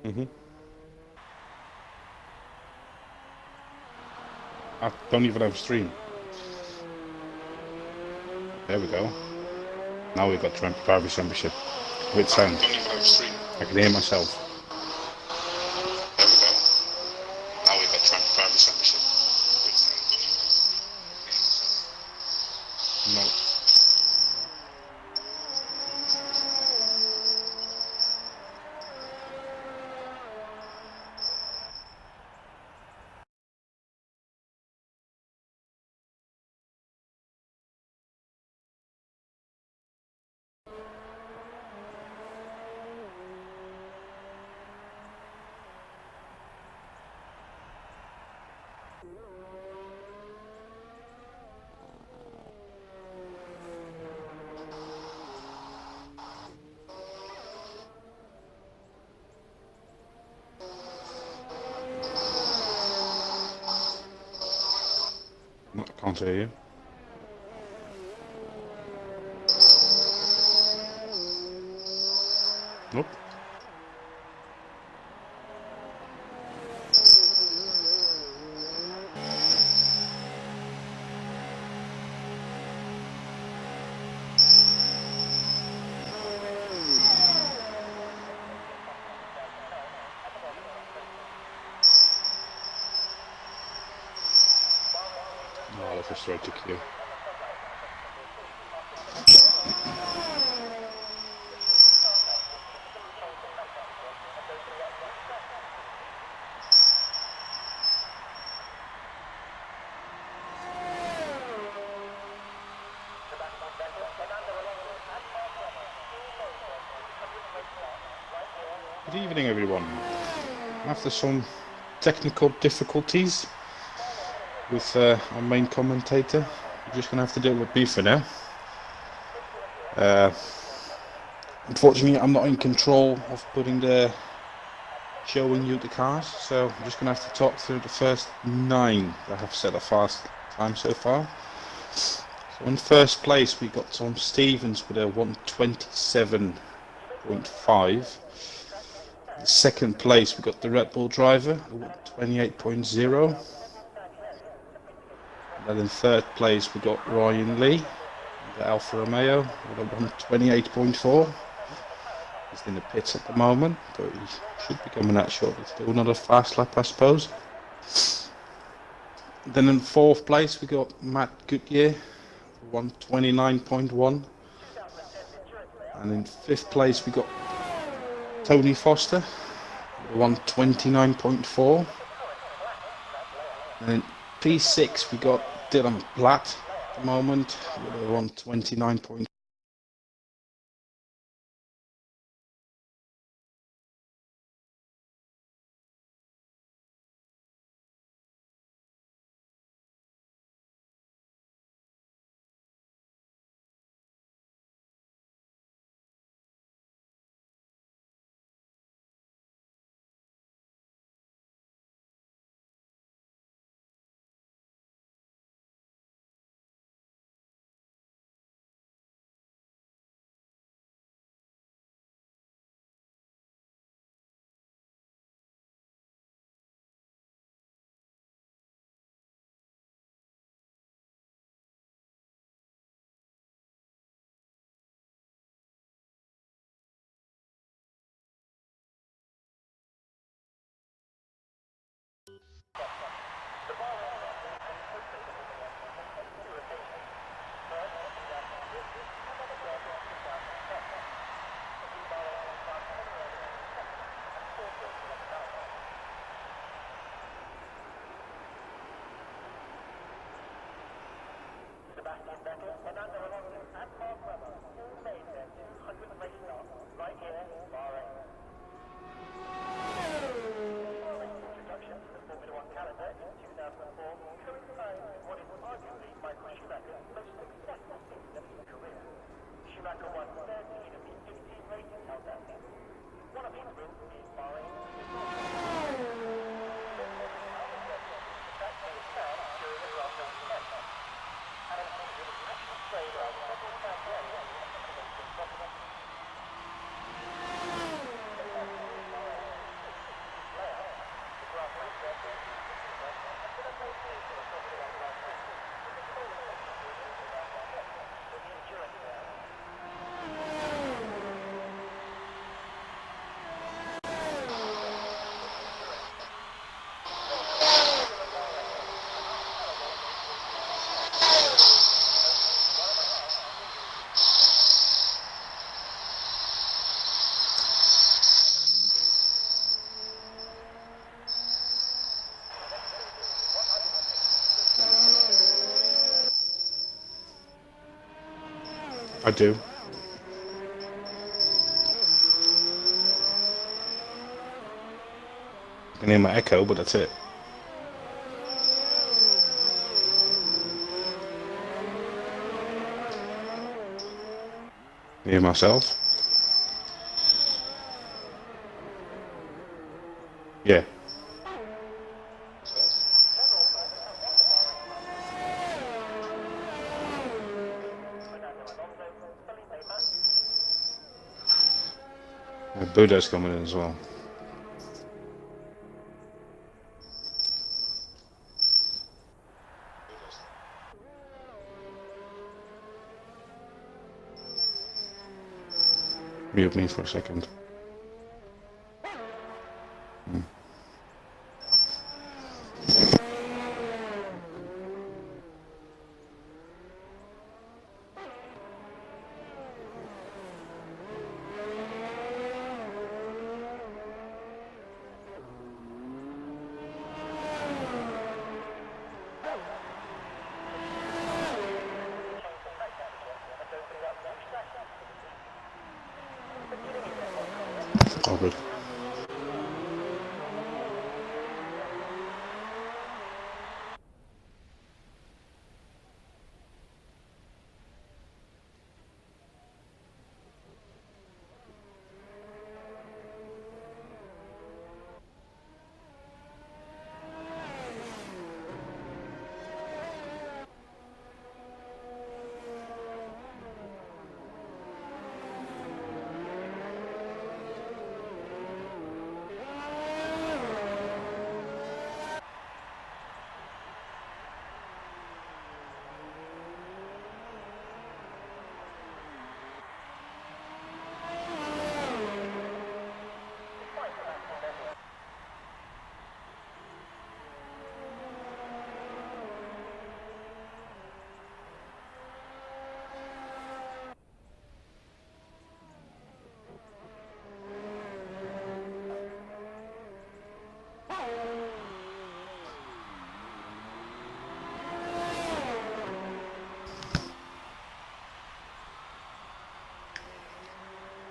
Hmm. I don't even have a stream. There we go. Now we've got Drivers' Championship with sound. I can hear myself. There we go. Now we've got Drivers' Championship with sound. No. I can't hear you. Nope. Oh, that's a straight to queue. Good evening, everyone. After some technical difficulties with our main commentator, we're just going to have to deal with me for now. Unfortunately, I'm not in control of showing you the cars, so I'm just going to have to talk through the first 9 that have set a fast time so far. So in first place, we got Tom Stevens with a 127.5. In second place, we got the Red Bull driver, 128.0. And then in third place, we got Ryan Lee, the Alfa Romeo, with a 128.4. He's in the pits at the moment, but he should be coming out shortly to do another fast lap, I suppose. Then in fourth place, we got Matt Goodyear, 129.1. And in fifth place, we got Tony Foster, 129.4. And in P6, we got Dylan Platt at the moment with a 129.4. I do. I can hear my echo, but that's it. Hear myself? Yeah. Buddha's coming in as well. Mute me for a second. All good.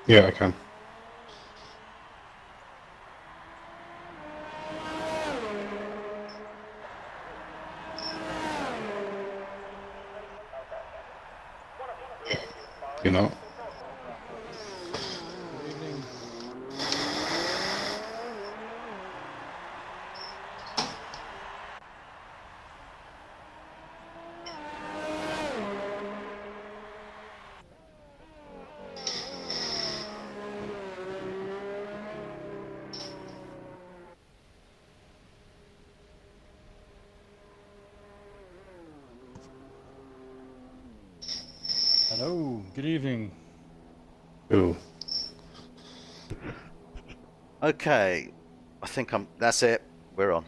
Yeah, I can. You know. Good evening. Hello, good evening. Ooh. Okay, I think that's it. We're on.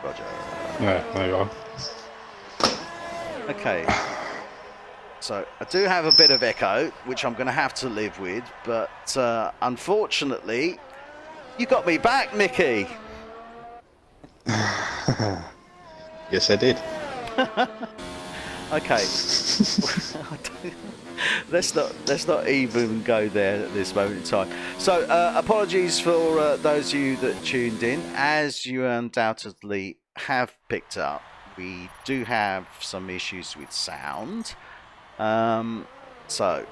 Roger. Yeah, there you are. Okay. So I do have a bit of echo, which I'm going to have to live with, but unfortunately, you got me back, Mickey. Yes, I did. Okay. let's not even go there at this moment in time. So apologies for those of you that tuned in. As you undoubtedly have picked up, we do have some issues with sound. So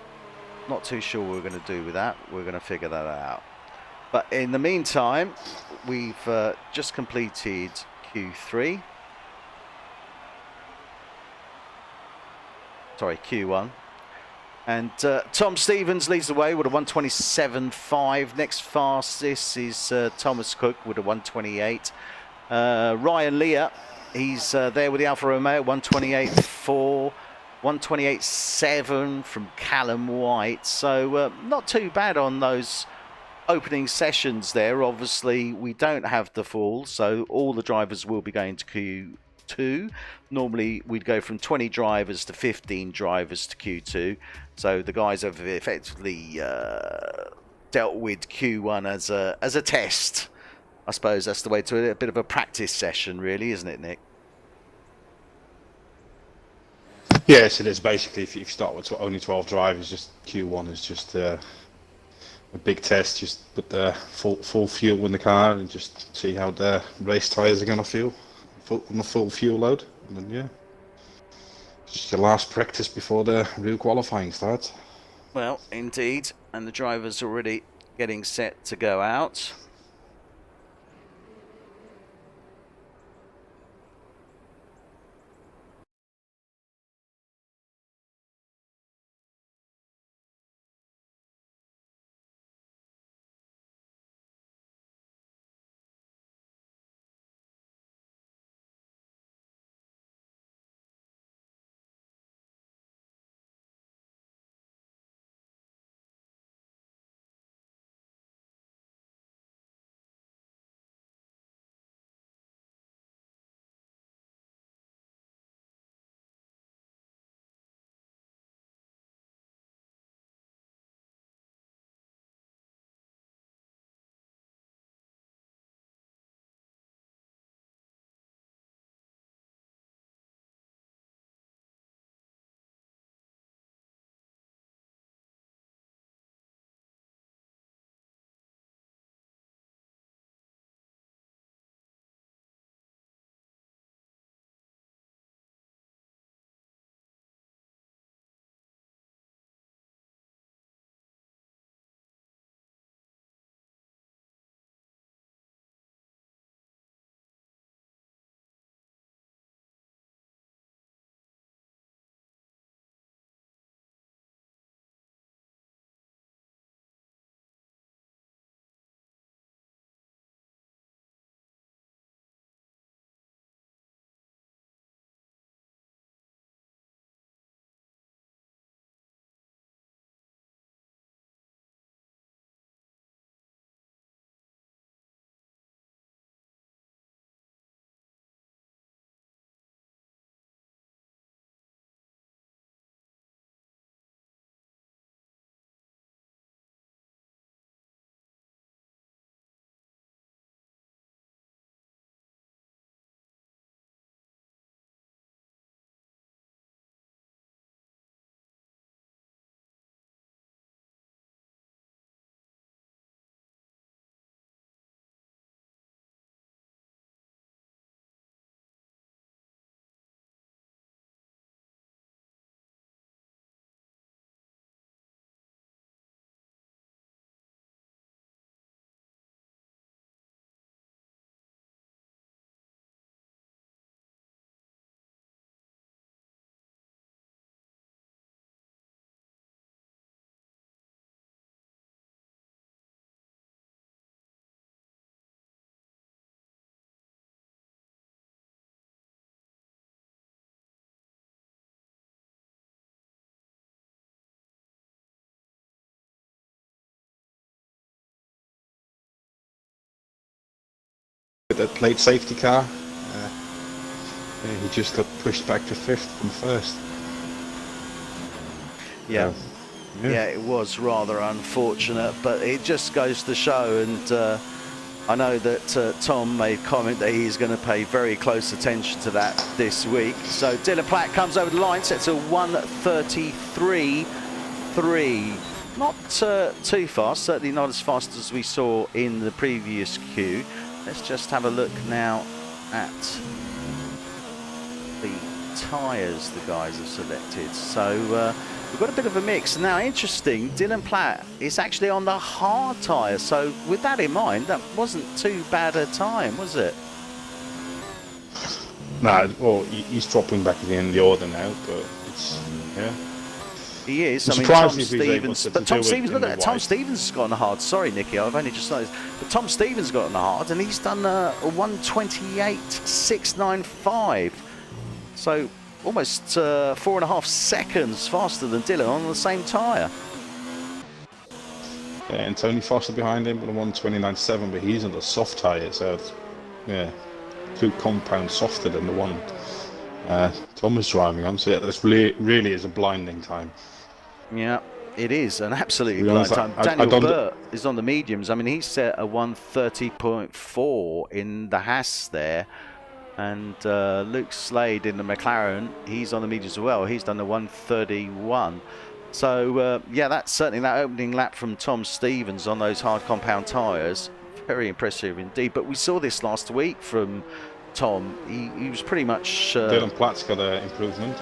not too sure what we're going to do with that. We're going to figure that out. But in the meantime, we've just completed Q3. Sorry, Q1. And Tom Stevens leads the way with a 127.5. Next fastest is Thomas Cook with a 128. Ryan Leah, he's there with the Alfa Romeo, 128.4. 128.7 from Callum White. So not too bad on those opening sessions there. Obviously, we don't have the full, so all the drivers will be going to Q2. Normally, we'd go from 20 drivers to 15 drivers to Q2. So the guys have effectively dealt with Q1 as a test. I suppose that's the way to it. A bit of a practice session, really, isn't it, Nick? Yes, it is. Basically, if you start with only 12 drivers, just Q1 is just a big test. Just put the full fuel in the car and just see how the race tyres are going to feel on the full fuel load. And then, yeah, it's just your last practice before the real qualifying starts. Well, indeed. And the driver's already getting set to go out. With that late safety car, he just got pushed back to 5th from 1st. Yeah. Yeah. Yeah, it was rather unfortunate, but it just goes to show, and I know that Tom made comment that he's going to pay very close attention to that this week. So Dylan Platt comes over the line, sets a 1:33.3. Not too fast, certainly not as fast as we saw in the previous queue. Let's just have a look now at the tyres the guys have selected. So we've got a bit of a mix. Now, interesting, Dylan Platt is actually on the hard tyre. So with that in mind, that wasn't too bad a time, was it? No, well, he's dropping back in the order now, but it's, yeah. He is. I'm I mean, surprised Tom if he's able Stevens. to But Tom do it Stevens, in look the at that. Tom white. Stevens has got on the hard. Sorry, Nicky, I've only just noticed. But Tom Stevens got on the hard, and he's done a 1:28.695. So almost 4.5 seconds faster than Dylan on the same tyre. Yeah, and Tony Foster behind him with a 1:29.7, but he's on the soft tyre, so it's, yeah, 2 compounds softer than the one Tom was driving on. So yeah, that's really is a blinding time. Yeah, It is an absolutely To be blind honest, time. Daniel Burt is on the mediums. I mean, he set a 1:30.4 in the Haas there. And Luke Slade in the McLaren, he's on the mediums as well. He's done the 1:31. So, yeah, that's certainly that opening lap from Tom Stevens on those hard compound tyres. Very impressive indeed. But we saw this last week from Tom. He was pretty much... Dylan Platt's got an improvement.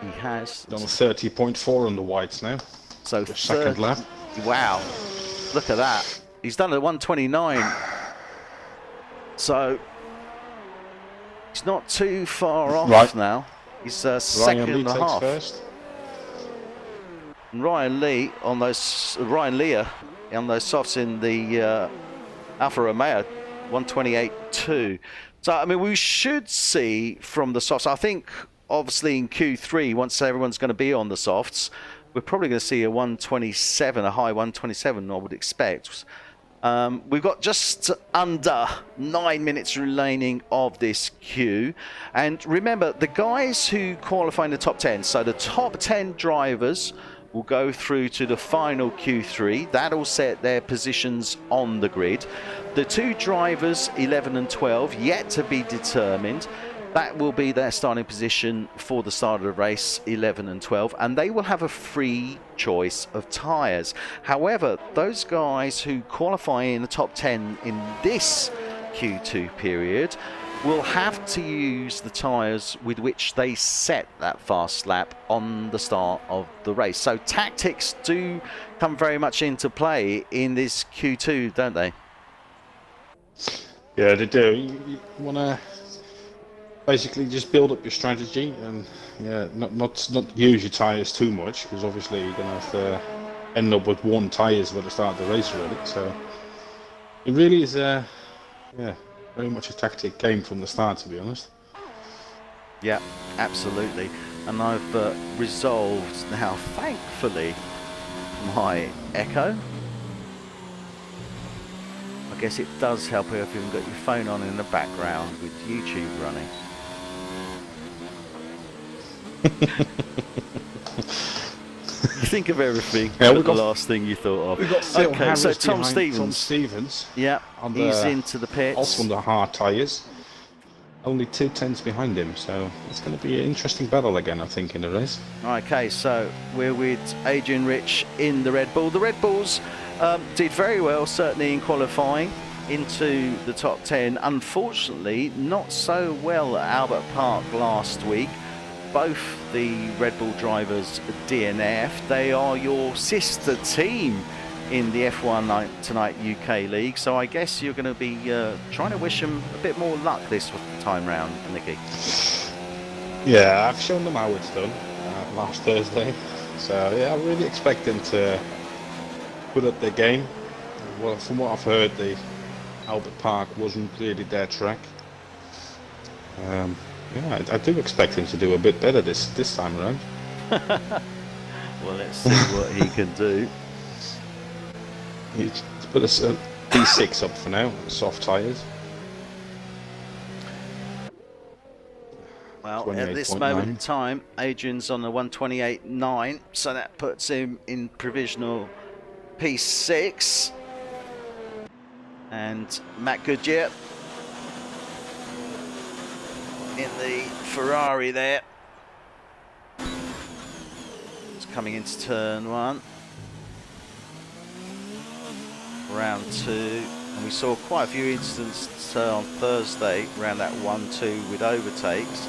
He has. Done a 30.4 on the whites now. So second lap. Wow. Look at that. He's done a 1:29. So he's not too far off now. He's second and a half. First. And Ryan Lee on those softs in the Alfa Romeo 1:28.2. So I mean, we should see from the softs. I think obviously in Q3, once everyone's going to be on the softs, we're probably going to see a 1:27, a high 1:27, I would expect. We've got just under 9 minutes remaining of this queue. And remember, the guys who qualify in the top 10, so the top 10 drivers will go through to the final Q3. That'll set their positions on the grid. The two drivers, 11 and 12, yet to be determined. That will be their starting position for the start of the race, 11 and 12, and they will have a free choice of tyres. However, those guys who qualify in the top 10 in this Q2 period will have to use the tyres with which they set that fast lap on the start of the race. So tactics do come very much into play in this Q2, don't they? Yeah, they do. You want to basically just build up your strategy and not use your tyres too much, because obviously you're going to have to end up with one tyres by the start of the race, really. So it really is very much a tactic game from the start, to be honest. Yeah, absolutely. And I've resolved now, thankfully, my echo. I guess it does help if you've got your phone on in the background with YouTube running. You think of everything, but the last thing you thought of. We've got Phil Harris so Tom Tom Stevens. Stevens. Yeah, he's into the pits. Also on the hard tyres. Only 2/10 behind him, so it's going to be an interesting battle again, I think, in the race. Okay, so we're with Adrian Rich in the Red Bull. The Red Bulls did very well, certainly in qualifying into the top 10. Unfortunately, not so well at Albert Park last week. Both the Red Bull drivers DNF. They are your sister team in the F1 Tonight UK League, so I guess you're going to be trying to wish them a bit more luck this time round, Nicky. Yeah, I've shown them how it's done last Thursday, so yeah, I really expect them to put up their game. Well, from what I've heard, the Albert Park wasn't really their track. Yeah, I do expect him to do a bit better this time around. Well, let's see what he can do. He's put a P6 up for now, soft tyres. Well, at this moment in time, Adrian's on the 1:28.9, so that puts him in provisional P6. And Matt Goodyear in the Ferrari there. It's coming into turn one. Round two. And we saw quite a few incidents on Thursday around that 1-2 with overtakes.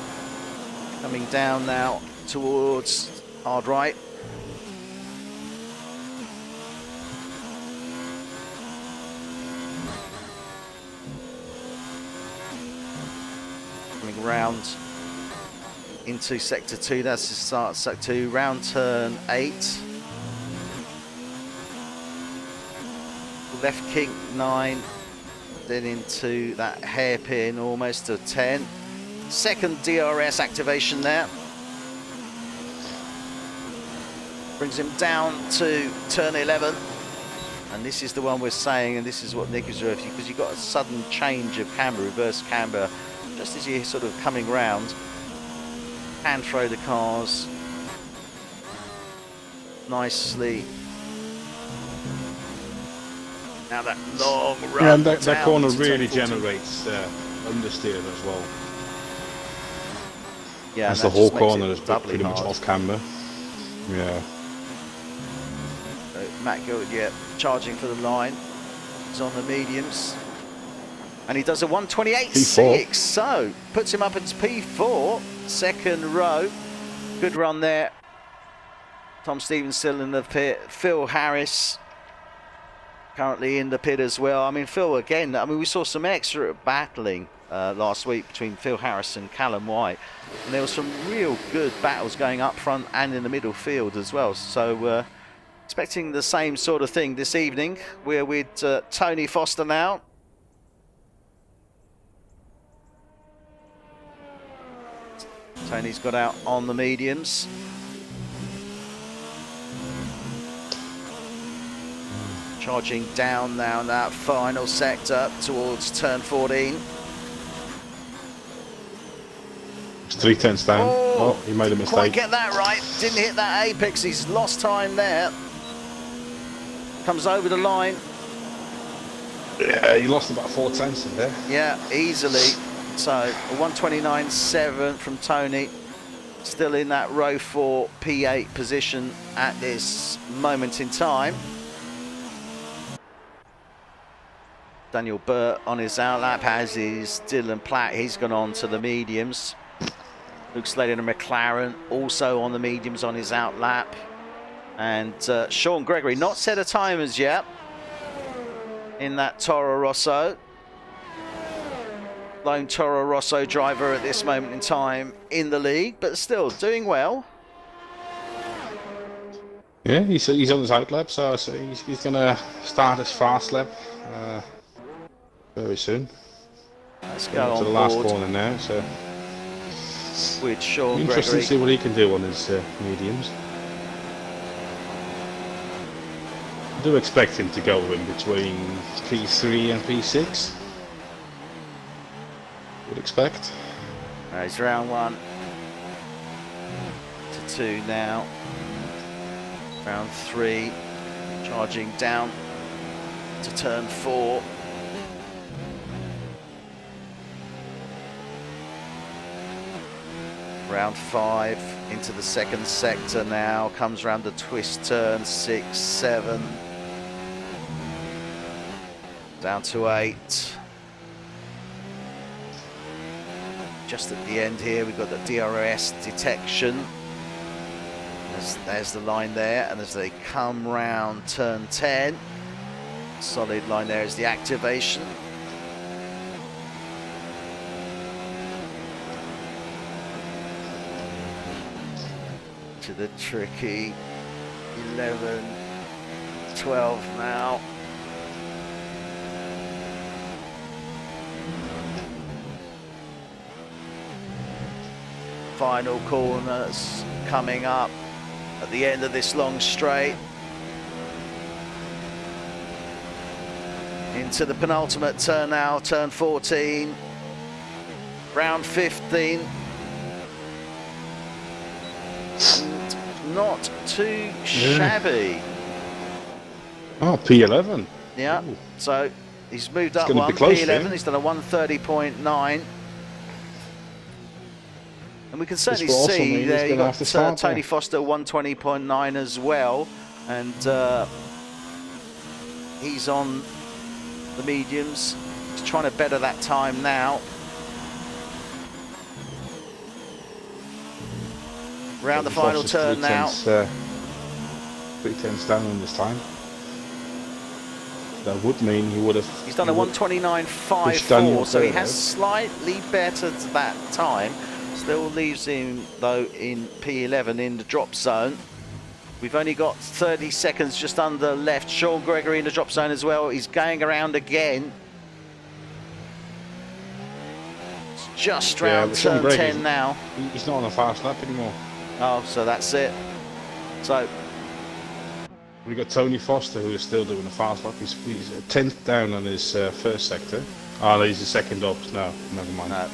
Coming down now towards hard right. Coming round into sector 2, that's the start of sector 2, round turn 8. Left kink 9, then into that hairpin almost to 10. Second DRS activation there. Brings him down to turn 11. And this is the one we're saying, and this is what Nick is referring to, because you've got a sudden change of camber, reverse camber, just as you're sort of coming round. Hand throw the cars. nicely. Now that long run. Yeah, and that down corner into really turn 14. generates understeer as well. Yeah, As and the that whole just makes corner it is doubly pretty much hard. off camber. Yeah. So Matt Gilliard charging for the line. He's on the mediums. And he does a 128.6, so puts him up into P4, second row. Good run there. Tom Stevens still in the pit. Phil Harris currently in the pit as well. I mean, Phil again, we saw some extra battling last week between Phil Harris and Callum White. And there was some real good battles going up front and in the middle field as well. So expecting the same sort of thing this evening. We're with Tony Foster now. Tony's got out on the mediums. Charging down now in that final sector towards turn 14. It's 3/10 down. Oh, he made a mistake. Quite get that right. Didn't hit that apex. He's lost time there. Comes over the line. Yeah, he lost about 4/10 in there. Yeah, easily. So a 129.7 from Tony. Still in that row 4 P8 position at this moment in time. Daniel Burt on his outlap, as is Dylan Platt. He's gone on to the mediums. Luke Sladen and McLaren also on the mediums on his outlap. And Sean Gregory not set a time as yet in that Toro Rosso. Lone Toro Rosso driver at this moment in time in the league, but still doing well. Yeah, he's on his outlap, so he's going to start his fast lap very soon. Let's go on to the last board corner now, so with Sean interesting Gregory. to see what he can do on his mediums. I do expect him to go in between P3 and P6. Would expect. It's round 1 to 2 now. Round 3, charging down to turn 4. Round 5 into the second sector now. Comes round the twist turn 6, 7. Down to 8. Just at the end here, we've got the DRS detection. There's the line there, and as they come round turn 10, solid line there is the activation. To the tricky 11, 12 now. Final corners coming up at the end of this long straight. Into the penultimate turn now, turn 14. Round 15. Not too shabby. Oh, P11. Yeah, Ooh. so he's moved up gonna one, be close, P11, yeah. he's done a 130.9. And we can certainly will also see mean there he's you gonna got have to start Tony there. Foster 120.9 as well. And he's on the mediums. He's trying to better that time now. Round the final turn now. 3/10 down on this time. That would mean he would have. He's done a 129.54, so he has slightly bettered that time. Still leaves him though in P11 in the drop zone. We've only got 30 seconds just under left. Sean Gregory in the drop zone as well. He's going around again. It's just round turn 10 now. He's not on a fast lap anymore. Oh, so that's it. So we've got Tony Foster, who is still doing a fast lap. He's 10th down on his first sector. Oh, no, he's the second up. No, never mind. no.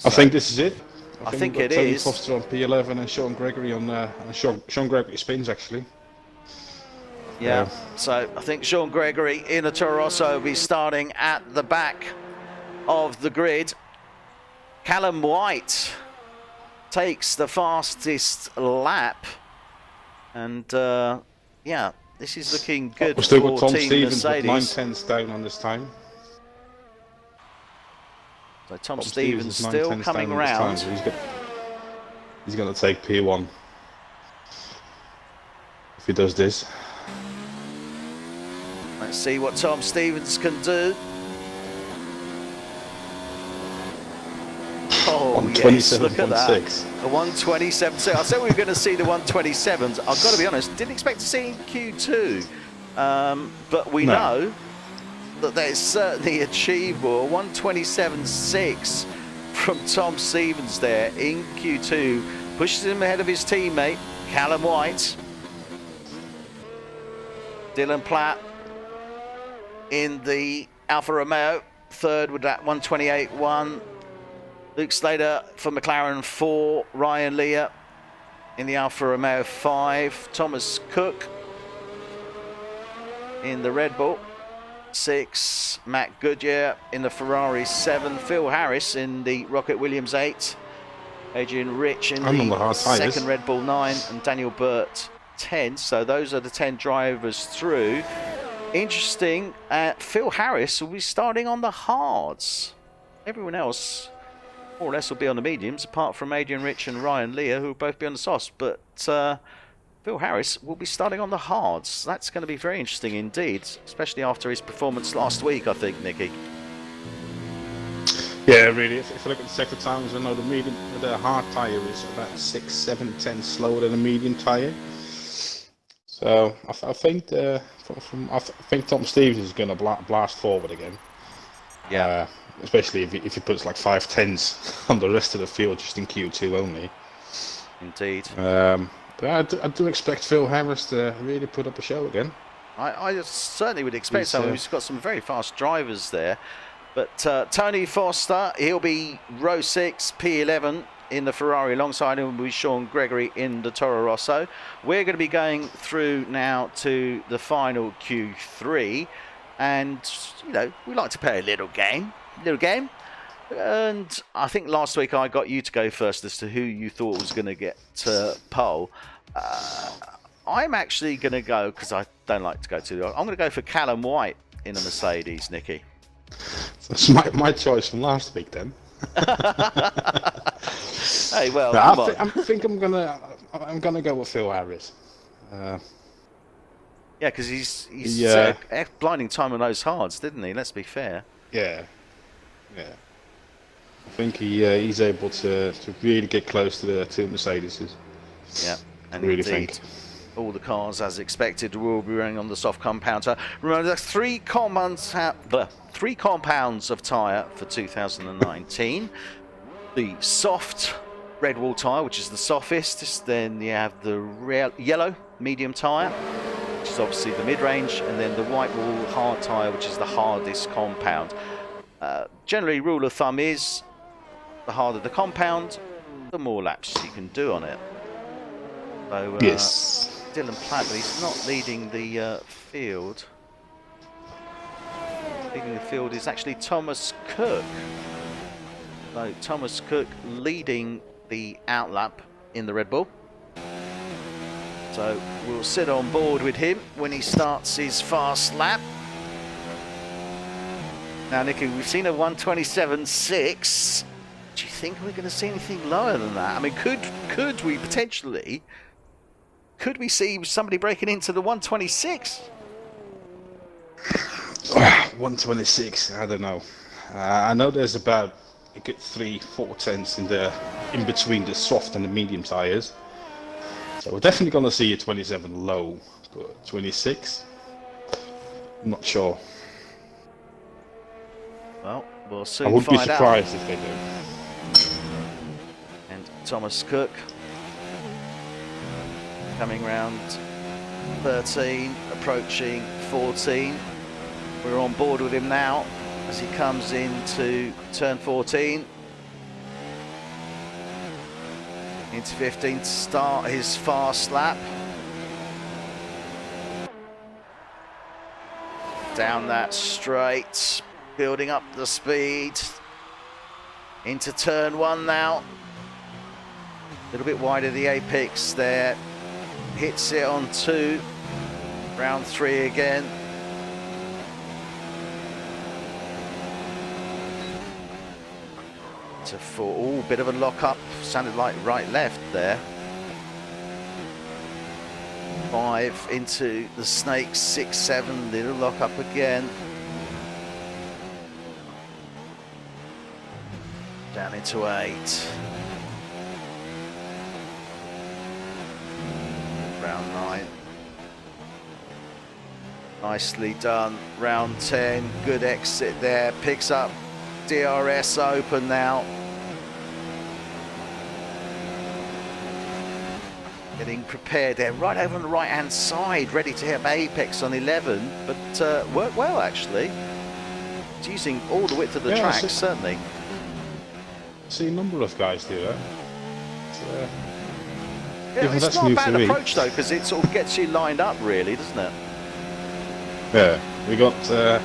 I think this is it. I think we've it got Tony is. Foster on P11 and Sean Gregory on Sean Gregory spins actually. Yeah, so I think Sean Gregory in a Toro Rosso will be starting at the back of the grid. Callum White takes the fastest lap. And yeah, this is looking good We've still for got Tom Team Stevens with Mercedes. 9/10 down on this time. So Tom Stevens is still 9/10 coming down on this time, round. so he's going to take P1 if he does this. Let's see what Tom Stevens can do. Oh, yes, look at that. The 127. I said we were going to see the 127s. I've got to be honest, didn't expect to see in Q2. But we know that that is certainly achievable. 127.6 from Tom Stevens there in Q2. Pushes him ahead of his teammate, Callum White. Dylan Platt in the Alfa Romeo, third with that 128.1. Luke Slater for McLaren 4, Ryan Leah in the Alfa Romeo 5, Thomas Cook in the Red Bull 6, Matt Goodyear in the Ferrari 7, Phil Harris in the Rocket Williams 8, Adrian Rich in the second Red Bull 9, and Daniel Burt 10. So those are the 10 drivers through. Interesting, Phil Harris will be starting on the hards. Everyone else more or less will be on the mediums, apart from Adrian Rich and Ryan Leah, who will both be on the softs. But Phil Harris will be starting on the hards. That's going to be very interesting indeed, especially after his performance last week, I think, Nicky. Yeah, really. If you look at the sector times, I know the hard tyre is about 6, 7, 10 slower than a medium tyre. So I think Tom Stevens is going to blast forward again. Yeah. Especially if he puts like 5/10s on the rest of the field just in Q2 only. Indeed. But I do expect Phil Harris to really put up a show again. I certainly would expect so. He's got some very fast drivers there. But Tony Foster, he'll be row 6, P11 in the Ferrari. Alongside him will be Sean Gregory in the Toro Rosso. We're going to be going through now to the final Q3. And, you know, we like to play a little game. And I think last week I got you to go first as to who you thought was going to get pole. I'm actually going to go, because I don't like to go too long, I'm going to go for Callum White in a Mercedes, Nicky. That's my choice from last week then. Hey, well, no, I think I'm gonna go with Phil Harris. Yeah, because he's set a blinding time on those hards, didn't he? Let's be fair. Yeah. I think he's able to really get close to the two Mercedeses. Yeah, and really indeed, think all the cars, as expected, will be running on the soft compound. Remember, that's 3 compounds of tyre for 2019. The soft red wall tyre, which is the softest. Then you have the yellow medium tyre, which is obviously the mid-range, and then the white wall hard tyre, which is the hardest compound. Generally, rule of thumb is the harder the compound, the more laps you can do on it. So, yes. Dylan Platt, but he's not leading the field. Leading the field is actually Thomas Cook. So Thomas Cook leading the outlap in the Red Bull. So we'll sit on board with him when he starts his fast lap. Now, Nicky, we've seen a 127.6. Do you think we're going to see anything lower than that? I mean, could we potentially... Could we see somebody breaking into the 126? 126, I don't know. I know there's about a good 3-4 tenths in between the soft and the medium tyres. So we're definitely going to see a 27 low, but 26, I'm not sure. Well, we'll soon I would find be surprised if they do. And Thomas Cook coming round 13, approaching 14. We're on board with him now as he comes into turn 14. Into 15 to start his fast lap. Down that straight, building up the speed. Into turn 1 now. A little bit wide of the apex there. Hits it on 2. Round 3 again. To 4. Oh, bit of a lock up. Sounded like right left there. 5 into the snakes. 6, 7. Little lock up again. Down into 8. Round 9. Nicely done. Round 10. Good exit there. Picks up DRS open now. Getting prepared there. Right over on the right hand side. Ready to hit apex on 11. But worked well actually. It's using all the width of the track, certainly. I see a number of guys do that. Yeah, it's not a bad approach though, because it sort of gets you lined up really, doesn't it? Yeah, we got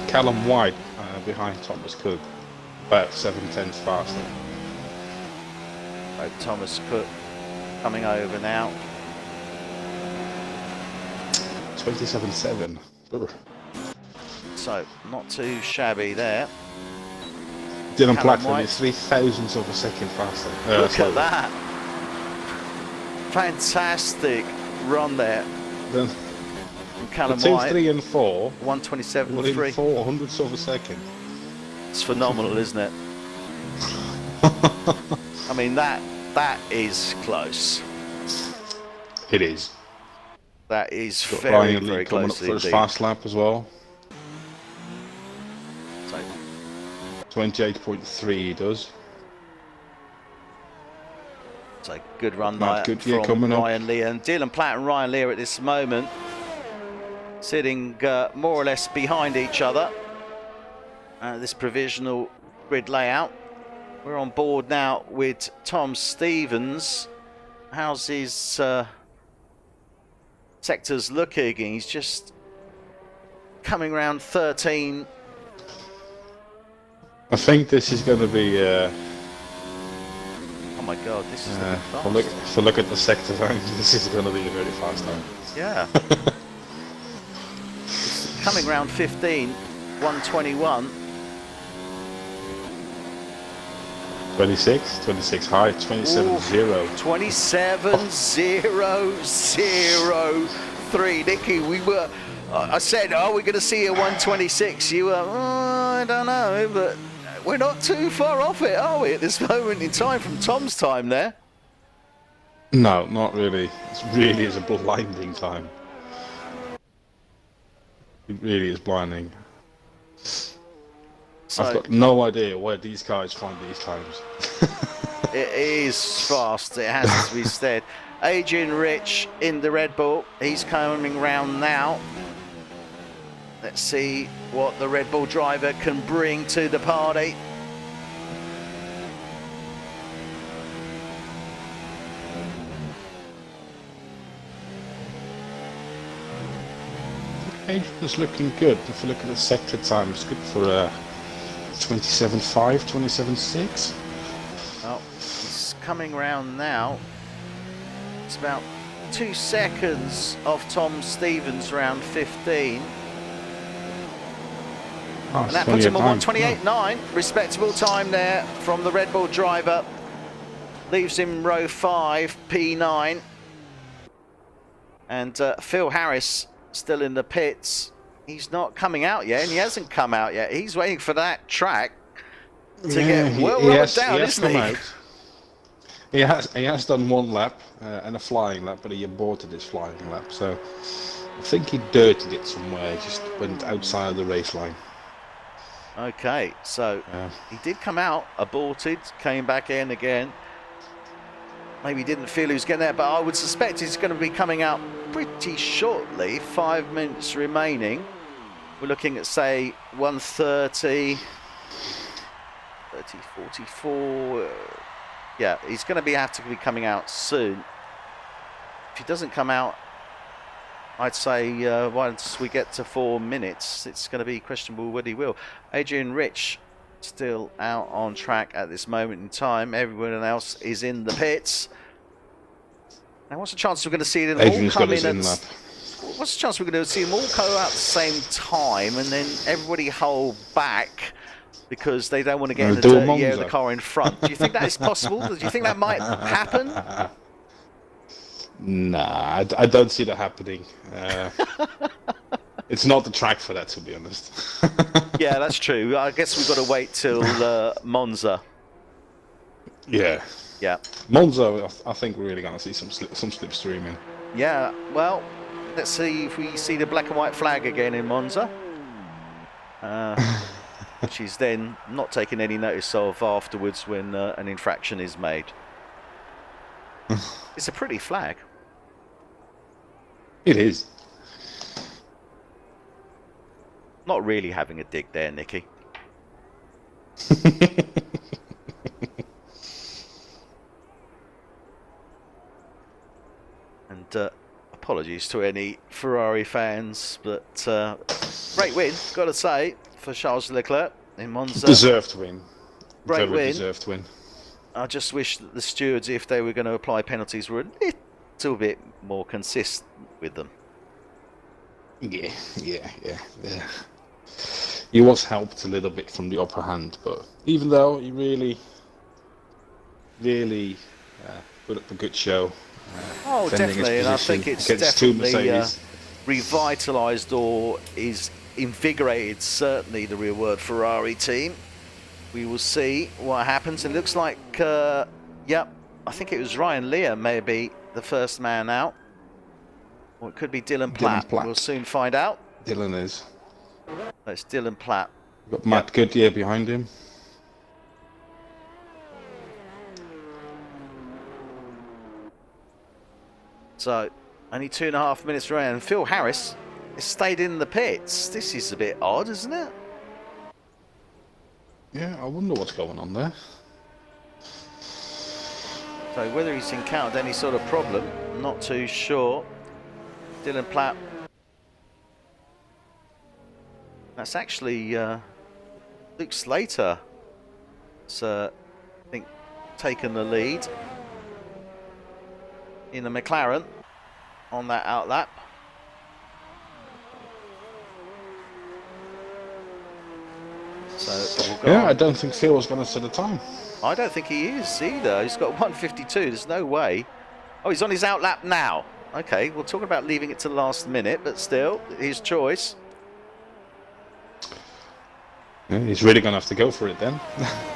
Callum White behind Thomas Cook, about 7/10 faster. So Thomas Cook coming over now. 27.7. So not too shabby there. Dylan Platt is 3,000ths of a second faster. Look at that. Fantastic run there. Then Callum the 2, White, 3 and 4. 1:27.3. 4 hundredths of a second. It's phenomenal, isn't it? I mean, that is close. It is. That is Got very, Ryan Lee very coming close up for his indeed. fast lap as well. So 28.3 he does. So good run Matt there Goodyear from coming up. Ryan Lee. And Dylan Platt and Ryan Lee are at this moment sitting more or less behind each other. This provisional grid layout. We're on board now with Tom Stevens. How's his sectors looking? He's just coming around 13. I think this is going to be. Oh my God, this is looking fast. If you look at the sector time, this is going to be a very fast time. Yeah. It's coming round 15, 1:21. 26 high, 27.0. 27.003. Nicky, I said, are we going to see a 1:26? You were, I don't know, but we're not too far off it, are we, at this moment in time from Tom's time there? No, not really. It really is a blinding time. It really is blinding. So, I've got no idea where these guys find these times. It is fast, it has to be said. Adrian Rich in the Red Bull. He's coming round now. Let's see what the Red Bull driver can bring to the party. Adrian's looking good. If you look at the sector time, it's good for 27.5, 27.6. Oh, he's coming round now. It's about 2 seconds off Tom Stevens, round 15. Oh, And that puts him on 1:28.9. Respectable time there from the Red Bull driver. Leaves him row 5, P9. And Phil Harris still in the pits. He's not coming out yet, and he hasn't come out yet. He's waiting for that track to get well rubbered down, isn't he? He has done one lap and a flying lap, but he aborted his flying lap. So I think he dirtied it somewhere. He just went outside the race line. Okay, so he did come out, aborted, came back in again. Maybe didn't feel he was getting there, but I would suspect he's going to be coming out pretty shortly. 5 minutes remaining. We're looking at, say, 1:30, 44. Yeah, he's going to have to be coming out soon. If he doesn't come out, I'd say once we get to 4 minutes, it's going to be questionable whether he will. Adrian Rich still out on track at this moment in time. Everyone else is in the pits. Now, what's the chance we're going to see them all come in? What's the chance we're going to see them all go out at the same time and then everybody hold back because they don't want to get in the dirty air of the car in front? Do you think that is possible? Do you think that might happen? Nah, I don't see that happening. It's not the track for that, to be honest. Yeah, that's true. I guess we've got to wait till Monza. Yeah. Yeah. Monza, I think we're really going to see some slipstreaming. Yeah, well, let's see if we see the black and white flag again in Monza. Which is then not taken any notice of afterwards when an infraction is made. It's a pretty flag. It is. Not really having a dig there, Nicky. And apologies to any Ferrari fans, but great win, got to say, for Charles Leclerc in Monza. Deserved win. Great Very win. Deserved win. I just wish that the stewards, if they were going to apply penalties, were a little bit more consistent with them. Yeah. He was helped a little bit from the upper hand, but even though he really put up a good show. Oh, definitely, and I think it's definitely revitalised or is invigorated, certainly, the real world Ferrari team. We will see what happens. It looks like, yep, I think it was Ryan Lear, maybe the first man out. Or it could be Dylan Platt. We'll soon find out. Dylan is. That's Dylan Platt. Got Matt Goodyear behind him. So, only 2.5 minutes around. Phil Harris has stayed in the pits. This is a bit odd, isn't it? Yeah, I wonder what's going on there. So whether he's encountered any sort of problem, I'm not too sure. Dylan Platt. That's actually Luke Slater. Has, I think, taken the lead in the McLaren on that outlap. So we'll go on. I don't think Phil was going to set a time. I don't think he is either. He's got 1:52. There's no way. Oh, he's on his outlap now. Okay, we're talking about leaving it to the last minute, but still, his choice. Yeah, he's really going to have to go for it then.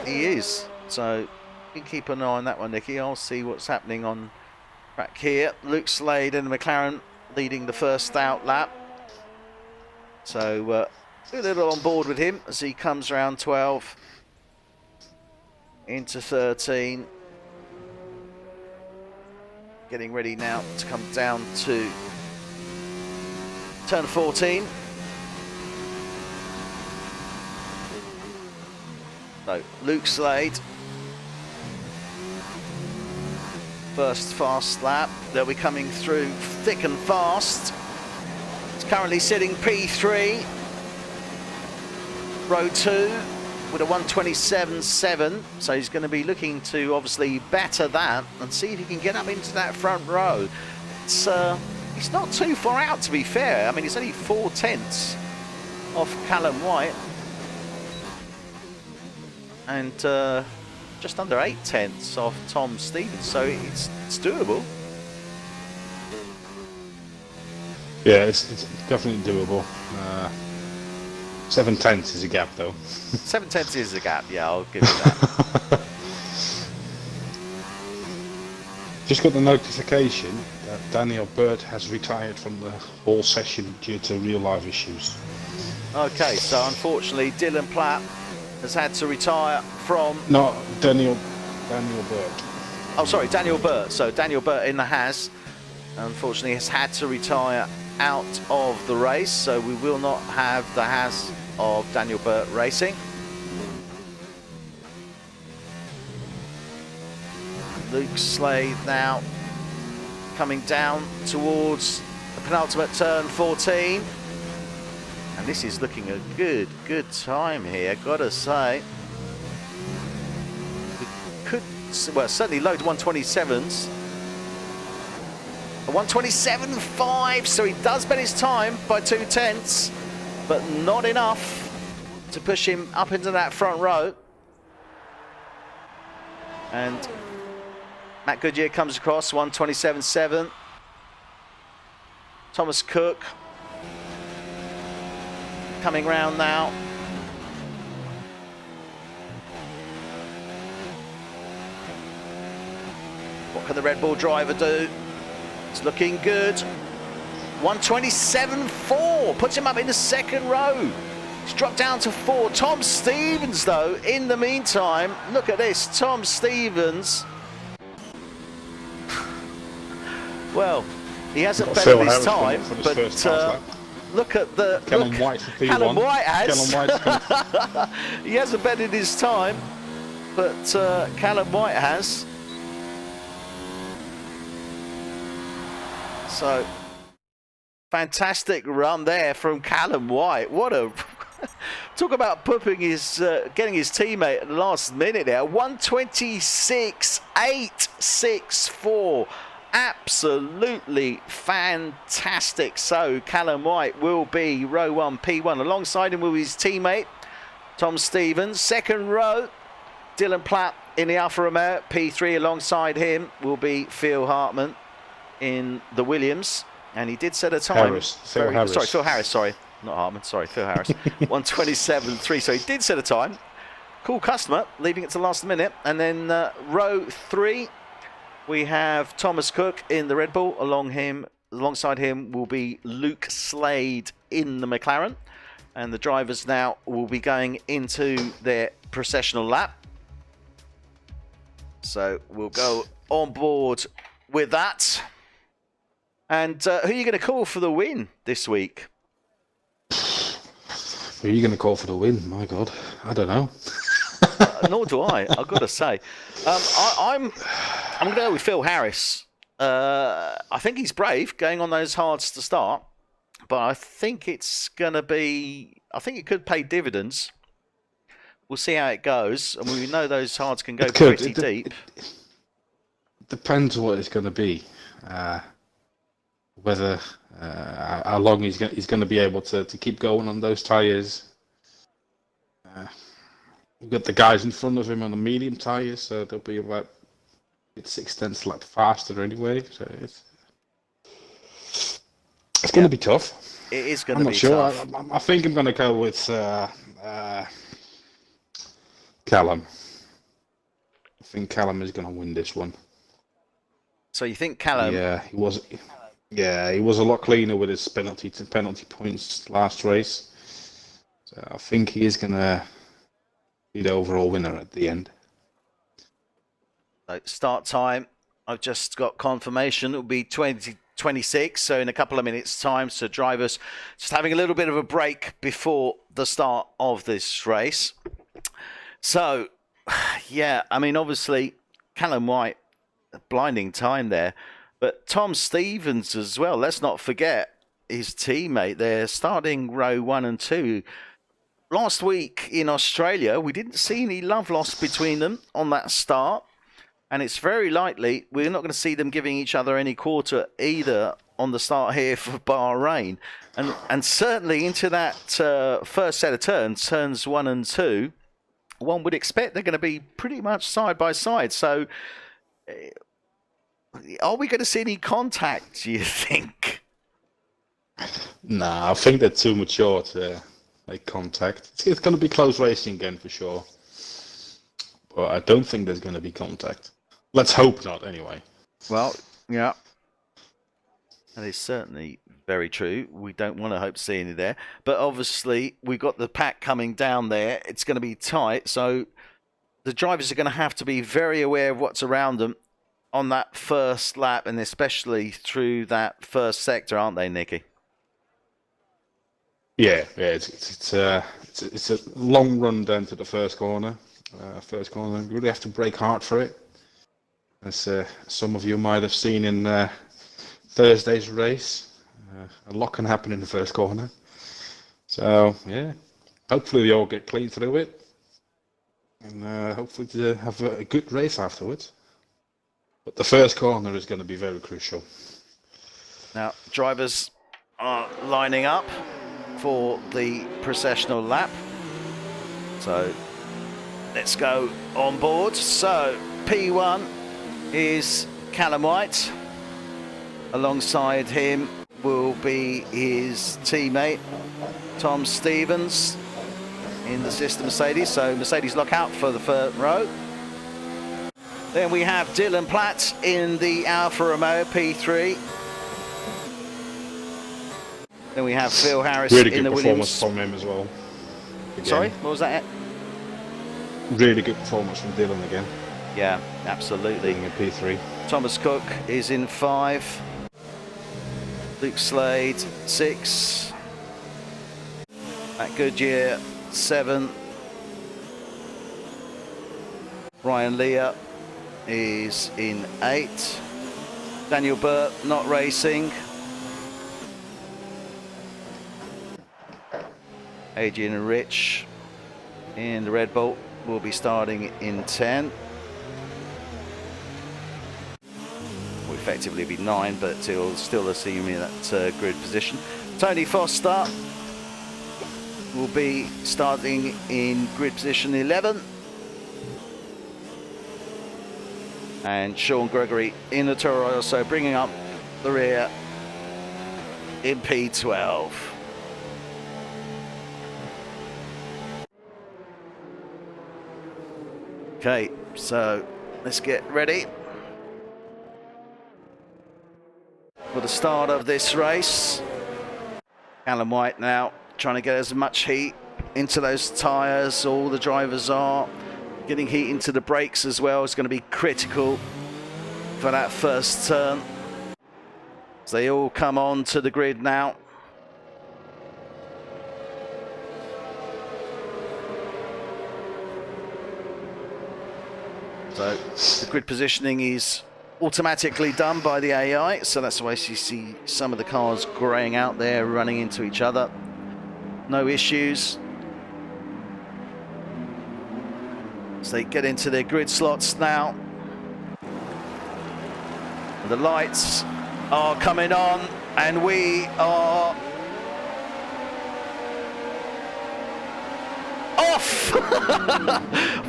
He is. So you can keep an eye on that one, Nicky. I'll see what's happening on track here. Luke Slade and McLaren leading the first outlap. So a little on board with him as he comes around 12 into 13. Getting ready now to come down to turn 14. So Luke Slade, first fast lap. They'll be coming through thick and fast. It's currently sitting P3, row 2 with a 1:27.7. So he's going to be looking to obviously better that and see if he can get up into that front row. It's not too far out, to be fair. I mean, it's only 4/10 off Callum White. And just under 8/10 off Tom Stevens, so it's doable. Yeah, it's definitely doable. 7/10 is a gap, though. 7/10 is a gap, yeah, I'll give you that. Just got the notification that Daniel Bird has retired from the whole session due to real life issues. Okay, so unfortunately Dylan Platt has had to retire from... No, Daniel Bird. Oh, sorry, Daniel Burt. So Daniel Burt in the Haas, unfortunately, has had to retire out of the race. So we will not have the Haas of Daniel Burt racing. Luke Slade now coming down towards the penultimate turn 14. And this is looking a good time here, gotta say. We could, well, certainly load 127s. A 127.5, so he does bet his time by 2/10, but not enough to push him up into that front row. And Matt Goodyear comes across 127.7. Thomas Cook coming round now. What can the Red Bull driver do? It's looking good. 127.4 puts him up in the second row. He's dropped down to 4. Tom Stevens, though, in the meantime, look at this. Tom Stevens. Well, he hasn't betted his time, but look at the... Callum White for P1. Callum White has. Callum White's He hasn't betted his time, but Callum White has. So, fantastic run there from Callum White. What a... Talk about pooping his, getting his teammate at the last minute there. 126.864. Absolutely fantastic. So Callum White will be row 1 P1. Alongside him will be his teammate Tom Stevens. Second row, Dylan Platt in the Alfa Romeo. P3 alongside him will be Phil Hartman in the Williams. And he did set a time. Phil Harris. Sorry, Phil Harris, sorry. Not Hartman, sorry, Phil Harris. 127.3, so he did set a time. Cool customer, leaving it to the last minute. And then row 3, we have Thomas Cook in the Red Bull. Alongside him will be Luke Slade in the McLaren. And the drivers now will be going into their processional lap. So we'll go on board with that. And who are you going to call for the win this week? Who are you going to call for the win? My God, I don't know. Nor do I. I've got to say, I'm going to go with Phil Harris. I think he's brave going on those hards to start, but I think it's going to be. I think it could pay dividends. We'll see how it goes, and we know those hards can go pretty deep. It depends what it's going to be. Whether how long he's going to be able to keep going on those tyres. We've got the guys in front of him on the medium tyres, so they'll be about 6/10 lap faster anyway. So it's going to be tough. It is going to be sure. tough. I think I'm going to go with Callum. I think Callum is going to win this one. So you think Callum? Yeah, he was. Yeah, he was a lot cleaner with his penalty points last race. So I think he is going to be the overall winner at the end. So start time. I've just got confirmation. It will be 20:26, so in a couple of minutes' time. So drivers just having a little bit of a break before the start of this race. So, yeah, I mean, obviously, Callum White, blinding time there. But Tom Stevens as well, let's not forget his teammate there, starting row 1 and 2. Last week in Australia, we didn't see any love lost between them on that start. And it's very likely we're not going to see them giving each other any quarter either on the start here for Bahrain. And certainly into that first set of turns 1 and 2, one would expect they're going to be pretty much side by side. So are we going to see any contact, do you think? Nah, I think they're too mature to make contact. It's going to be close racing again for sure. But I don't think there's going to be contact. Let's hope not, anyway. Well, yeah. That is certainly very true. We don't want to hope to see any there. But obviously, we've got the pack coming down there. It's going to be tight. So the drivers are going to have to be very aware of what's around them on that first lap, and especially through that first sector, aren't they, Nicky? Yeah. It's a long run down to the first corner. You really have to brake hard for it. as some of you might have seen in Thursday's race. A lot can happen in the first corner. So, yeah, hopefully we all get clean through it. And hopefully to have a good race afterwards. But the first corner is going to be very crucial. Now, drivers are lining up for the processional lap. So, let's go on board. So, P1 is Callum White. Alongside him will be his teammate, Tom Stevens, in the sister Mercedes. So, Mercedes lock out for the front row. Then we have Dylan Platt in the Alfa Romeo P3. Then we have Phil Harris really in the Williams. Performance from him as well. Again. Sorry, what was that? Really good performance from Dylan again. Yeah, absolutely. In P3. Thomas Cook is in 5. Luke Slade 6. Matt Goodyear 7. Ryan Leah is in 8. Daniel Burt not racing. Adrian and Rich in the Red Bull will be starting in 10. Will effectively be 9, but he'll still assuming that grid position. Tony Foster will be starting in grid position 11. And Sean Gregory in the Toro Rosso, bringing up the rear in P12. Okay, so let's get ready for the start of this race. Callum White now trying to get as much heat into those tyres. All the drivers are getting heat into the brakes as well. It's going to be critical for that first turn. So they all come on to the grid now. So the grid positioning is automatically done by the AI. So that's why you see some of the cars greying out there, running into each other. No issues. So they get into their grid slots now. The lights are coming on and we are off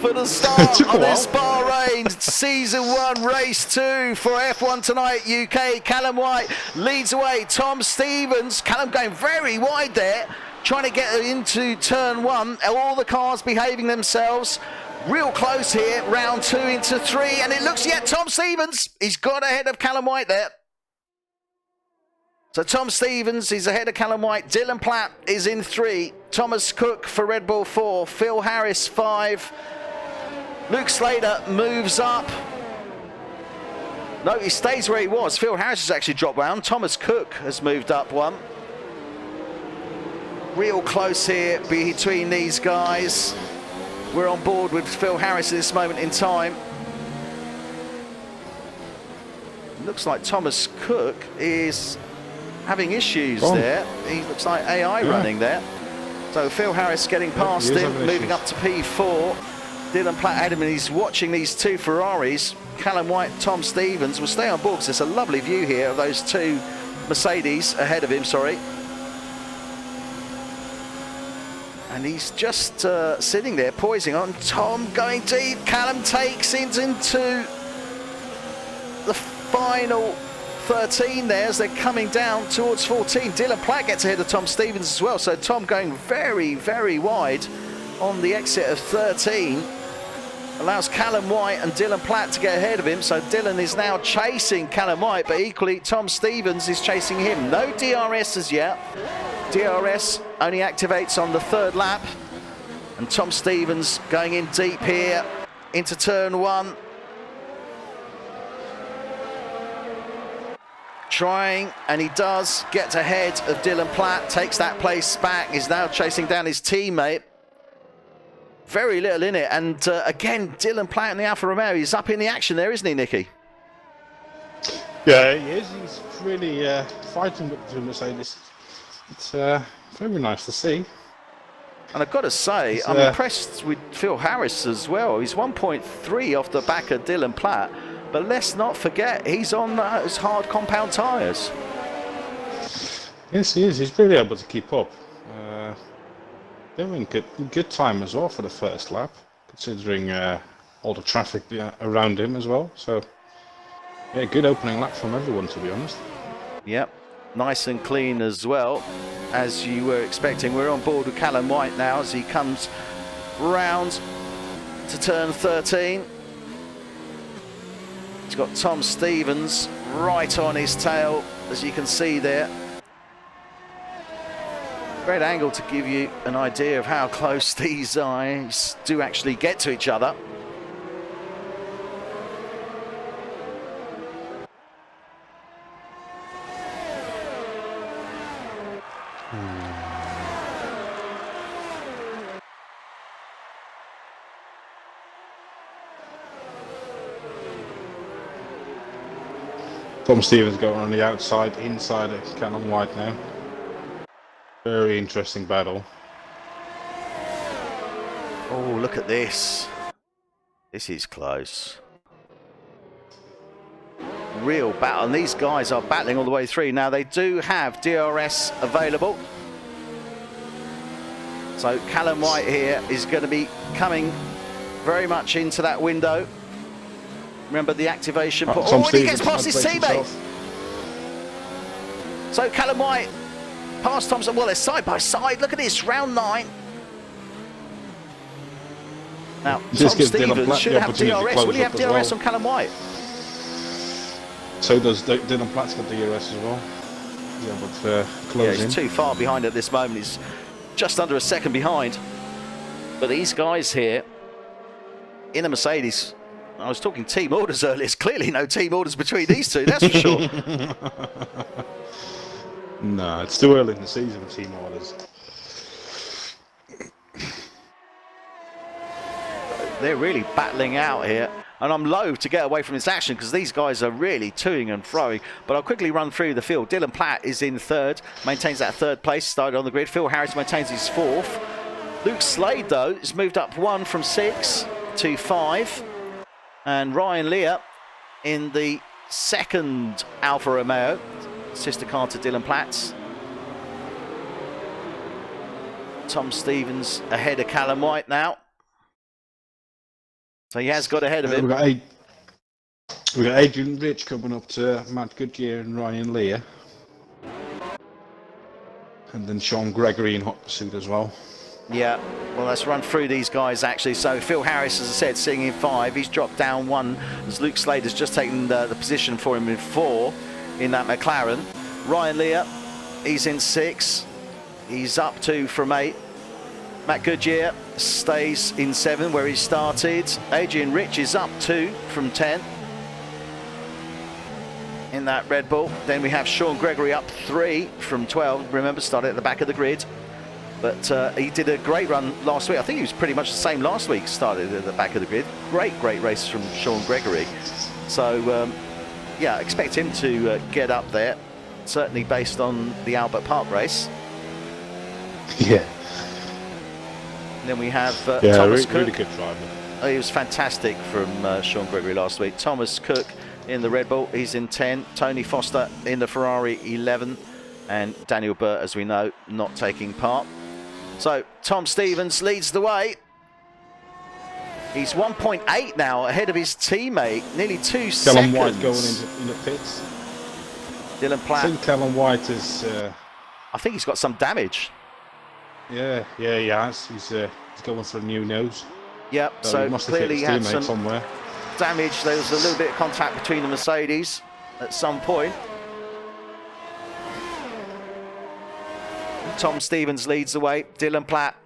for the start of this Bahrain Season 1 Race 2 for F1 Tonight UK. Callum White leads away. Tom Stevens, Callum going very wide there, trying to get into turn 1. All the cars behaving themselves. Real close here, round 2 into 3, and it looks yet Tom Stevens, he's got ahead of Callum White there. So Tom Stevens is ahead of Callum White. Dylan Platt is in 3. Thomas Cook for Red Bull 4. Phil Harris 5. Luke Slater moves up. No, he stays where he was. Phil Harris has actually dropped down. Thomas Cook has moved up 1. Real close here between these guys. We're on board with Phil Harris at this moment in time. Looks like Thomas Cook is having issues there. He looks like AI running there. So Phil Harris getting past him, moving up to P4. Dylan Platt ahead of him, he's watching these 2 Ferraris. Callum White, Tom Stevens will stay on board because there's a lovely view here of those 2 Mercedes ahead of him, sorry. And he's just sitting there, poising on. Tom going deep. Callum takes into the final 13 there as they're coming down towards 14. Dylan Platt gets ahead of Tom Stevens as well. So Tom going very, very wide on the exit of 13. Allows Callum White and Dylan Platt to get ahead of him. So Dylan is now chasing Callum White, but equally Tom Stevens is chasing him. No DRS as yet. DRS only activates on the 3rd lap. And Tom Stevens going in deep here into turn 1. Trying, and he does get ahead of Dylan Platt, takes that place back, is now chasing down his teammate. Very little in it, and again, Dylan Platt in the Alfa Romeo, he's up in the action there, isn't he, Nicky? Yeah, he is. He's really fighting with the Mercedes. It's very nice to see. And I've got to say, I'm impressed with Phil Harris as well. He's 1.3 off the back of Dylan Platt. But let's not forget, he's on those hard compound tyres. Yes, he is. He's really able to keep up. Doing good time as well for the first lap, considering all the traffic around him as well. So, yeah, good opening lap from everyone, to be honest. Yep, nice and clean as well, as you were expecting. We're on board with Callum White now as he comes round to turn 13. He's got Tom Stevens right on his tail, as you can see there. Great angle to give you an idea of how close these eyes do actually get to each other. Tom Stevens going on the outside, inside of Callum White now. Very interesting battle. Oh, look at this. This is close. Real battle. And these guys are battling all the way through. Now, they do have DRS available. So Callum White here is going to be coming very much into that window. Remember the activation. Oh, and he gets past his teammate. So Callum White past Thompson. Well, they're side by side. Look at this, round 9. Now, Tom Stevens should have DRS. Will he have DRS on Callum White? So does Dylan Platt's got DRS as well. Yeah, but close he's too far behind at this moment. He's just under a second behind. But these guys here in a Mercedes, I was talking team orders earlier. There's clearly no team orders between these two, that's for sure. No, it's too early in the season for team orders. They're really battling out here. And I'm loath to get away from this action because these guys are really toing and froing. But I'll quickly run through the field. Dylan Platt is in third, maintains that third place, started on the grid. Phil Harris maintains his fourth. Luke Slade, though, has moved up 1 from 6 to 5. And Ryan Lear in the second Alfa Romeo, sister car to Dylan Platt's. Tom Stevens ahead of Callum White now. So he has got ahead of him. We've got Adrian Rich coming up to Matt Goodyear and Ryan Lear. And then Sean Gregory in hot pursuit as well. Yeah, well, let's run through these guys actually. So Phil Harris, as I said, sitting in 5. He's dropped down 1 as Luke Slade has just taken the position for him in 4 in that McLaren. Ryan Lear, he's in 6. He's up 2 from 8. Matt Goodyear stays in 7 where he started. Adrian Rich is up 2 from 10 in that Red Bull. Then we have Sean Gregory up 3 from 12. Remember, started at the back of the grid. But he did a great run last week. I think he was pretty much the same last week, started at the back of the grid. Great race from Sean Gregory. So, yeah, expect him to get up there, certainly based on the Albert Park race. Yeah. And then we have Thomas Cook. Really good driver. Oh, he was fantastic from Sean Gregory last week. Thomas Cook in the Red Bull, he's in 10. Tony Foster in the Ferrari 11. And Daniel Burt, as we know, not taking part. So Tom Stevens leads the way. He's 1.8 now ahead of his teammate, nearly 2 seconds. Callum White going in the pits. Dylan Platt. I think Callum White is... I think he's got some damage. Yeah, he has. He's going for a new nose. Yep, so clearly he had some somewhere. damage. There was a little bit of contact between the Mercedes at some point. Tom Stevens leads the way. Dylan Platt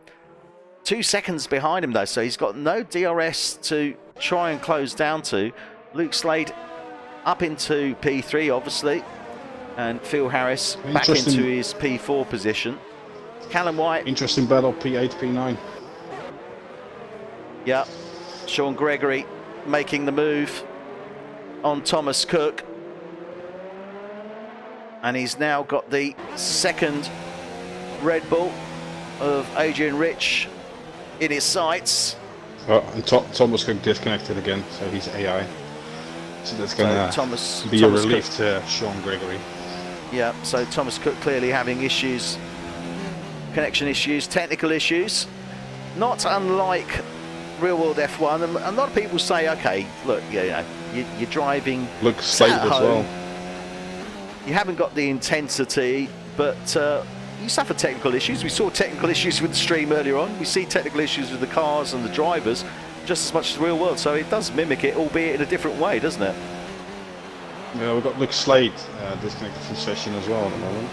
2 seconds behind him though, so he's got no DRS to try and close down to. Luke Slade up into P3 obviously, and Phil Harris back into his P4 position. Callum White. Interesting battle, P8, P9. Yeah, Sean Gregory making the move on Thomas Cook. And he's now got the second Red Bull of Adrian Rich in his sights. Oh, and Thomas Cook disconnected again, so he's AI. So that's going to be a relief to Sean Gregory. Yeah, so Thomas Cook clearly having issues, connection issues, technical issues. Not unlike real world F1. And a lot of people say, okay, look, you're driving. Looks slate as well. You haven't got the intensity, but you suffer technical issues. We saw technical issues with the stream earlier on. We see technical issues with the cars and the drivers just as much as the real world. So it does mimic it, albeit in a different way, doesn't it? Yeah, we've got Luke Slade disconnected from session as well at the moment.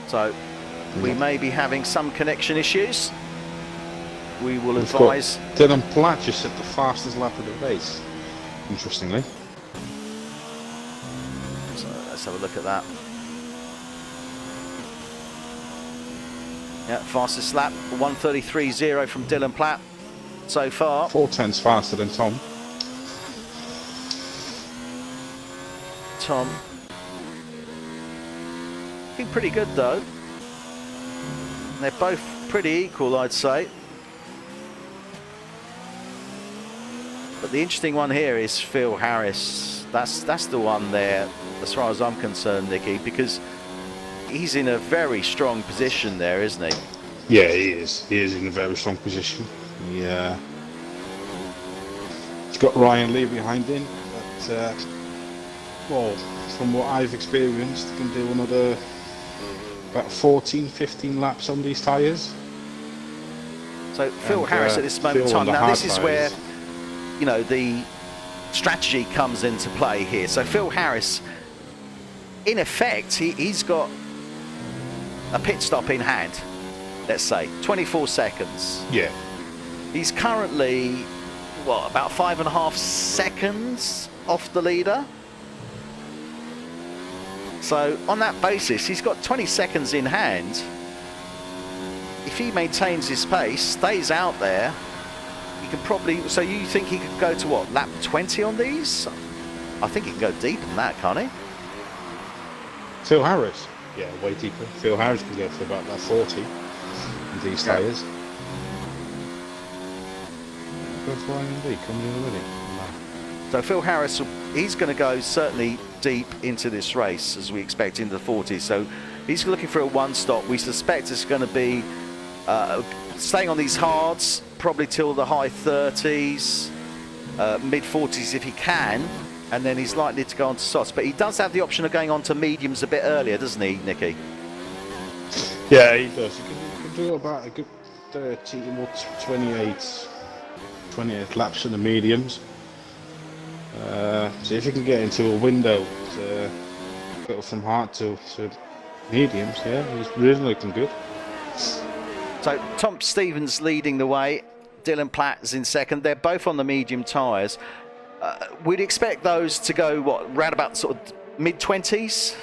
So we may be having some connection issues. We will advise. Dylan Platt just set the fastest lap of the race, interestingly. So let's have a look at that. Yeah, fastest lap, 1:33.0 from Dylan Platt so far. 4/10 faster than Tom. Tom, looking pretty good though. They're both pretty equal, I'd say. But the interesting one here is Phil Harris. That's the one there, as far as I'm concerned, Nicky, because he's in a very strong position there, isn't he? Yeah, he is. He is in a very strong position. Yeah. He's got Ryan Lee behind him, but well, from what I've experienced, he can do another about 14-15 laps on these tyres. So Phil Harris at this moment in time. Now this is where, you know, the strategy comes into play here. So Phil Harris, in effect, he's got a pit stop in hand, let's say 24 seconds. Yeah. He's currently, what, about 5.5 seconds off the leader. So on that basis, he's got 20 seconds in hand. If he maintains his pace, stays out there, he can probably, so you think he could go to what, lap 20 on these? I think he can go deeper than that, can't he? Phil Harris? Yeah, way deeper. Phil Harris can go for about that 40 on these tyres. Where's Ryan Lee coming in already? No. So Phil Harris, he's going to go certainly deep into this race, as we expect, into the 40s. So he's looking for a one stop. We suspect it's going to be staying on these hards, probably till the high 30s, mid 40s if he can, and then he's likely to go on to softs. But he does have the option of going on to mediums a bit earlier, doesn't he, Nicky? Yeah, he does. He can do about a good 30 or 28 laps in the mediums. So if you can get into a window to go from hard to mediums, yeah, he's really looking good. So Tom Stevens leading the way, Dylan Platt is in second. They're both on the medium tyres. We'd expect those to go, what, round about sort of mid-20s?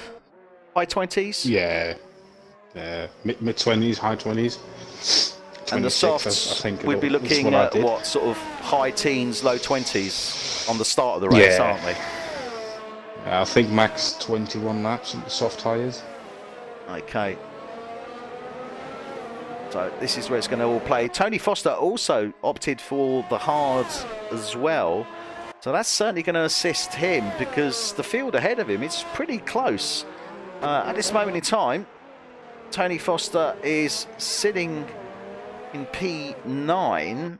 High 20s? Yeah. Mid-20s, high 20s. And the softs, I think we'd be looking at what, sort of high teens, low 20s on the start of the race, aren't we? I think max 21 laps on the soft tyres. Okay. So this is where it's going to all play. Tony Foster also opted for the hards as well. So that's certainly going to assist him, because the field ahead of him is pretty close. At this moment in time, Tony Foster is sitting in P9,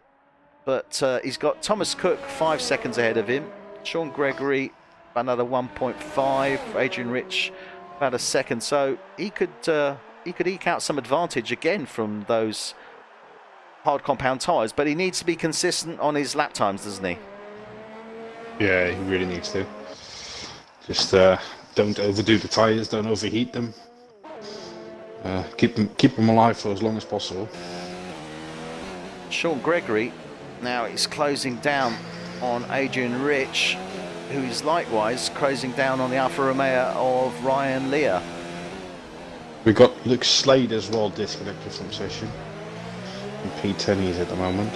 but he's got Thomas Cook 5 seconds ahead of him. Sean Gregory about another 1.5. Adrian Rich about a second. So he could eke out some advantage again from those hard compound tyres, but he needs to be consistent on his lap times, doesn't he? Yeah, he really needs to. Just don't overdo the tyres, don't overheat them. Keep them alive for as long as possible. Sean Gregory now is closing down on Adrian Rich, who is likewise closing down on the Alfa Romeo of Ryan Lear. We got Luke Slade as well disconnected from session. In P10s at the moment.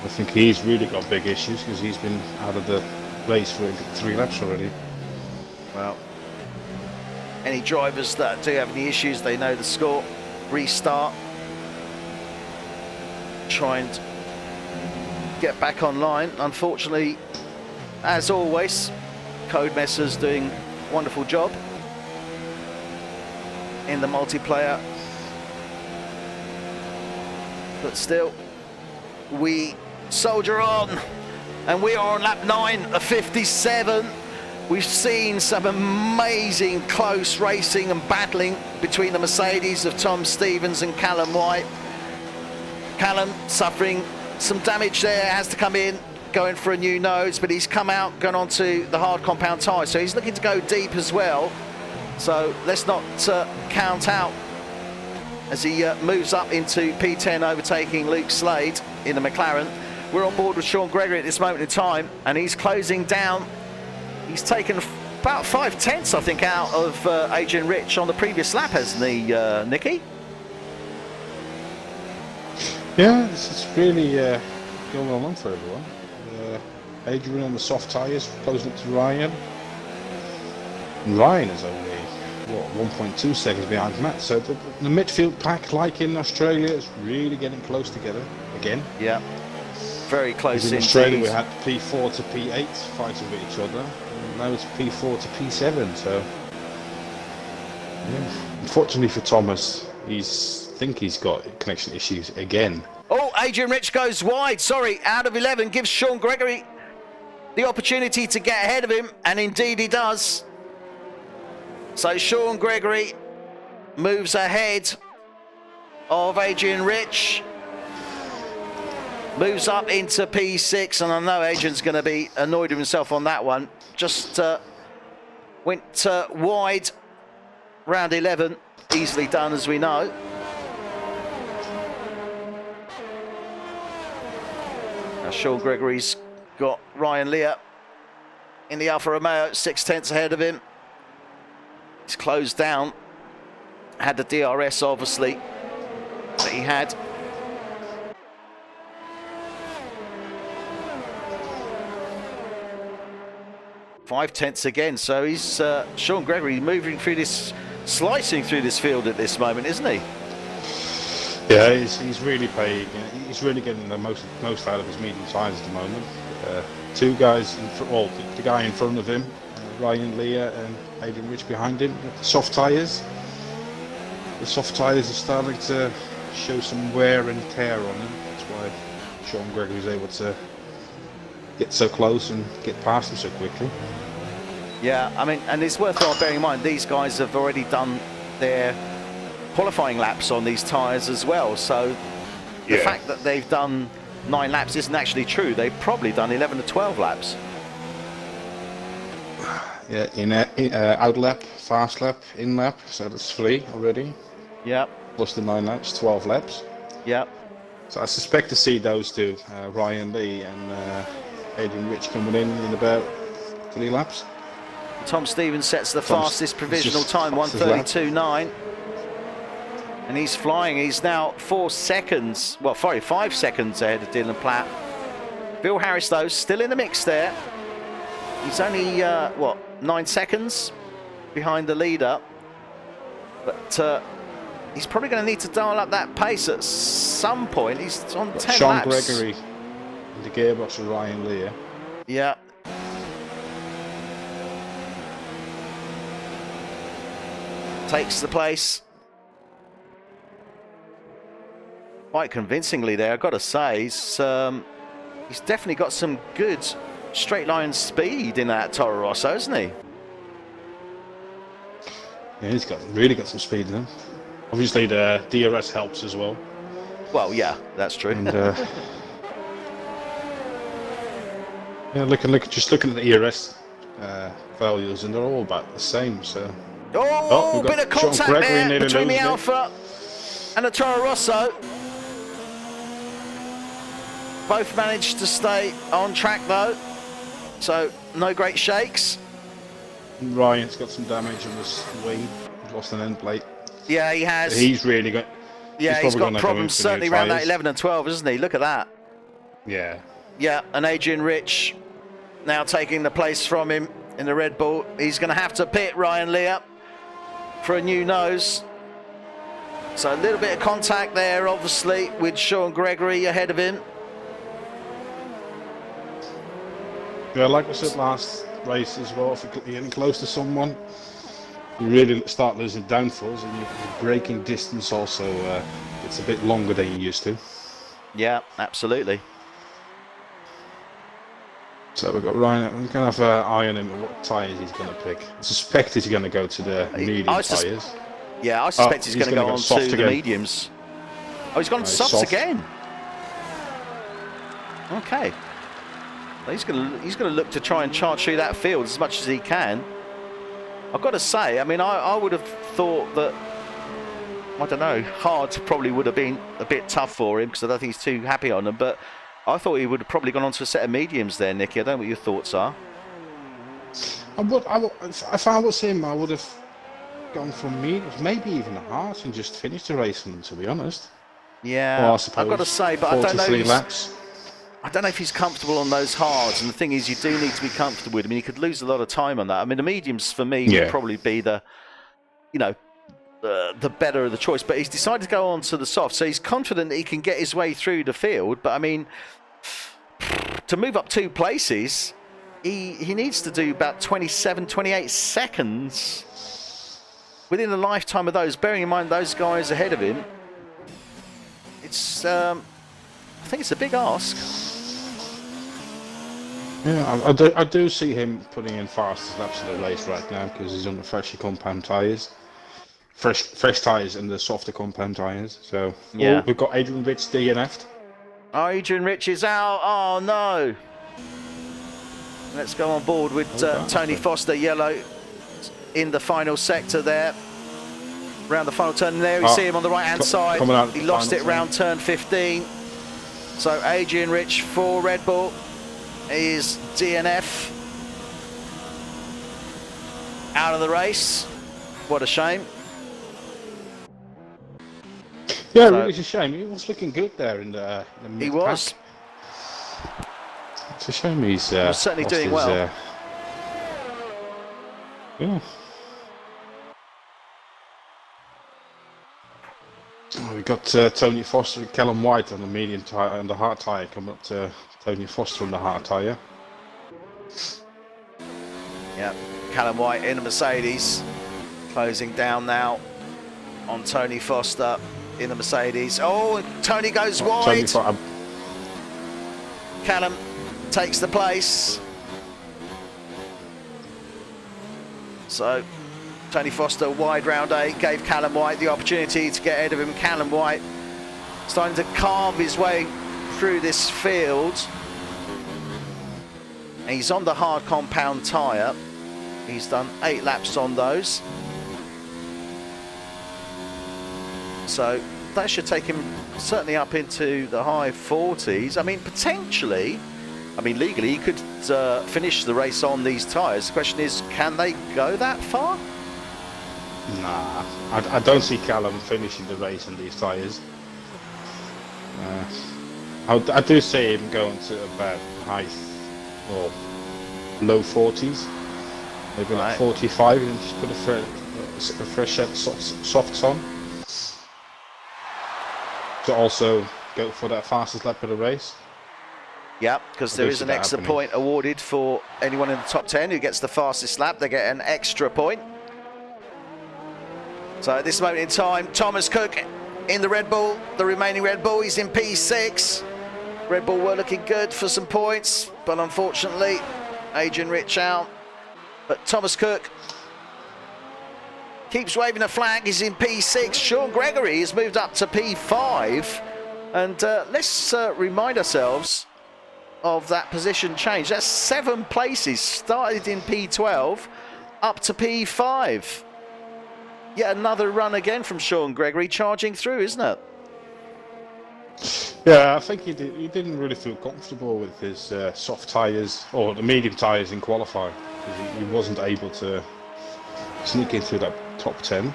I think he's really got big issues because he's been out of the race for 3 laps already. Well, any drivers that do have any issues, they know the score. Restart. Try and get back online. Unfortunately, as always, Codemesser's doing a wonderful job in the multiplayer. But still, we soldier on, and we are on lap 9 of 57. We've seen some amazing close racing and battling between the Mercedes of Tom Stevens and Callum White. Callum suffering some damage there, has to come in, going for a new nose, but he's come out, gone on to the hard compound tyre, so he's looking to go deep as well. So let's not count out as he moves up into P10, overtaking Luke Slade in the McLaren. We're on board with Sean Gregory at this moment in time, and he's closing down. He's taken about 5/10, I think, out of Adrian Rich on the previous lap, hasn't he, Nicky? Yeah, this is really going along for everyone. Adrian on the soft tyres, closing up to Ryan. And Ryan is only, 1.2 seconds behind Matt. So the midfield pack, like in Australia, is really getting close together again. Yeah, very close in indeed. Australia, we had P4 to P8 fighting with each other. And now it's P4 to P7. So, yeah. Unfortunately for Thomas, I think he's got connection issues again. Oh, Adrian Rich goes wide. Sorry, out of 11, gives Sean Gregory the opportunity to get ahead of him, and indeed he does. So Sean Gregory moves ahead of Adrian Rich, moves up into P6, and I know Adrian's going to be annoyed with himself on that one. Just went wide, round 11, easily done as we know. Now Sean Gregory's got Ryan Lear in the Alfa Romeo, 6/10 ahead of him. He's closed down, had the DRS obviously that he had. Five tenths again, so he's Sean Gregory moving through this, slicing through this field at this moment, isn't he? Yeah, he's really paying. He's really getting the most out of his medium tyres at the moment. 2 guys, the guy in front of him, Ryan Lear, and Adrian Rich behind him. The soft tyres. The soft tyres are starting to show some wear and tear on them. That's why Sean Gregory was able to get so close and get past him so quickly. Yeah, I mean, and it's worthwhile bearing in mind these guys have already done their qualifying laps on these tyres as well, so the fact that they've done 9 laps isn't actually true. They've probably done 11 to 12 laps. Yeah, in out lap, fast lap, in lap, so that's 3 already. Yeah. Plus the 9 laps, 12 laps. Yeah. So I suspect to see those 2, Ryan Lee and Adrian Rich, coming in about 3 laps. Tom Stevens sets the fastest provisional time, 1:32.9. And he's flying. He's now 4 seconds, well, sorry, 5 seconds ahead of Dylan Platt. Bill Harris, though, still in the mix there. He's only, 9 seconds behind the leader. But he's probably going to need to dial up that pace at some point. He's on 10 Sean laps. Gregory in the gearbox with Ryan Lear. Yeah. Takes the place. Quite convincingly there, I've got to say. He's definitely got some good straight line speed in that Toro Rosso, hasn't he? Yeah, he's really got some speed in him. Obviously the DRS helps as well. Well, yeah, that's true. And, yeah, just looking at the ERS values, and they're all about the same. So. Oh, bit of contact there between the Alfa and the Toro Rosso. Both managed to stay on track though, so no great shakes. Ryan's got some damage on his wing. He's lost an end plate. Yeah, he has. But he's really got. Yeah, he's got problems certainly around that 11 and 12, isn't he? Look at that. Yeah. Yeah, and Adrian Rich now taking the place from him in the Red Bull. He's going to have to pit Ryan Leah for a new nose. So a little bit of contact there, obviously, with Sean Gregory ahead of him. Yeah, like I said last race as well, if you're getting close to someone, you really start losing downforce, and your braking distance also gets a bit longer than you used to. Yeah, absolutely. So we've got Ryan. We're going to have an eye on him what tyres he's going to pick. I suspect he's going to go to the medium tyres. Yeah, I suspect he's going to go on to the mediums. Oh, he's gone to softs again. Okay. Well, he's going to look to try and charge through that field as much as he can. I've got to say, I mean, I would have thought that, I don't know, hards probably would have been a bit tough for him because I don't think he's too happy on them, but I thought he would have probably gone on to a set of mediums there, Nicky. I don't know what your thoughts are. If I was him, I would have gone for mediums, maybe even hards, and just finished the race on them, to be honest. Yeah, well, I've got to say, but I don't know. Laps. I don't know if he's comfortable on those hards, and the thing is, you do need to be comfortable with him. He could lose a lot of time on that. I mean, the mediums for me would probably be the better of the choice, but he's decided to go on to the soft, so he's confident that he can get his way through the field. But I mean, to move up 2 places, he needs to do about 27, 28 seconds within the lifetime of those. Bearing in mind those guys ahead of him, it's I think it's a big ask. Yeah, I do see him putting in fastest laps of the race right now because he's on the freshly compound tyres. Fresh tyres and the softer compound tyres. So yeah, we've got Adrian Rich DNF'd. Oh, Adrian Rich is out. Oh no. Let's go on board with Tony Foster, yellow, in the final sector there. Round the final turn there, you see him on the right hand side. He lost it round turn 15. So Adrian Rich for Red Bull is DNF. Out of the race. What a shame. Yeah, so, really, it's a shame. He was looking good there in the mid-pack. He was. It's a shame he's certainly doing well. Yeah. We've got Tony Foster and Callum White on the medium tyre and the hard tyre coming up to Tony Foster on the hard tyre. Yeah, Callum White in a Mercedes, closing down now on Tony Foster in the Mercedes. Oh, Tony goes wide. Callum takes the place. So Tony Foster wide round 8 gave Callum White the opportunity to get ahead of him. Callum White starting to carve his way through this field. And he's on the hard compound tyre. He's done 8 laps on those. So that should take him certainly up into the high 40s. I mean, potentially, legally, he could finish the race on these tyres. The question is, can they go that far? Nah, I don't see Callum finishing the race on these tyres. I do see him going to about low 40s, maybe like 45, and just put a fresh set of softs on. To also go for that fastest lap of the race. Yeah, because there is an extra point awarded for anyone in the top 10 who gets the fastest lap. They get an extra point. So at this moment in time, Thomas Cook in the Red Bull, the remaining Red Bull, he's in P6. Red Bull were looking good for some points, but unfortunately, Adrian Rich out. But Thomas Cook keeps waving a flag, he's in P6. Sean Gregory has moved up to P5. And let's remind ourselves of that position change. That's 7 places, started in P12, up to P5. Yet another run again from Sean Gregory, charging through, isn't it? Yeah, I think he didn't really feel comfortable with his soft tyres, or the medium tyres in qualifying. He wasn't able to sneak into that top 10.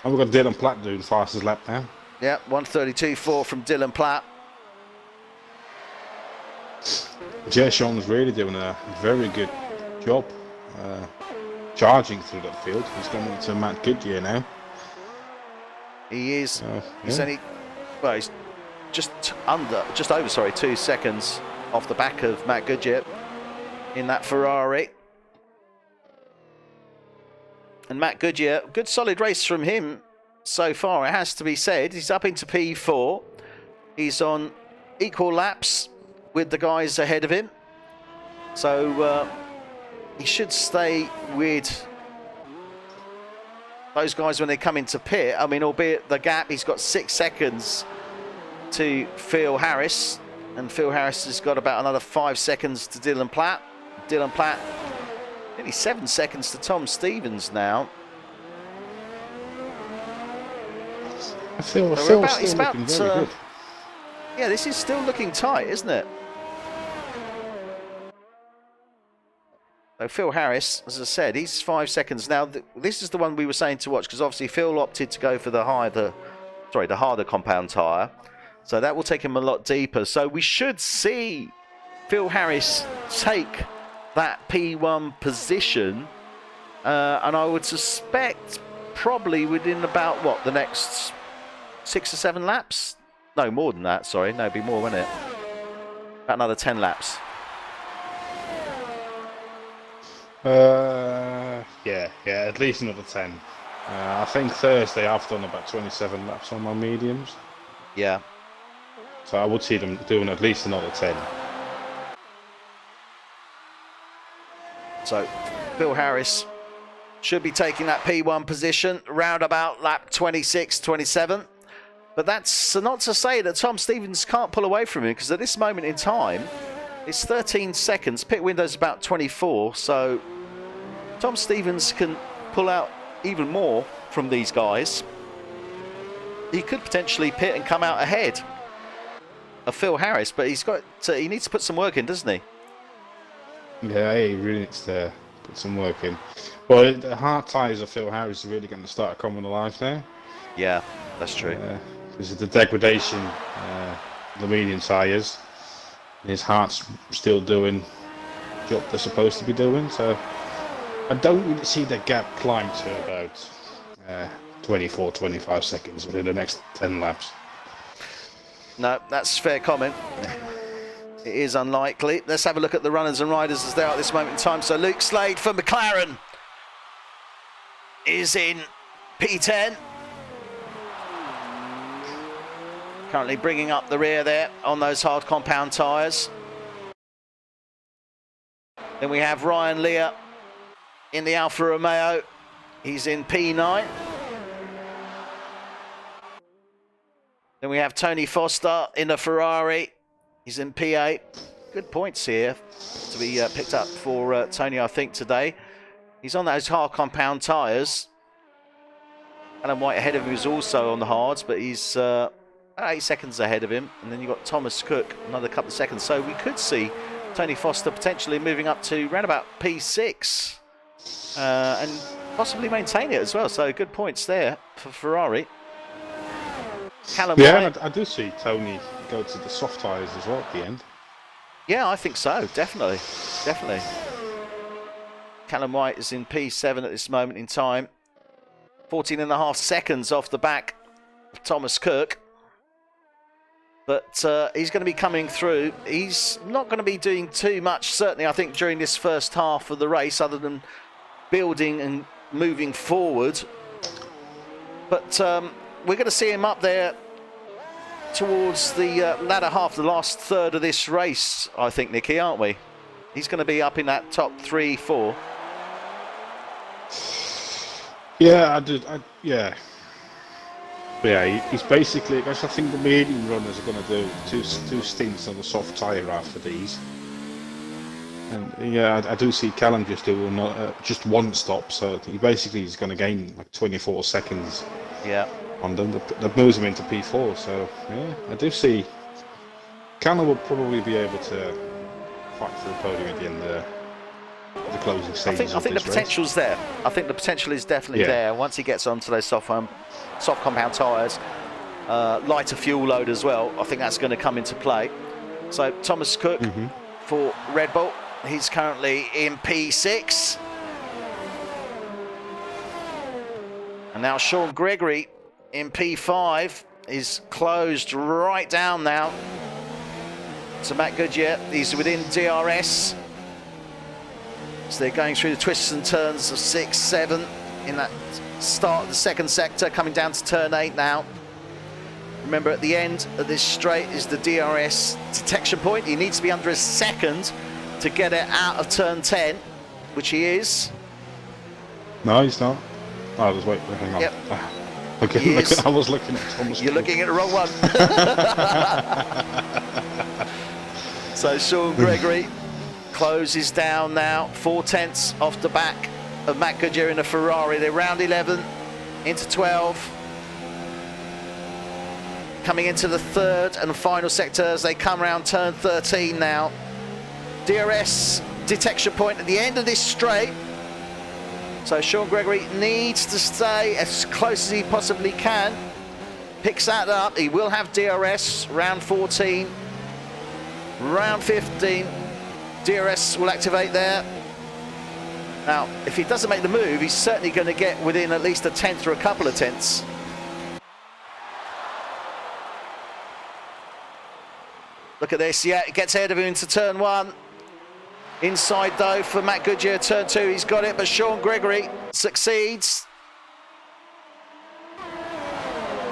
And we've got Dylan Platt doing fastest lap now. Yeah, 1:32.4 from Dylan Platt. Gershon's really doing a very good job charging through that field. He's coming to Matt Goodyear now. He is. He's yeah. only, well, he's just over 2 seconds off the back of Matt Goodyear in that Ferrari. And Matt Goodyear, good solid race from him so far, it has to be said. He's up into P4. He's on equal laps with the guys ahead of him. So he should stay with those guys when they come into pit. I mean, albeit the gap, he's got 6 seconds to Phil Harris. And Phil Harris has got about another 5 seconds to Dylan Platt. Dylan Platt, nearly 7 seconds to Tom Stevens now. Phil's still looking very good. Yeah, this is still looking tight, isn't it? So Phil Harris, as I said, he's 5 seconds now. This is the one we were saying to watch, because obviously Phil opted to go for the harder compound tyre. So that will take him a lot deeper. So we should see Phil Harris take that P1 position. And I would suspect probably within about, what, the next 6 or 7 laps? No, more than that, sorry. No, it'd be more, wouldn't it? About another 10 laps. Yeah, at least another 10. I think Thursday I've done about 27 laps on my mediums. Yeah. So I would see them doing at least another 10. So Phil Harris should be taking that P1 position round about lap 26, 27. But that's not to say that Tom Stevens can't pull away from him, because at this moment in time, it's 13 seconds. Pit window's about 24, so Tom Stevens can pull out even more from these guys. He could potentially pit and come out ahead of Phil Harris, but he needs to put some work in, doesn't he? Yeah, he really needs to put some work in. Well, the hard tyres of Phil Harris are really going to start coming alive now. Yeah, that's true. Because of the degradation, the medium tyres, his heart's still doing the job they're supposed to be doing. So I don't really see the gap climb to about 24, 25 seconds within the next 10 laps. No, that's a fair comment. It is unlikely. Let's have a look at the runners and riders as they are at this moment in time. So Luke Slade for McLaren is in P10. Currently bringing up the rear there on those hard compound tyres. Then we have Ryan Lear in the Alfa Romeo. He's in P9. Then we have Tony Foster in the Ferrari. He's in P8. Good points here to be picked up for Tony, I think, today. He's on those hard compound tyres. Alan White ahead of him is also on the hards, but he's 8 seconds ahead of him. And then you've got Thomas Cook, another couple of seconds. So we could see Tony Foster potentially moving up to around about P6 and possibly maintain it as well. So good points there for Ferrari. Callum White. I do see Tony go to the soft tyres as well at the end. Yeah, I think so. Definitely. Callum White is in P7 at this moment in time. 14.5 seconds off the back of Thomas Cook. But he's going to be coming through. He's not going to be doing too much, certainly, I think, during this first half of the race, other than building and moving forward. But we're going to see him up there towards the latter half, the last third of this race, I think, Nicky, aren't we? He's going to be up in that top 3, 4. Yeah, yeah. Yeah, he's basically, I think the medium runners are going to do two stints on the soft tyre after these. And yeah, I do see Callum just doing just one stop, so he basically is going to gain like 24 seconds. Yeah. On them, that moves him into P4. So yeah, I do see Callum will probably be able to fight for the podium at the end of the closing stages. I think the potential's there. I think the potential is definitely there once he gets onto those soft compound tyres, lighter fuel load as well. I think that's going to come into play. So Thomas Cook for Red Bull. He's currently in P6. And now Sean Gregory in P5 is closed right down now. So Matt Goodyear, he's within DRS. So they're going through the twists and turns of 6, 7 in that start of the second sector, coming down to turn 8 now. Remember, at the end of this straight is the DRS detection point. He needs to be under a second to get it out of turn 10, which he is. No, he's not. Oh, just wait, hang on. Yep. I was looking at Thomas. You're looking at the wrong one. So Sean Gregory closes down now, 4/10 off the back of Matt Goodyear in a Ferrari. They're round 11 into 12. Coming into the third and final sector as they come around turn 13 now. DRS detection point at the end of this straight. So Sean Gregory needs to stay as close as he possibly can. Picks that up. He will have DRS round 14. Round 15. DRS will activate there. Now, if he doesn't make the move, he's certainly going to get within at least a tenth or a couple of tenths. Look at this, yeah, it gets ahead of him into turn 1. Inside though for Matt Goodyear, turn 2, he's got it, but Sean Gregory succeeds.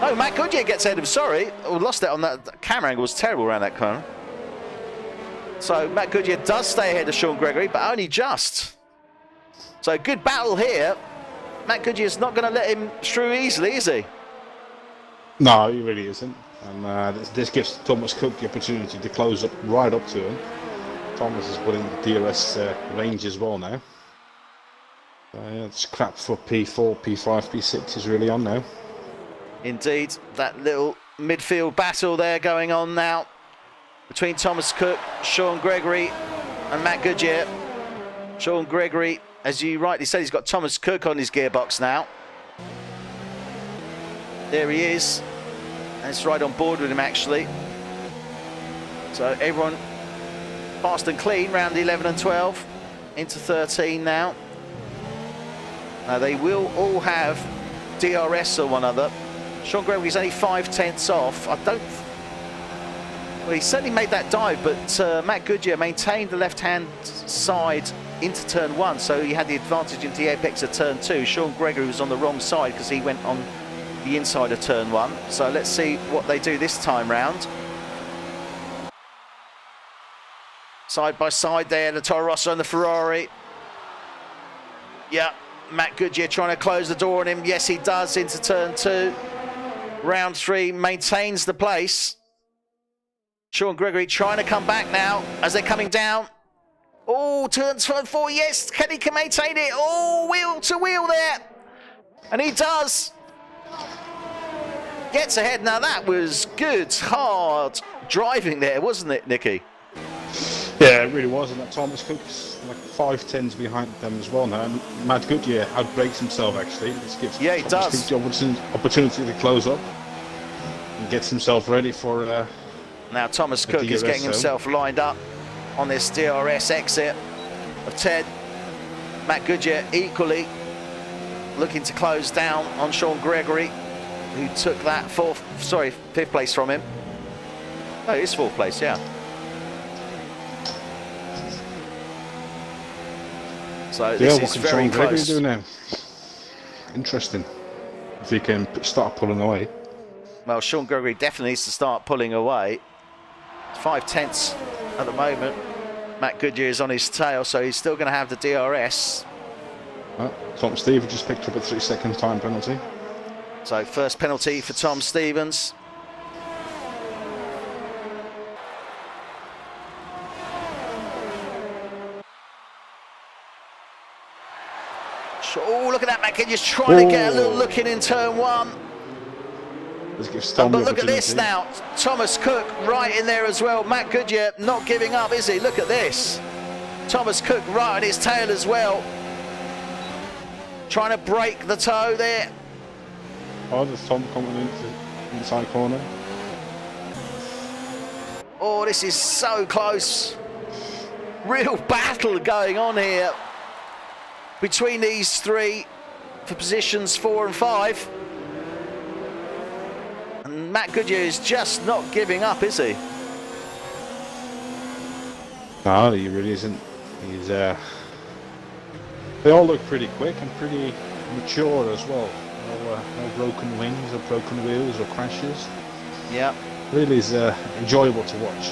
Oh, Matt Goodyear gets ahead of him, sorry. Oh, lost it on that. The camera angle was terrible around that corner. So Matt Goodyear does stay ahead of Sean Gregory, but only just. So good battle here. Matt Goodyear's not going to let him through easily, is he? No, he really isn't. And this gives Thomas Cook the opportunity to close up right up to him. Thomas is putting the DRS range as well now. Yeah, it's crap for P4, P5, P6 is really on now. Indeed, that little midfield battle there going on now between Thomas Cook, Sean Gregory and Matt Goodyear. Sean Gregory, as you rightly said, he's got Thomas Cook on his gearbox now. There he is. And it's right on board with him actually. So everyone fast and clean, round 11 and 12 into 13 now. Now they will all have DRS or one other. Sean Gregory's only 5/10 off. Well, he certainly made that dive, but Matt Goodyear maintained the left-hand side into turn 1, so he had the advantage into the apex of turn 2. Sean Gregory was on the wrong side because he went on the inside of turn 1. So let's see what they do this time round. Side by side there, the Toro Rosso and the Ferrari. Yeah, Matt Goodyear trying to close the door on him. Yes, he does into turn 2. Round 3 maintains the place. Sean Gregory trying to come back now as they're coming down. Oh, turn 4, yes, can he maintain it? Oh, wheel to wheel there. And he does. Gets ahead. Now that was good, hard driving there, wasn't it, Nicky? Yeah, it really was. And that Thomas Cook's like 5/10s behind them as well now. And Matt Goodyear outbrakes himself actually. This gives he Thomas Cook the opportunity to close up and gets himself ready for. Now Thomas Cook is getting himself lined up on this DRS exit of 10. Matt Goodyear equally looking to close down on Sean Gregory, who took that 5th place from him. Oh, it is 4th place, yeah. So this is very Sean Gregory close. do now? Interesting. If he can start pulling away. Well, Sean Gregory definitely needs to start pulling away. 5/10 at the moment. Matt Goodyear is on his tail, so he's still going to have the DRS. Tom Stevens just picked up a 3-second time penalty. So first penalty for Tom Stevens. Oh, look at that, Matt Goodyear's trying to get a little look in turn 1. But look at this now, Thomas Cook right in there as well. Matt Goodyear not giving up, is he? Look at this. Thomas Cook right on his tail as well. Trying to break the toe there. Oh, there's Tom coming into the inside corner. Oh, this is so close. real battle going on here between these three for positions 4 and 5. And Matt Goodyear is just not giving up, is he? No, he really isn't. He's they all look pretty quick and pretty mature as well. No broken wings or broken wheels or crashes. Yeah. Really is enjoyable to watch.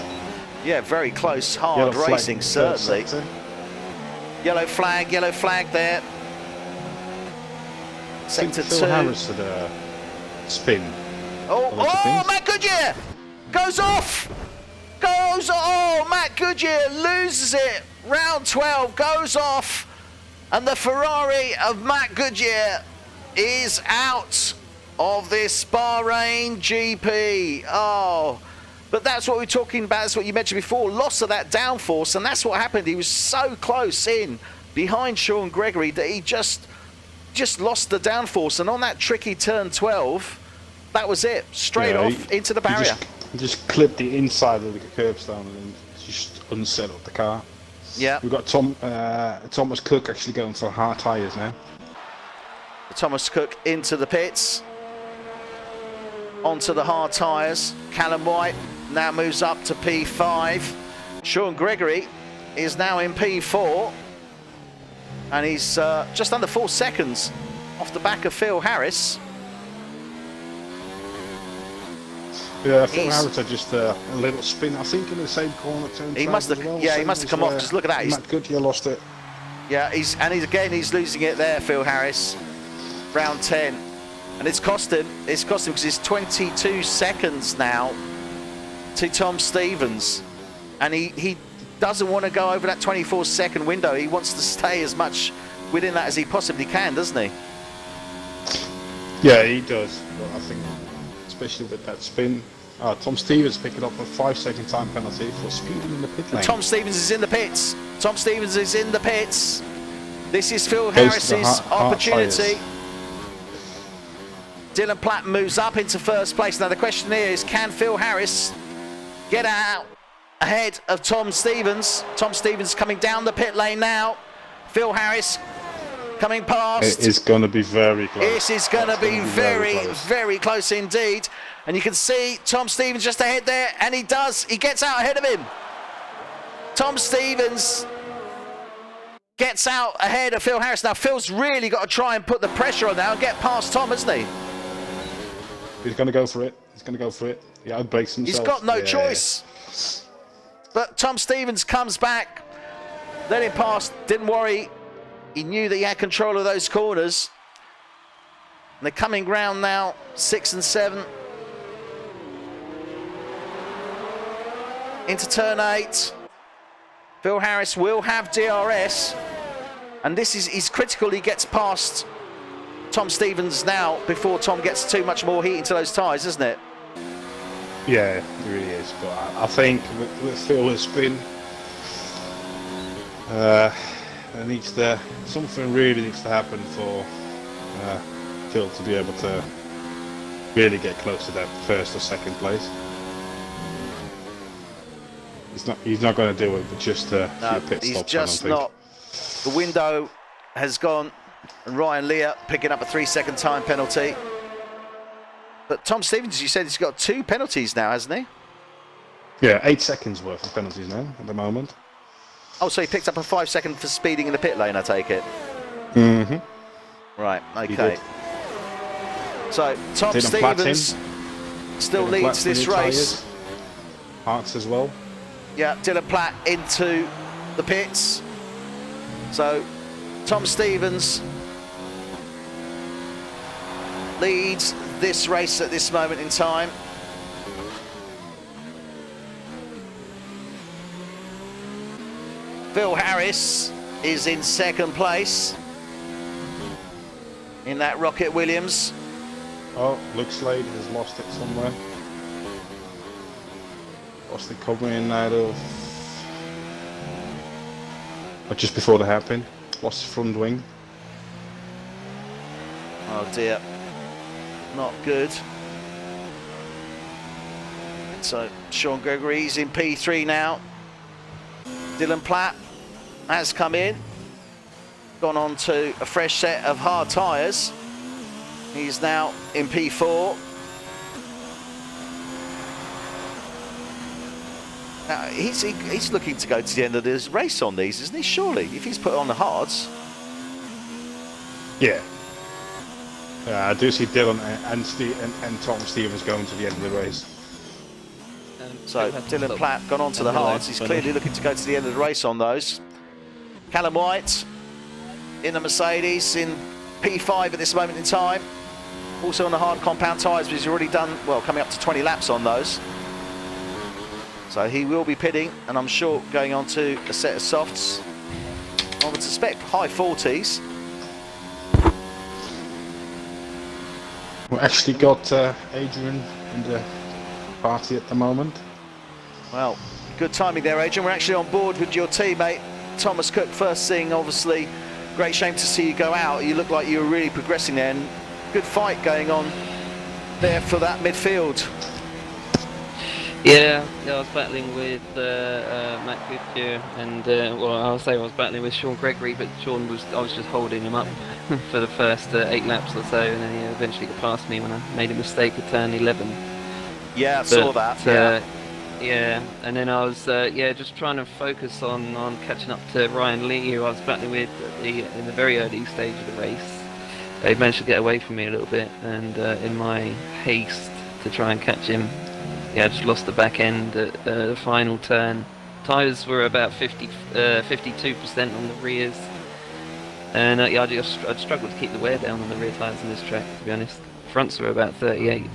Yeah, very close, hard racing, certainly. Yellow flag there. Sector 2. Phil Harris had a spin. Oh, Matt Goodyear goes off. Matt Goodyear loses it. Round 12 goes off. And the Ferrari of Matt Goodyear is out of this Bahrain GP. Oh, but that's what we're talking about. That's what you mentioned before. Loss of that downforce. And that's what happened. He was so close in behind Sean Gregory that he just lost the downforce. And on that tricky turn 12, that was it. Straight off into the barrier. He just clipped the inside of the curbstone and just unsettled the car. Yeah. We've got Thomas Cook actually going for hard tyres now. Thomas Cook into the pits. Onto the hard tyres. Callum White now moves up to P5. Sean Gregory is now in P4. And he's just under 4 seconds off the back of Phil Harris. Yeah, Phil Harris had just a little spin, I think, in the same corner turn. He must have, he must have come off. Just look at that. Matt Goodyear lost it. Yeah, he's losing it there, Phil Harris. Round 10, and it's cost him. It's cost him because it's 22 seconds now to Tom Stevens, and he doesn't want to go over that 24-second window. He wants to stay as much within that as he possibly can, doesn't he? Yeah, he does. But I think, especially with that spin, Tom Stevens picking up a 5-second time penalty for speeding in the pit lane. Tom Stevens is in the pits. This is Phil Harris's opportunity. Dylan Platt moves up into first place. Now the question here is, can Phil Harris get out ahead of Tom Stevens? Tom Stevens coming down the pit lane now. Phil Harris coming past. It is going to be very close. This is going to be very close indeed. And you can see Tom Stevens just ahead there, and he gets out ahead of him. Tom Stevens gets out ahead of Phil Harris. Now Phil's really got to try and put the pressure on now and get past Tom, hasn't he? He's going to go for it. He outbrakes himself. He's got no choice. But Tom Stevens comes back, let him pass, didn't worry. He knew that he had control of those corners. And they're coming round now, 6 and 7. Into turn 8. Phil Harris will have DRS. And this is critical. He gets past Tom Stevens now before Tom gets too much more heat into those tyres, isn't it? Yeah, it really is. But I think with Phil's spin, something really needs to happen for Phil to be able to really get close to that first or second place. He's not going to do it, but just a few pit stops. He's just not. The window has gone, and Ryan Lear picking up a 3-second time penalty. But Tom Stevens, you said he's got 2 penalties now, hasn't he? Yeah, 8 seconds worth of penalties now at the moment. Oh, so he picked up a 5-second for speeding in the pit lane, I take it? Mm-hmm. Right, okay. So Tom Stevens still leads this race. Hearts as well. Yeah, Dylan Platt into the pits. So Tom Stevens leads this race at this moment in time. Phil Harris is in second place in that Rocket Williams. Oh, looks like he's lost it somewhere. Lost it coming out of... just before the hairpin. Lost the front wing. Oh dear. Not good. So Sean Gregory's in P3 now. Dylan Platt has come in, gone on to a fresh set of hard tyres. He's now in P4. Now, he's looking to go to the end of this race on these, isn't he? Surely, if he's put on the hards. Yeah. I do see Dylan and Tom Stevens going to the end of the race. So Dylan Platt gone on to the hards. He's clearly looking to go to the end of the race on those. Callum White in the Mercedes in P5 at this moment in time. Also on the hard compound tyres, but he's already done, well, coming up to 20 laps on those. So he will be pitting, and I'm sure going on to a set of softs. I would suspect high 40s. We actually got Adrian in the party at the moment. Well, good timing there, Adrian. We're actually on board with your teammate, Thomas Cook. First thing, obviously, great shame to see you go out. You look like you were really progressing there, and good fight going on there for that midfield. Yeah, I was battling with Matt Goodyear, and well, I'll say I was battling with Sean Gregory, but I was just holding him up for the first 8 laps or so, and then he eventually got past me when I made a mistake at turn 11. Yeah, I saw that. Yeah, and then I was just trying to focus on catching up to Ryan Lee, who I was battling with in the very early stage of the race. He managed to get away from me a little bit, and in my haste to try and catch him, I just lost the back end at the final turn. Tyres were about 52% on the rears, and I'd struggled to keep the wear down on the rear tyres on this track, to be honest. Fronts were about 38.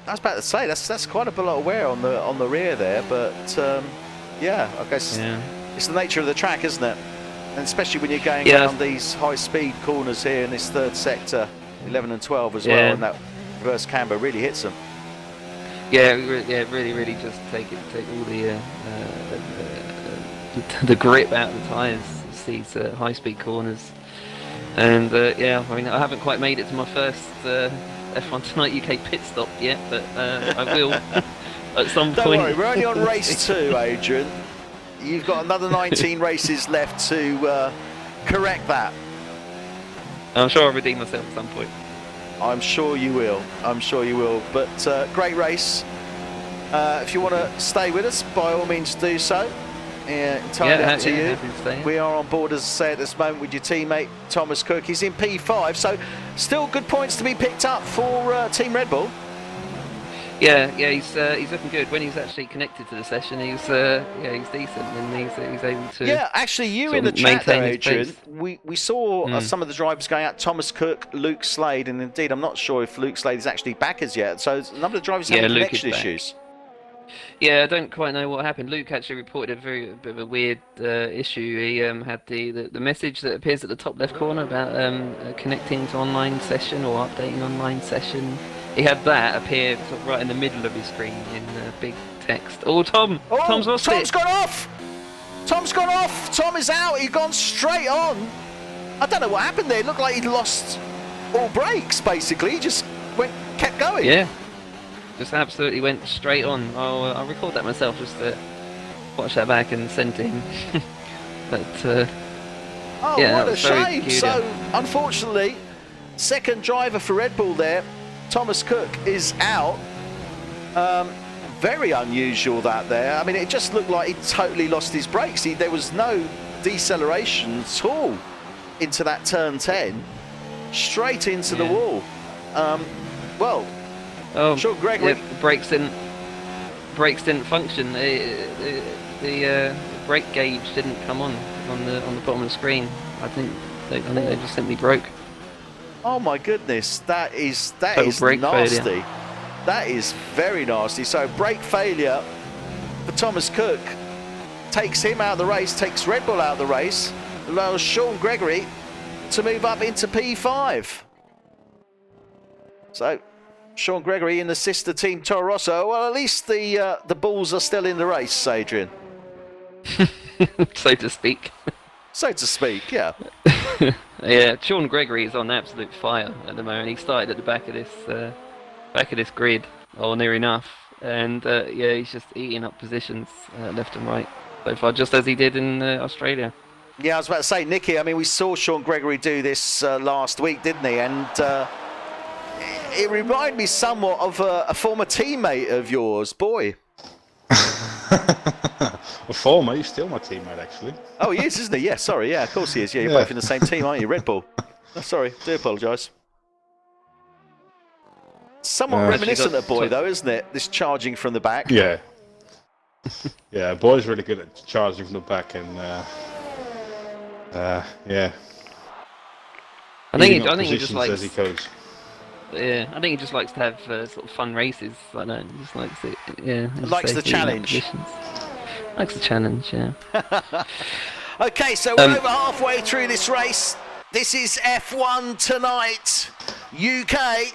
I was about to say that's quite a lot of wear on the rear there, but yeah, I guess it's the nature of the track, isn't it? And especially when you're going around these high-speed corners here in this third sector, 11 and 12 as well, and that reverse camber really hits them. Really just take all the grip out of the tyres, these high-speed corners, and I mean, I haven't quite made it to my first F1 Tonight UK pit stop yet, but I will at some point. Don't worry, we're only on race 2, Adrian. You've got another 19 races left to correct that. I'm sure I'll redeem myself at some point. I'm sure you will. I'm sure you will. But great race. If you want to stay with us, by all means do so. Entirely up to you. We are on board, as I say, at this moment with your teammate Thomas Cook. He's in P5, so still good points to be picked up for Team Red Bull. Yeah, he's looking good. When he's actually connected to the session, he's decent, and he's able to. Yeah, actually, you in the chat there, Adrian. We saw some of the drivers going out. Thomas Cook, Luke Slade, and indeed, I'm not sure if Luke Slade is actually back as yet. So a number of drivers having connection issues. Yeah, I don't quite know what happened. Luke actually reported a bit of a weird issue. He had the message that appears at the top left corner about connecting to online session or updating online session. He had that appear sort of right in the middle of his screen in big text. Oh, Tom's lost it. Tom's gone off! Tom's gone off! Tom is out! He's gone straight on! I don't know what happened there. It looked like he'd lost all brakes, basically. He just kept going. Yeah. Just absolutely went straight on. I'll record that myself just to watch that back and send to him. But, what a shame. So, unfortunately, second driver for Red Bull there, Thomas Cook, is out. Very unusual that there. I mean, it just looked like he totally lost his brakes. There was no deceleration at all into that turn 10. Straight into the wall. Sean Gregory. The brakes didn't function. The brake gauge didn't come on the bottom of the screen. I think they just simply broke. Oh my goodness, that is nasty. Failure. That is very nasty. So brake failure for Thomas Cook takes him out of the race, takes Red Bull out of the race, allows Sean Gregory to move up into P5. So Sean Gregory in the sister team Toro Rosso. Well, at least the Bulls are still in the race, Adrian. So to speak. So to speak, yeah. Yeah, Sean Gregory is on absolute fire at the moment. He started at the back of this grid, or near enough, and he's just eating up positions left and right. so far, just as he did in Australia. Yeah, I was about to say, Nicky, I mean, we saw Sean Gregory do this last week, didn't he? And it reminded me somewhat of a former teammate of yours, boy. A former, he's still my teammate, actually. Oh, he is, isn't he? Yeah, sorry. Yeah, of course he is. Yeah, you're Yeah. both in the same team, aren't you? Red Bull. Oh, sorry, do apologise. Somewhat reminiscent of Boy, though, isn't it? This charging from the back. Yeah. Yeah, Boy's really good at charging from the back, and yeah. I think Eating up he just positions likes. as he goes. Yeah, I think he just likes to have sort of fun races. I don't know, he just likes it. Yeah, as Likes you the say, eating up challenge. positions. Likes the challenge. Yeah. Okay, so we're over halfway through this race. This is F1 Tonight UK.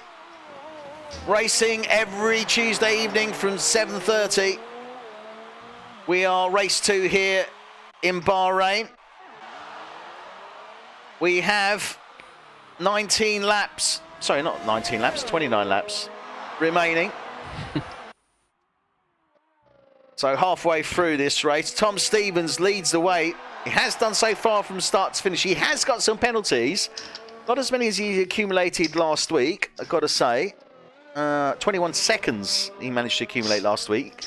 Racing every Tuesday evening from 7:30. We are race 2 here in Bahrain. We have 19 laps. Sorry, not 19 laps, 29 laps remaining. So halfway through this race, Tom Stevens leads the way. He has done so far from start to finish. He has got some penalties. Not as many as he accumulated last week, I've got to say. 21 seconds he managed to accumulate last week.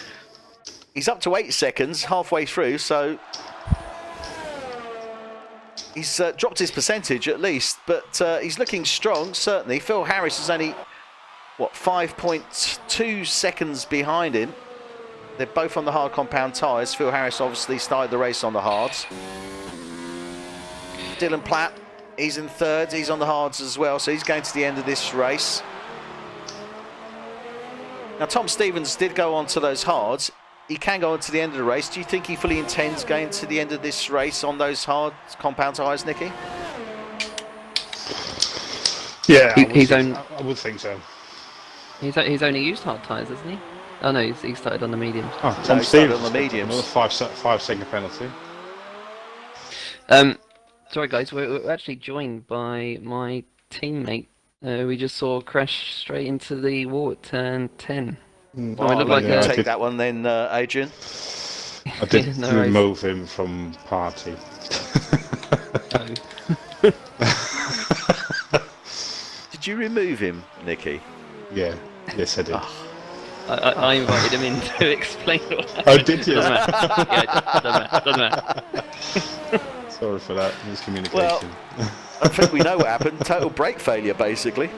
He's up to 8 seconds halfway through, so he's dropped his percentage at least, but he's looking strong, certainly. Phil Harris is only, 5.2 seconds behind him. They're both on the hard compound tyres. Phil Harris obviously started the race on the hards. Dylan Platt, he's in third. He's on the hards as well, so he's going to the end of this race. Now, Tom Stevens did go on to those hards. He can go on to the end of the race. Do you think he fully intends going to the end of this race on those hard compound tyres, Nicky? Yeah, I would think so. He's only used hard tyres, hasn't he? Oh no, he started on the mediums. Oh, No, Tom he started Stevens on the mediums. Another 5-second penalty. Sorry guys, we're actually joined by my teammate. We just saw crash straight into the wall at turn 10. Well, it looked like you a... take that one then, Adrian. I did No worries. remove him from party. Did you remove him, Nicky? Yeah, yes I did. I invited him in to explain what happened. Oh, did you? Doesn't matter. Yeah, doesn't matter. Sorry for that miscommunication. Well, I think we know what happened. Total brake failure, basically.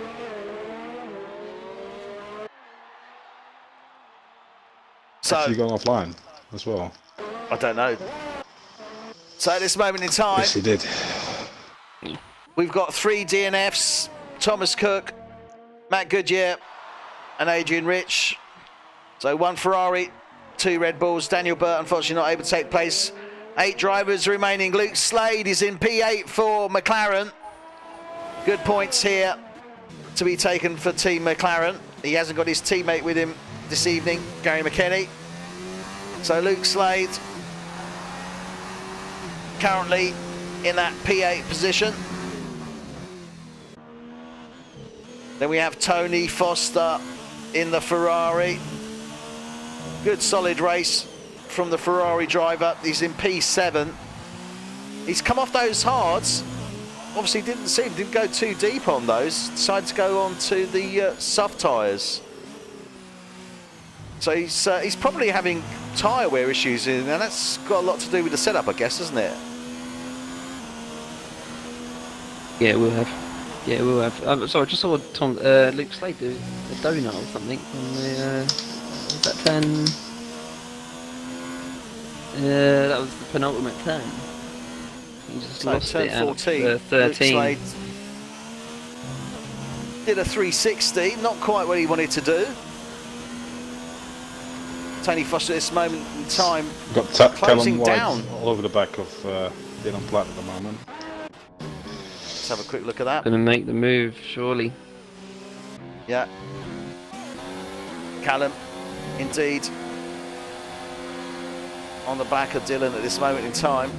So, Actually gone offline as well. I don't know. So at this moment in time, Yes, he did. we've got 3 DNFs. Thomas Cook, Matt Goodyear and Adrian Rich. So 1 Ferrari, 2 Red Bulls. Daniel Burt unfortunately not able to take place. 8 drivers remaining. Luke Slade is in P8 for McLaren. Good points here to be taken for Team McLaren. He hasn't got his teammate with him this evening, Gary McKenny. So Luke Slade currently in that P8 position. Then we have Tony Foster in the Ferrari. Good solid race from the Ferrari driver. He's in P7. He's come off those hards. Obviously didn't go too deep on those. Decided to go on to the soft tyres. So he's probably having tyre wear issues, and that's got a lot to do with the setup, I guess, isn't it? Yeah, we'll have. Yeah, we'll have. Sorry, I just saw Luke Slade do a donut or something on the. Was that turn? That was the penultimate turn. He just So lost turn it out 14. of 13. Luke Slade did a 360, not quite what he wanted to do. Tony Foster at this moment in time Got closing Callum down. White all over the back of Dylan Platt at the moment. Let's have a quick look at that. Gonna make the move, surely. Yeah. Callum, indeed, on the back of Dylan at this moment in time.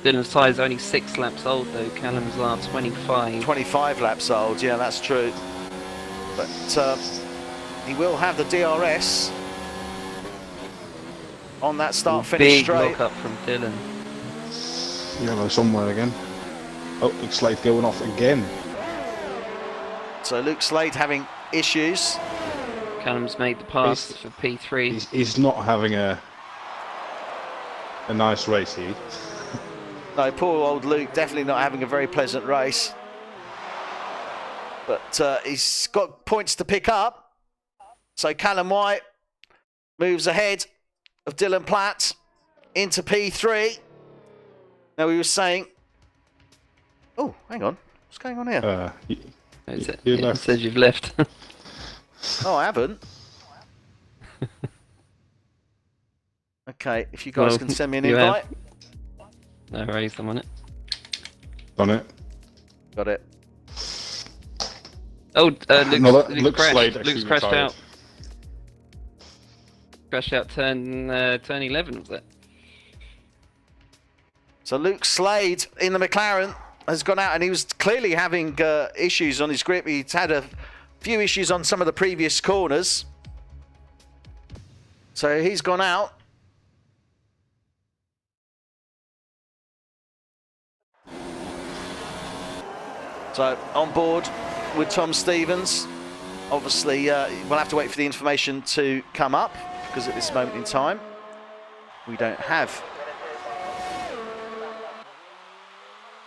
Dylan's tyres are only 6 laps old though. Callum's are 25. 25 laps old, yeah, that's true. But he will have the DRS. on that start-finish Big straight. lock up from Dylan. Yellow somewhere again. Oh, Luke Slade going off again. So Luke Slade having issues. Callum's made the pass for P3. He's not having a nice race here. No, poor old Luke, definitely not having a very pleasant race. But he's got points to pick up. So Callum White moves ahead of Dylan Platt into P3. Now we were saying... Oh, hang on. What's going on here? It says you've left. Oh, I haven't. Okay, if you guys can send me an invite. No worries, I'm on it. On it. Got it. Oh, Luke's Slade crashed. Luke's crashed out. Crashed out turn 11, was it? So Luke Slade in the McLaren has gone out, and he was clearly having issues on his grip. He's had a few issues on some of the previous corners. So he's gone out. So on board with Tom Stevens. Obviously, we'll have to wait for the information to come up, because at this moment in time, we don't have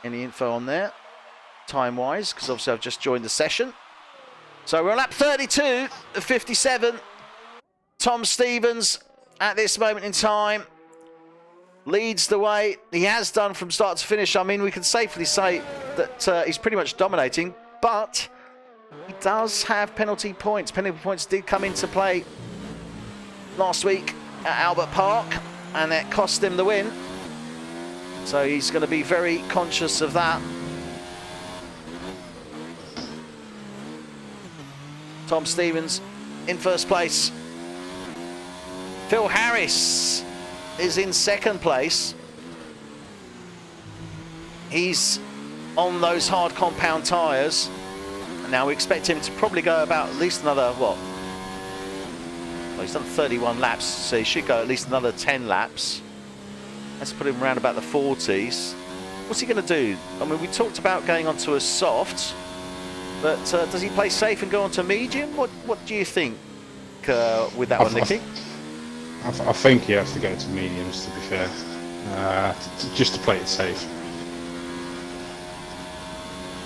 any info on there, time-wise, because obviously I've just joined the session. So we're on lap 32 of 57. Tom Stevens, at this moment in time, leads the way. He has done from start to finish. I mean, we can safely say that he's pretty much dominating, but he does have penalty points. Penalty points did come into play last week at Albert Park, and it cost him the win. So he's going to be very conscious of that. Tom Stevens in first place. Phil Harris is in second place. He's on those hard compound tyres. Now we expect him to probably go about at least another, what? Well, he's done 31 laps, so he should go at least another 10 laps. Let's put him around about the 40s. What's he going to do? I mean, we talked about going onto a soft, but does he play safe and go onto medium? What do you think with that one, Nicky? I think he has to go to mediums, to be fair, just to play it safe.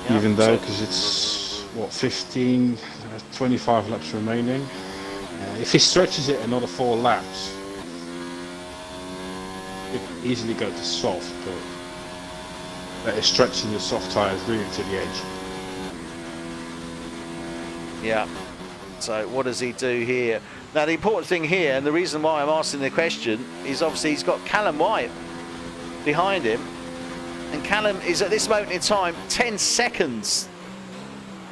Yeah, even though, because it's, what, 25 laps remaining. If he stretches it another 4 laps, he could easily go to soft, but that is stretching the soft tyres really to the edge. Yeah. So what does he do here? Now the important thing here, and the reason why I'm asking the question, is obviously he's got Callum White behind him, and Callum is at this moment in time 10 seconds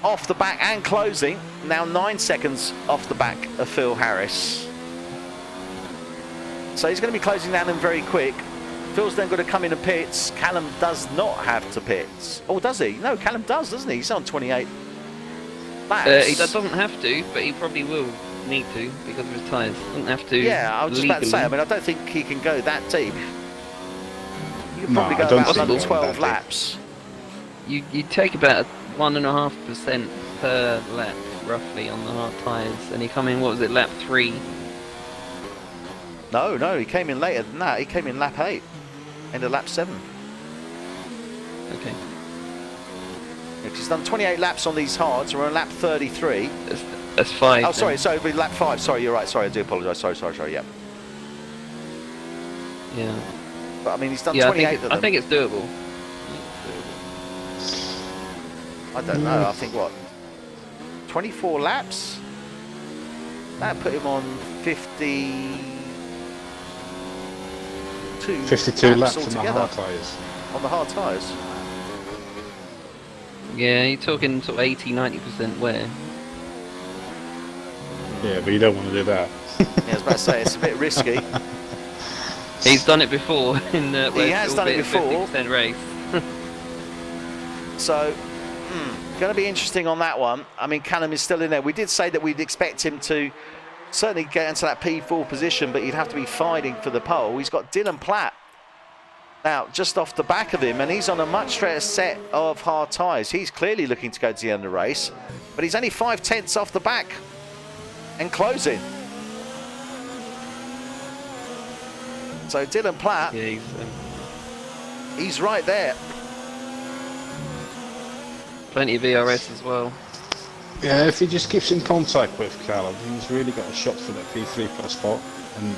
off the back and closing, now 9 seconds off the back of Phil Harris. So he's going to be closing down them very quick. Phil's then going to come in and pits. Callum does not have to pit. Oh, does he? No, Callum does, doesn't he? He's on 28 laps. He doesn't have to, but he probably will need to because of his tyres. Doesn't have to. Yeah, I was just about to say, I mean, I don't think he can go that deep. You can probably go about another 12 laps. You take about 1.5% per lap, roughly, on the hard tyres, and he come in, what was it, lap 3? No, he came in later than that. He came in lap 8, end of lap 7. Okay. Yeah, he's done 28 laps on these hards. We're on lap 33. That's 5. Oh, sorry, it'll be lap 5. Sorry, you're right. Sorry, I do apologise. Sorry, yeah. Yeah. But I mean, he's done 28 of them. I think it's doable. I don't know. I think, what, 24 laps? That put him on 52 laps altogether. on the hard tyres. On the hard tyres. Yeah, you're talking sort of 80-90% wear. Yeah, but you don't want to do that. Yeah, I was about to say, it's a bit risky. He's done it before in the he has done it before. 50% race. So, going to be interesting on that one. I mean, Callum is still in there. We did say that we'd expect him to certainly get into that P4 position, but you'd have to be fighting for the pole. He's got Dylan Platt now just off the back of him, and he's on a much straighter set of hard tyres. He's clearly looking to go to the end of the race, but he's only 5/10 off the back and closing. So Dylan Platt, Yeah, he's right there. plenty of ERS as well. Yeah, if he just keeps in contact with Callum, he's really got a shot for that P3 plus spot, and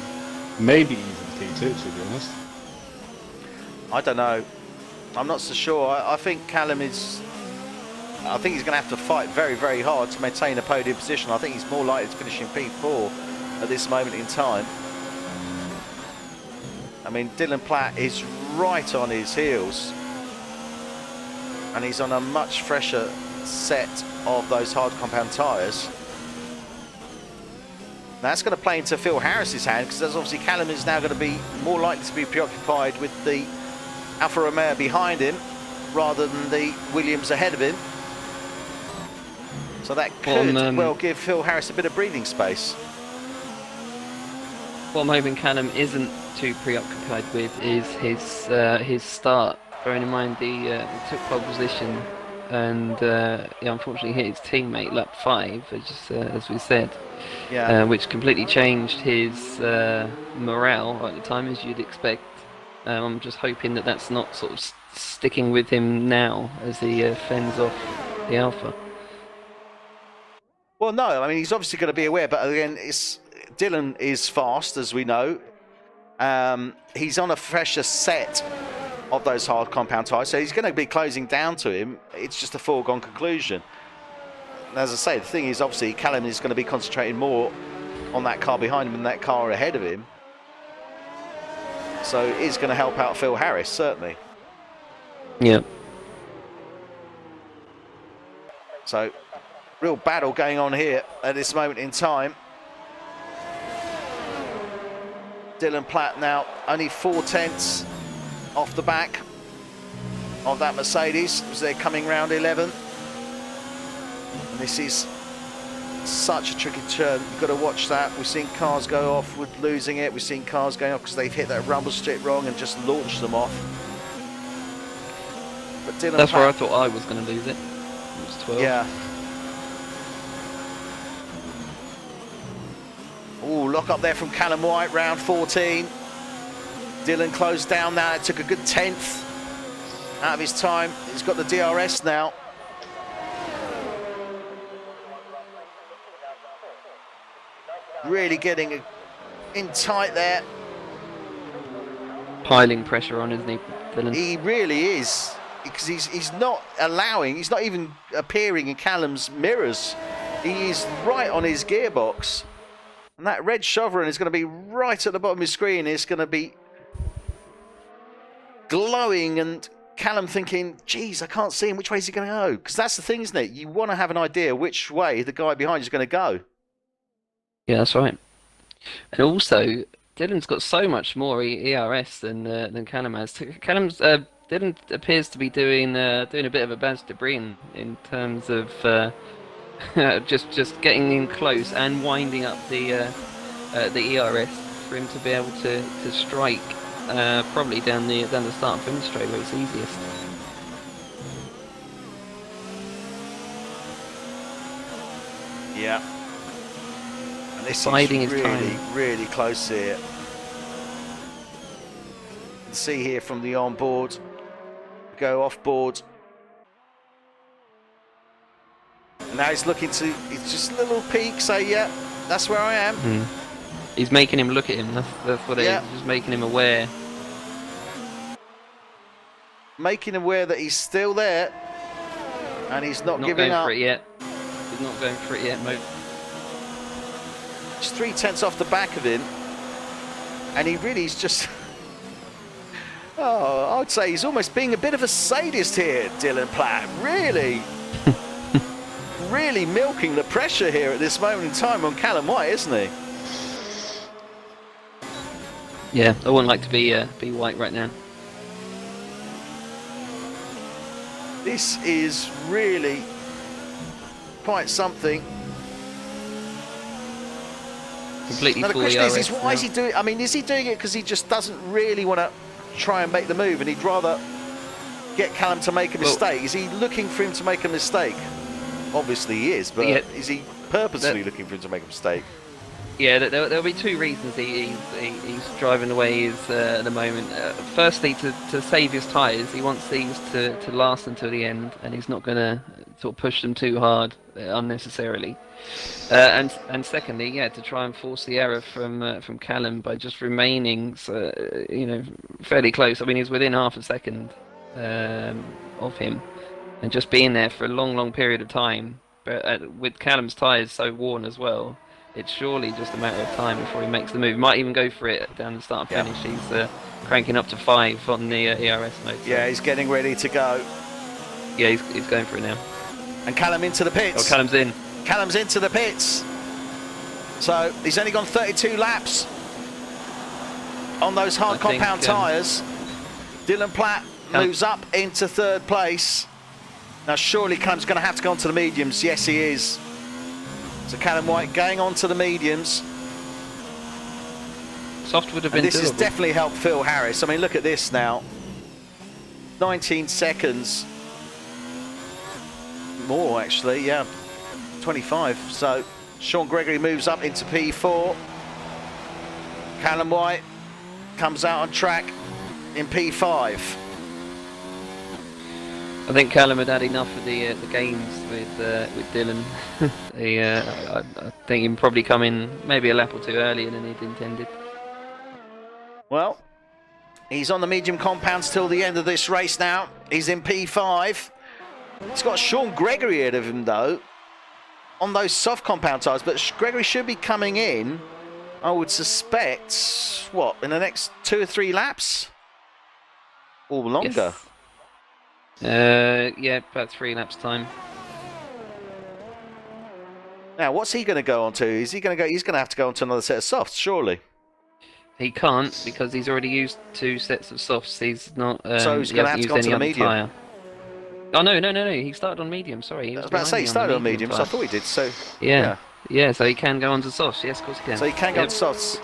maybe even P2, to be honest. I don't know. I'm not so sure. I think Callum is... I think he's going to have to fight very, very hard to maintain a podium position. I think he's more likely to finish in P4 at this moment in time. I mean, Dylan Platt is right on his heels, and he's on a much fresher set of those hard compound tyres. Now that's going to play into Phil Harris's hand, because obviously Callum is now going to be more likely to be preoccupied with the Alfa Romeo behind him rather than the Williams ahead of him. So that could well give Phil Harris a bit of breathing space. What I'm hoping Callum isn't too preoccupied with is his start. Bearing in mind he took pole position and he unfortunately hit his teammate lap 5, as we said, yeah. Which completely changed his morale at the time, as you'd expect. I'm just hoping that that's not sort of sticking with him now as he fends off the Alpha. Well, no, I mean, he's obviously going to be aware, but again, Dylan is fast, as we know. He's on a fresher set of those hard compound tyres, so he's going to be closing down to him. It's just a foregone conclusion. And as I say, the thing is, obviously, Callum is going to be concentrating more on that car behind him than that car ahead of him. So it is going to help out Phil Harris, certainly. Yeah. So, real battle going on here at this moment in time. Dylan Platt now only 4/10 off the back of that Mercedes as they're coming round 11. And this is such a tricky turn. You've got to watch that. We've seen cars go off with losing it. We've seen cars going off because they've hit that rumble strip wrong and just launched them off. But Dylan That's Platt, where I thought I was going to lose it. It was 12. yeah. Ooh, lock up there from Callum White, round 14. Dylan closed down now. It took a good 10th out of his time. He's got the DRS now. Really getting in tight there. Piling pressure on, isn't he, Dylan? He really is, because he's not allowing, he's not even appearing in Callum's mirrors. He is right on his gearbox. And that red chevron is going to be right at the bottom of his screen. It's going to be glowing, and Callum thinking, geez, I can't see him. Which way is he going to go? Because that's the thing, isn't it? You want to have an idea which way the guy behind you is going to go. Yeah, that's right. And also, Dylan's got so much more ERS than Callum has. Dylan appears to be doing a bit of a badge debris in terms of just getting in close and winding up the ERS for him to be able to strike probably down the start and finish straight where it's easiest. Yeah. And this Biding is his really, time. really close here. You can see here from the on-board, go off-board. And now he's looking to, it's just a little peek, say, yeah, that's where I am. He's making him look at him. That's what it is. Just making him aware. Making him aware that he's still there, and he's not giving up. Not going for it yet. He's not going for it yet, Mo. Just 3/10 off the back of him, and he really is just. Oh, I'd say he's almost being a bit of a sadist here, Dylan Platt. Really, really milking the pressure here at this moment in time on Callum White, isn't he? Yeah, I wouldn't like to be White right now. This is really quite something. completely Now the full question ERS is why is now. he doing? I mean, is he doing it because he just doesn't really want to try and make the move, and he'd rather get Callum to make a mistake? Is he looking for him to make a mistake? Obviously he is, but Yeah, is he purposely looking for him to make a mistake? yeah, there'll be two reasons he's driving the way he is at the moment. Firstly, to save his tyres, he wants these to last until the end, and he's not going to sort of push them too hard unnecessarily. And secondly, yeah, to try and force the error from Callum by just remaining, fairly close. I mean, he's within half a second of him, and just being there for a long period of time. But with Callum's tyres so worn as well, it's surely just a matter of time before he makes the move. He might even go for it down the start and finish. He's cranking up to 5 on the ERS mode. So. Yeah, he's getting ready to go. Yeah, he's going for it now. And Callum into the pits. Oh, Callum's in. Callum's into the pits. So he's only gone 32 laps on those hard compound tyres. Dylan Platt moves up into 3rd place. Now surely Callum's going to have to go onto the mediums. Yes, he is. So Callum White going on to the mediums. Soft would have been This doable. has definitely helped Phil Harris. I mean, look at this now. 19 seconds. More, actually, yeah. 25. So Sean Gregory moves up into P4. Callum White comes out on track in P5. I think Callum had had enough of the games with Dylan. I think he can probably come in maybe a lap or two earlier than he'd intended. Well, he's on the medium compounds till the end of this race now. He's in P5. He's got Sean Gregory ahead of him, though, on those soft compound tyres. But Gregory should be coming in, I would suspect, what, in the next 2 or 3 laps? Or longer? Yes. Yeah, about 3 laps time. Now, what's he going to go on to? Is he going to go? He's going to have to go on to another set of softs, surely. He can't because he's already used 2 sets of softs. He's not. So he's going to have to go on to the medium. Tyre. Oh no! He started on medium. Sorry, I was about to say he started on medium, so I thought he did. So yeah. So he can go on to softs. Yes, of course he can. So he can go on to softs.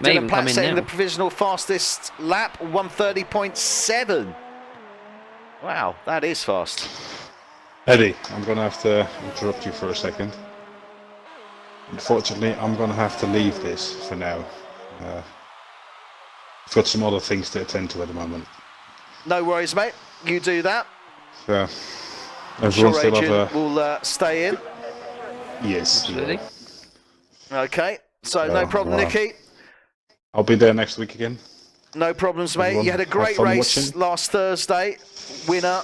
Maybe Dylan Platt setting now. the provisional fastest lap, 1:30.7. Wow, that is fast. Eddie, I'm going to have to interrupt you for a second. Unfortunately, I'm going to have to leave this for now. I've got some other things to attend to at the moment. No worries, mate. You do that. So, everyone still Adrian have a... will stay in. Yes. Absolutely. Okay, so no problem, wow. Nicky. I'll be there next week again. No problems, mate. Everyone You had a have great fun race watching. last Thursday. Winner.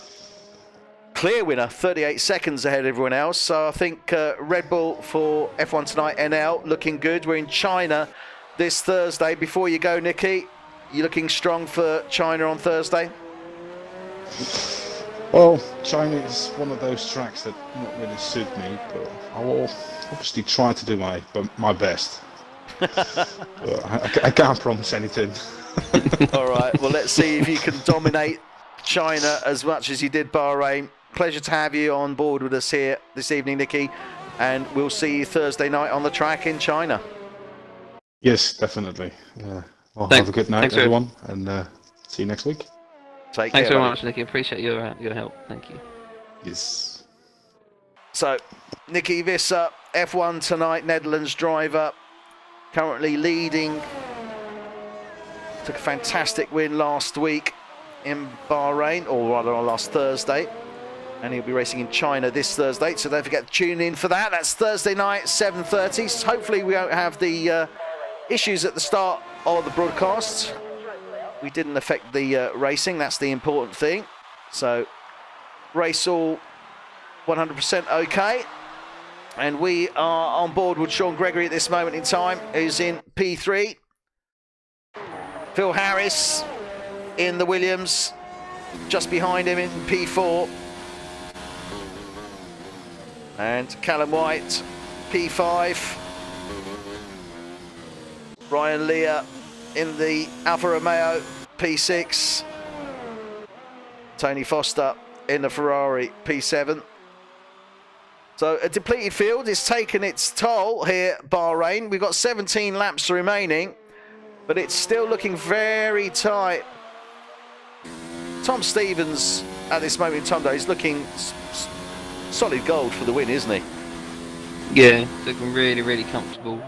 Clear winner, 38 seconds ahead of everyone else. So I think Red Bull for F1 Tonight NL looking good. We're in China this Thursday. Before you go, Nicky, you looking strong for China on Thursday? Well, China is one of those tracks that not really suit me, but I will obviously try to do my best. I can't promise anything. All right, well, let's see if you can dominate China as much as you did Bahrain. Pleasure to have you on board with us here this evening, Nicky, and we'll see you Thursday night on the track in China. Yes, definitely. Well, Thanks. have a good night, Thanks, everyone, and see you next week. Take Thanks care, very buddy. much, Nicky. Appreciate your help. Thank you. Yes. So, Nicky Visser, F1 Tonight Netherlands driver, currently leading. Took a fantastic win last week in Bahrain, or rather on last Thursday. And he'll be racing in China this Thursday, so don't forget to tune in for that. That's Thursday night, 7:30. So hopefully we won't have the issues at the start of the broadcast. We didn't affect the racing, that's the important thing. So, race all 100% okay. And we are on board with Sean Gregory at this moment in time, who's in P3. Phil Harris in the Williams, just behind him in P4. And Callum White, P5. Ryan Lear in the Alfa Romeo, P6. Tony Foster in the Ferrari, P7. So a depleted field is taking its toll here at Bahrain. We've got 17 laps remaining, but it's still looking very tight. Tom Stevens at this moment in time, though, is looking solid gold for the win, isn't he? Yeah, looking really, really comfortable.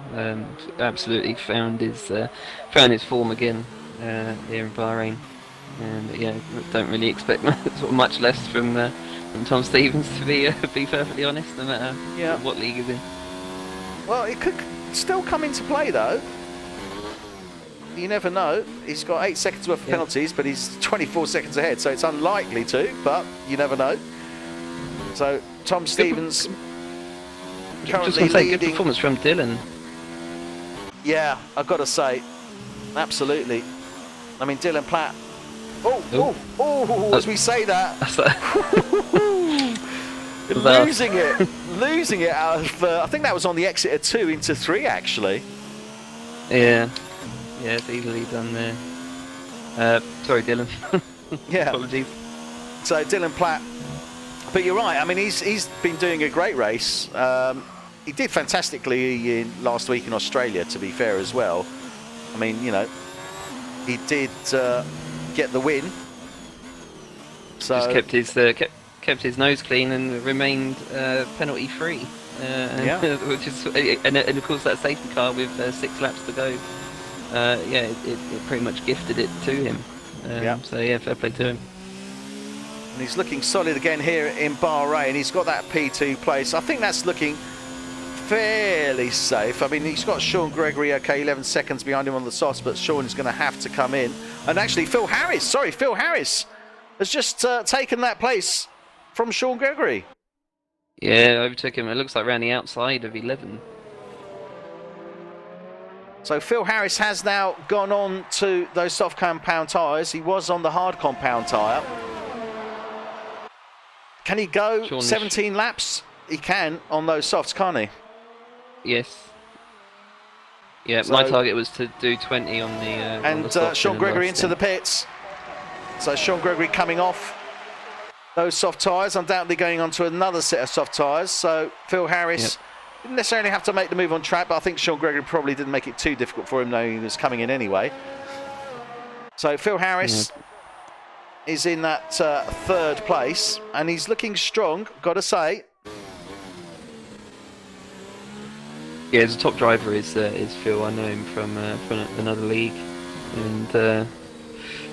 Absolutely found his form again here in Bahrain, and yeah, don't really expect sort of much less from Tom Stevens, to be perfectly honest, no matter what league he's in. Well, it could still come into play, though. You never know. He's got 8 seconds worth of penalties, but he's 24 seconds ahead, so it's unlikely to, but you never know. So Tom Stevens currently leading. Good performance from Dylan. Yeah, I've got to say, absolutely. I mean, Dylan Platt. As we say that, losing it out of. I think that was on the exit of 2 into 3, actually. Yeah, it's easily done there. Sorry, Dylan. Yeah. Apologies. So Dylan Platt. But you're right. I mean, he's been doing a great race. He did fantastically last week in Australia, to be fair, as well. I mean, you know, he did get the win. So Just kept his nose clean and remained penalty free. Which is and of course that safety car with 6 laps to go. It pretty much gifted it to him. So yeah, fair play to him. And he's looking solid again here in Bahrain. He's got that P2 place. I think that's looking fairly safe. I mean, he's got Sean Gregory, okay, 11 seconds behind him on the softs, but Sean's going to have to come in. And actually, Phil Harris has just taken that place from Sean Gregory. Yeah, overtook him. It looks like around the outside of 11. So Phil Harris has now gone on to those soft compound tyres. He was on the hard compound tyre. Can he go 17 laps? He can on those softs, can't he? Yes. Yeah, so my target was to do 20 on the and Sean Gregory into the pits. So Sean Gregory coming off those soft tyres, undoubtedly going on to another set of soft tyres. So Phil Harris didn't necessarily have to make the move on track, but I think Sean Gregory probably didn't make it too difficult for him, knowing he was coming in anyway. So Phil Harris is in that 3rd place, and he's looking strong, got to say. Yeah, the top driver is Phil. I know him from another league, and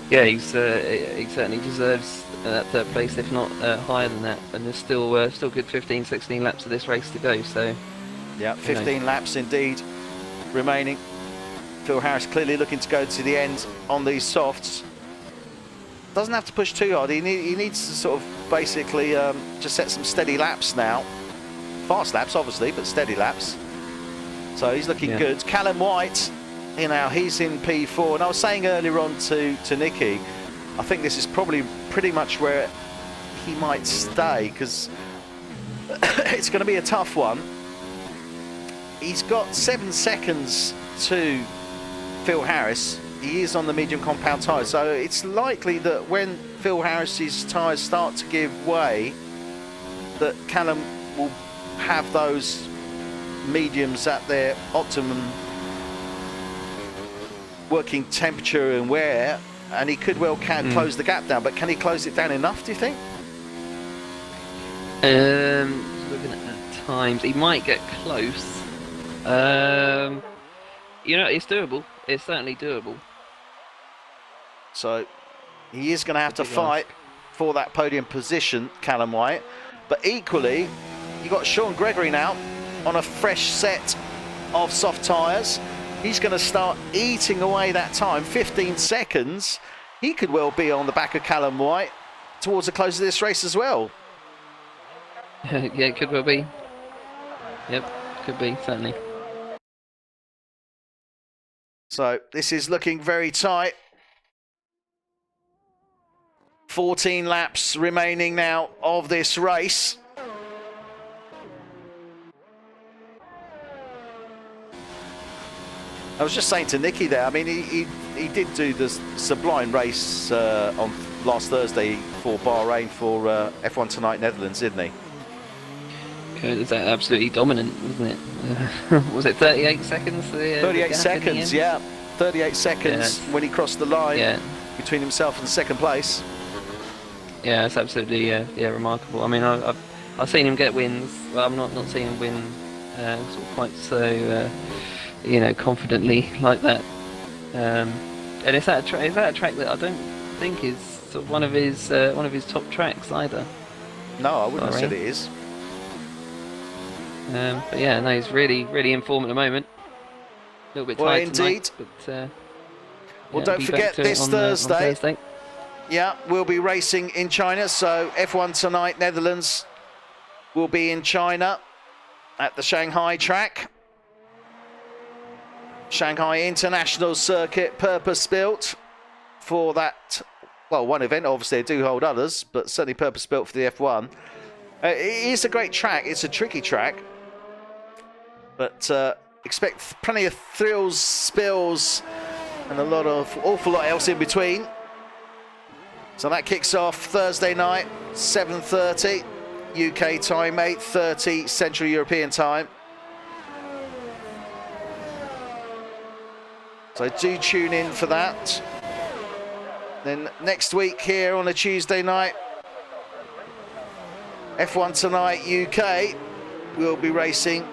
he certainly deserves that 3rd place, if not higher than that. And there's still good 15, 16 laps of this race to go. So yeah, 15 laps indeed remaining. Phil Harris clearly looking to go to the end on these softs. Doesn't have to push too hard. He needs to sort of basically just set some steady laps now. Fast laps, obviously, but steady laps. So he's looking good. Callum White, he's in P4. And I was saying earlier on to Nicky, I think this is probably pretty much where he might stay, because it's going to be a tough one. He's got 7 seconds to Phil Harris. He is on the medium compound tyre, so it's likely that when Phil Harris's tyres start to give way, that Callum will have those mediums at their optimum working temperature and wear, and he could well close the gap down. But can he close it down enough, do you think? Looking at times, he might get close. It's doable. It's certainly doable. So he is going to have to fight for that podium position, Callum White. But equally, you've got Sean Gregory now on a fresh set of soft tyres. He's going to start eating away that time, 15 seconds. He could well be on the back of Callum White towards the close of this race as well. Yeah, it could well be. Yep, could be, certainly. So this is looking very tight. 14 laps remaining now of this race. I was just saying to Nicky there, I mean, he did do the Sublime race on last Thursday for Bahrain for F1 Tonight Netherlands, didn't he? It was absolutely dominant, wasn't it? Was it 38 seconds? 38 seconds, yeah. 38 seconds when he crossed the line between himself and second place. Yeah, it's absolutely remarkable. I mean, I've seen him get wins. Well, I'm not seen him win sort of quite so confidently like that. And is that a track that I don't think is sort of one of his top tracks either. No, I wouldn't have said it is. But yeah, no, he's really in form at the moment. A little bit tired indeed. Tonight, but well, don't forget this Thursday. Yeah, we'll be racing in China. So F1 Tonight Netherlands will be in China at the Shanghai track. Shanghai International Circuit, purpose-built for that, well, one event. Obviously, they do hold others, but certainly purpose-built for the F1. It is a great track. It's a tricky track. But expect plenty of thrills, spills, and awful lot else in between. So that kicks off Thursday night, 7:30 UK time, 8:30 Central European time. So do tune in for that. Then next week here on a Tuesday night, F1 Tonight UK will be racing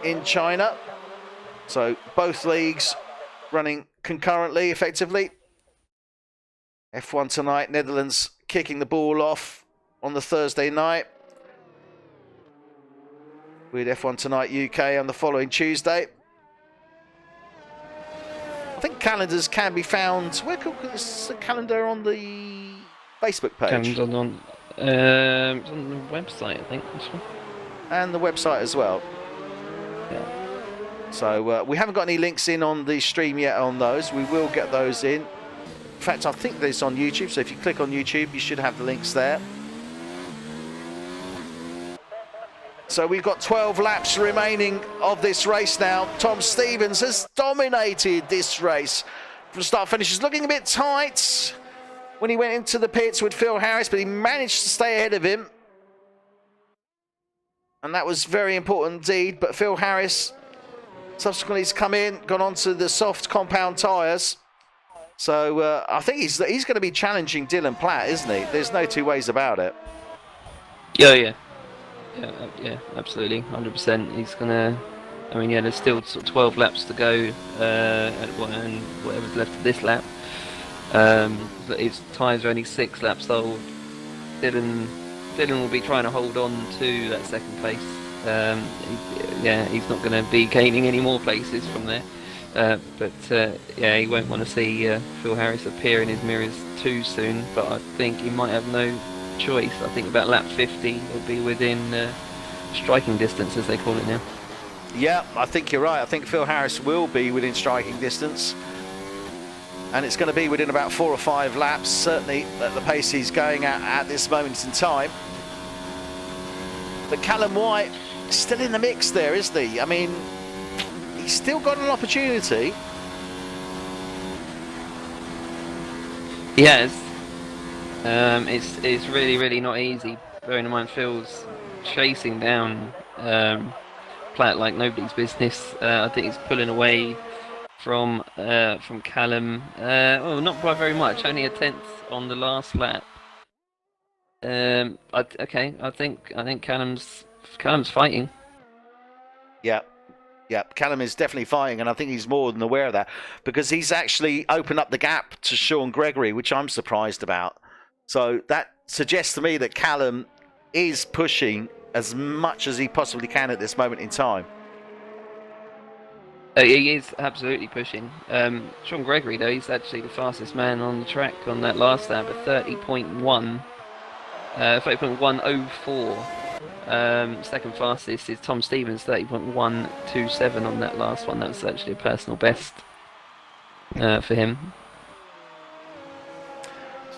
in China. So both leagues running concurrently, effectively. F1 Tonight Netherlands kicking the ball off on the Thursday night, with F1 Tonight UK on the following Tuesday. I think calendars can be found. Where is the calendar on the Facebook page? It's on the website, I think. This one. And the website as well. Yeah. So we haven't got any links in on the stream yet on those. We will get those in. In fact, I think there's on YouTube. So if you click on YouTube, you should have the links there. So we've got 12 laps remaining of this race now. Tom Stevens has dominated this race from start to finish. It's looking a bit tight when he went into the pits with Phil Harris, but he managed to stay ahead of him. And that was very important indeed. But Phil Harris subsequently has come in, gone on to the soft compound tyres. So I think he's going to be challenging Dylan Platt, isn't he? There's no two ways about it. Yeah, absolutely, 100%. He's gonna. I mean, there's still sort of 12 laps to go, and whatever's left of this lap. But his tyres are only 6 laps old. Dylan will be trying to hold on to that second place. He's not going to be gaining any more places from there. But he won't want to see Phil Harris appear in his mirrors too soon. But I think he might have no choice. I think about lap 50 will be within striking distance, as they call it now. Yeah, I think you're right. I think Phil Harris will be within striking distance, and it's going to be within about 4 or 5 laps, certainly at the pace he's going at this moment in time. But Callum White is still in the mix there, isn't he? I mean, he's still got an opportunity. Yes. It's really not easy. Bearing in mind Phil's chasing down Platt like nobody's business. I think he's pulling away from Callum. Not by very much. Only a tenth on the last lap. I think Callum's fighting. Yeah. Callum is definitely fighting, and I think he's more than aware of that, because he's actually opened up the gap to Sean Gregory, which I'm surprised about. So that suggests to me that Callum is pushing as much as he possibly can at this moment in time. He is absolutely pushing. Sean Gregory, though, he's actually the fastest man on the track on that last lap at 30.104. Second fastest is Tom Stevens, 30.127 on that last one. That was actually a personal best for him.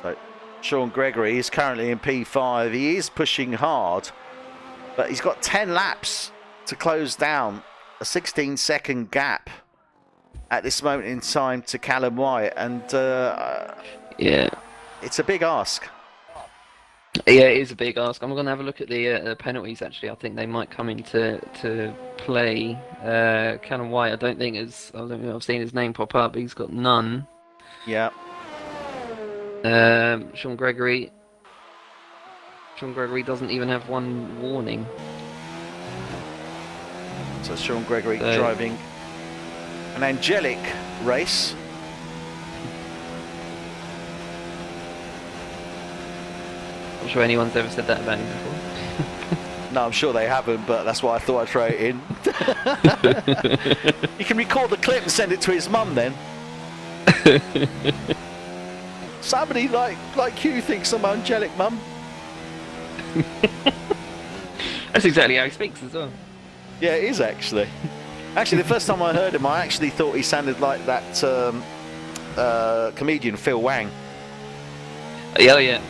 So Sean Gregory is currently in P5. He is pushing hard, but he's got 10 laps to close down a 16-second gap at this moment in time to Callum White, and it's a big ask. Yeah, it is a big ask. I'm going to have a look at the penalties. Actually, I think they might come into play. Callum White, I don't think I've seen his name pop up. He's got none. Yeah. Sean Gregory doesn't even have one warning. So Sean Gregory driving an angelic race. I'm sure anyone's ever said that about him before. No, I'm sure they haven't, but that's why I thought I'd throw it in. You can record the clip and send it to his mum then. Somebody like you thinks I'm angelic, mum. That's exactly how he speaks as well. Yeah, it is actually. Actually, the first time I heard him, I actually thought he sounded like that comedian Phil Wang. Yeah.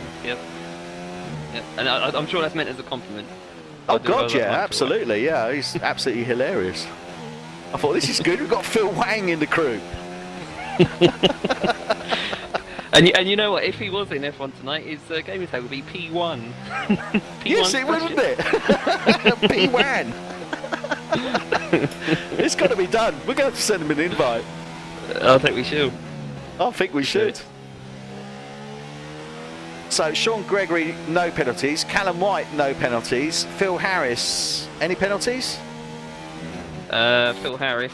And I'm sure that's meant as a compliment. Oh God, yeah, absolutely, yeah. He's absolutely hilarious. I thought, this is good. We've got Phil Wang in the crew. And you know what? If he was in F1 tonight, his gaming tag would be P1. P1 Yes, it would, wouldn't it? P1. It's got to be done. We're going to have to send him an invite. I think we should. I think we should. So Sean Gregory, no penalties. Callum White, no penalties. Phil Harris, any penalties? Phil Harris,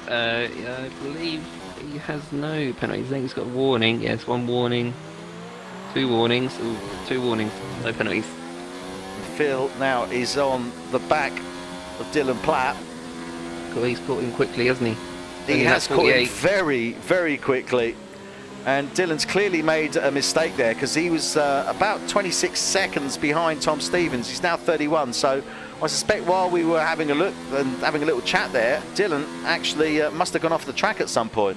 I believe he has no penalties. I think he's got a warning. Yes, one warning. 2 warnings. Ooh, 2 warnings. No penalties. Phil now is on the back of Dylan Platt. He's caught him quickly, hasn't he? He has caught him very, very quickly. And Dylan's clearly made a mistake there because he was about 26 seconds behind Tom Stevens. He's now 31. So I suspect while we were having a look and having a little chat there, Dylan actually must have gone off the track at some point.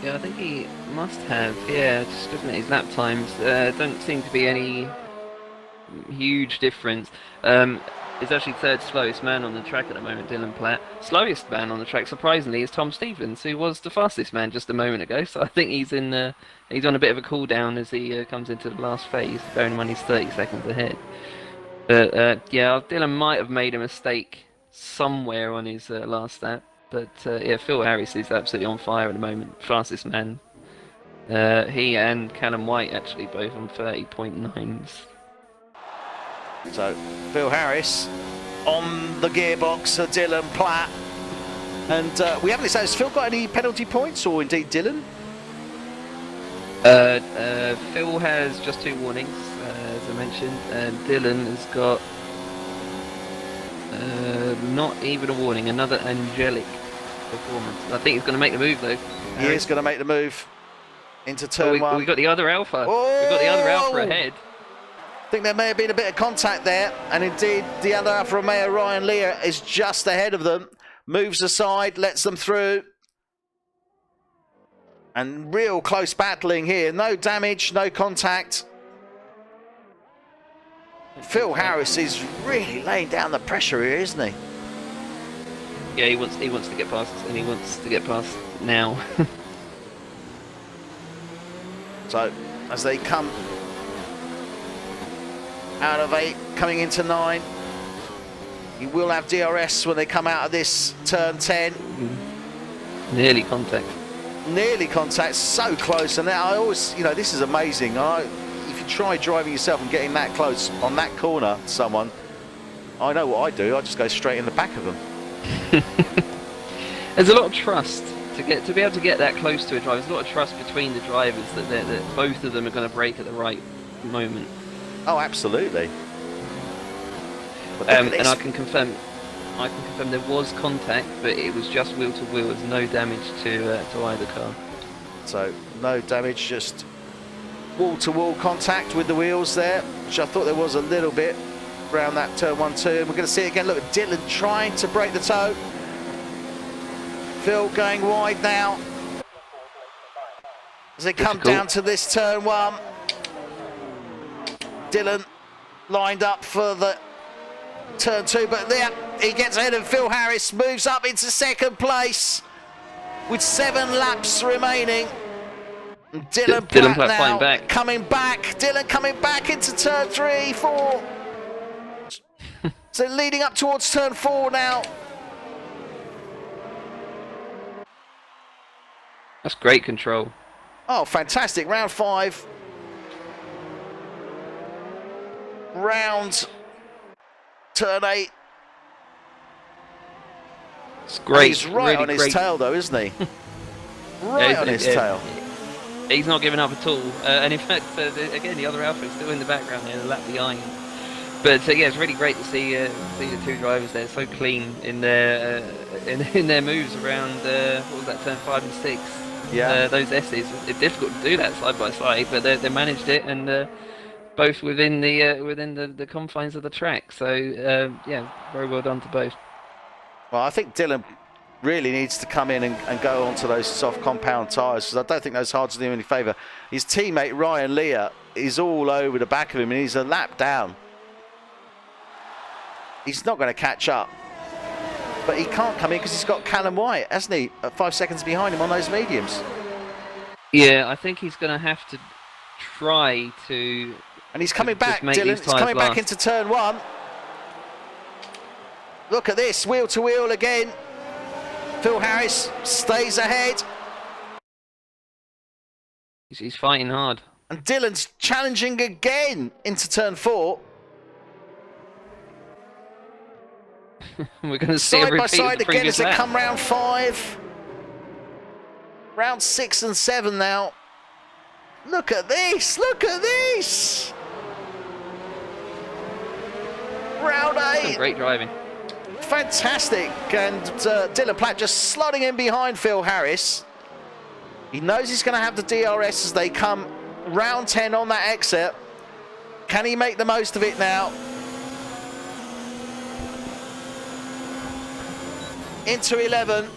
Yeah, I think he must have. Yeah, just looking at his lap times, don't seem to be any huge difference. He's actually 3rd slowest man on the track at the moment, Dylan Platt. Slowest man on the track, surprisingly, is Tom Stevens, who was the fastest man just a moment ago. So I think he's on a bit of a cool down as he comes into the last phase, bearing in mind he's 30 seconds ahead. But yeah, Dylan might have made a mistake somewhere on his last lap. But yeah, Phil Harris is absolutely on fire at the moment, fastest man. He and Callum White actually both on 30.9s. So Phil Harris on the gearbox, Dylan Platt. And we haven't decided, has Phil got any penalty points, or indeed Dylan? Phil has just 2 warnings, as I mentioned, and Dylan has got not even a warning, another angelic performance. I think he's going to make the move though. He is going to make the move into turn 1. We got the other Alpha. Oh! We've got the other Alpha ahead. I think there may have been a bit of contact there, and indeed the other Alfa Romeo, Ryan Lear, is just ahead of them. Moves aside, lets them through. And real close battling here. No damage, no contact. Phil Harris is really laying down the pressure here, isn't he? Yeah, he wants to get past, and he wants to get past now. So as they come out of 8, coming into 9, you will have DRS when they come out of this turn 10. Nearly contact. Nearly contact, so close. And I always, this is amazing. If you try driving yourself and getting that close on that corner to someone, I know what I do. I just go straight in the back of them. There's a lot of trust to be able to get that close to a driver. There's a lot of trust between the drivers that both of them are going to brake at the right moment. Oh, absolutely. And I can confirm there was contact, but it was just wheel to wheel. There's no damage to either car. So no damage, just wall to wall contact with the wheels there, which I thought there was a little bit around that turn 1-2. And we're going to see it again. Look at Dylan trying to break the toe. Phil going wide now as they come down to this turn 1. Dylan lined up for the turn 2, but there he gets ahead of Phil Harris, moves up into 2nd place with 7 laps remaining. Dylan Dylan Platt Platt now flying back. coming back. Dylan coming back into turn 3, 4. So leading up towards turn 4 now. That's great control. Oh, fantastic. Round 5. Round turn 8. It's great. He's right really on his great. tail though, isn't he? Right on his tail. He's not giving up at all. And in fact, again, the other Alfa is still in the background there, a lap behind. But yeah, it's really great to see the two drivers there so clean in their in their moves around. What was that, turn 5 and 6? Yeah. Those S's. It's difficult to do that side by side, but they managed it, and both within the confines of the track. So yeah, very well done to both. Well, I think Dylan really needs to come in and go onto those soft compound tyres, because I don't think those hards do him any favour. His teammate Ryan Leah is all over the back of him, and he's a lap down. He's not going to catch up. But he can't come in because he's got Callum White, hasn't he? 5 seconds behind him on those mediums. Yeah, I think he's going to have to try to... And he's coming back, make Dylan. He's coming back into turn 1. Look at this, wheel to wheel again. Phil Harris stays ahead. He's fighting hard. And Dylan's challenging again into turn 4. We're going to see side by side again as they lap. come round 5. Round 6 and 7 now. Look at this, look at this. Round 8. Great driving. Fantastic. And Dylan Platt just slotting in behind Phil Harris. He knows he's going to have the DRS as they come round 10 on that exit. Can he make the most of it now? Into 11.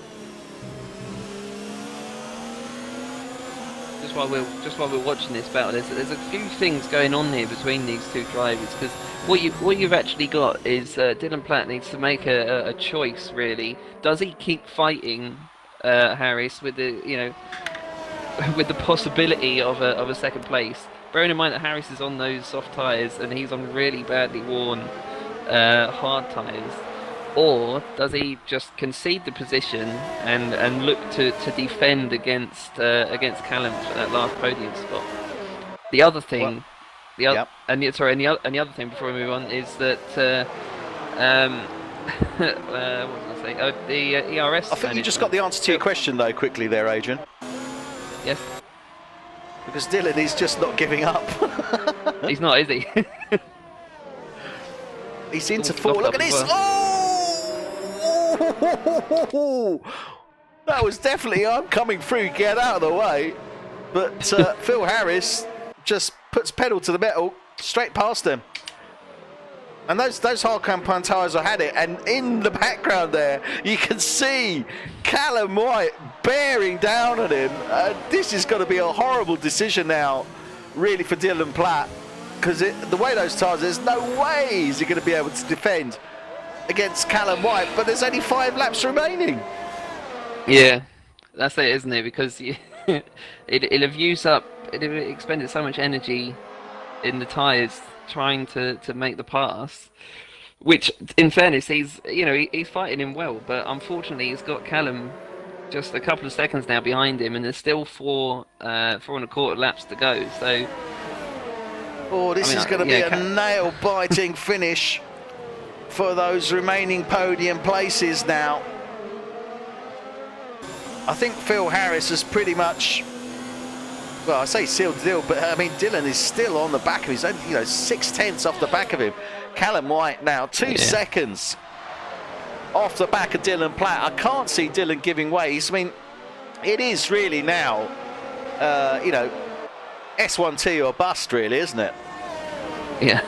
Just while we're watching this battle, there's a few things going on here between these two drivers, because what you've actually got is Dylan Platt needs to make a choice really. Does he keep fighting Harris with the with the possibility of a second place? Bearing in mind that Harris is on those soft tyres and he's on really badly worn hard tyres. Or does he just concede the position and look to defend against Callum for that last podium spot? The other thing, the other thing before we move on is that what was I saying? Oh, the ERS. I think you just got the answer to your question though quickly there, Adrian. Yes. Because Dylan is just not giving up. He's not, is he? He's into 4. Look at this! Oh! That was definitely, I'm coming through, get out of the way. But Phil Harris just puts pedal to the metal, straight past him. And those hard compound tyres have had it. And in the background there, you can see Callum White bearing down on him. This is going to be a horrible decision now, really, for Dylan Platt. Because the way those tyres, there's no way he's going to be able to defend against Callum White, but there's only 5 laps remaining. Yeah, that's it, isn't it? Because it'll have used up, it'll have expended so much energy in the tyres trying to make the pass, which, in fairness, he's fighting him well, but unfortunately he's got Callum just a couple of seconds now behind him, and there's still 4 and a quarter laps to go. So, oh, this is going to be a nail-biting finish for those remaining podium places now. I think Phil Harris has pretty much, well, I say sealed the deal, but I mean, Dylan is still on the back of him. He's only, 6/10 off the back of him. Callum White now 2 seconds off the back of Dylan Platt. I can't see Dylan giving way. I mean, it is really now, S1T or bust, really, isn't it? Yeah,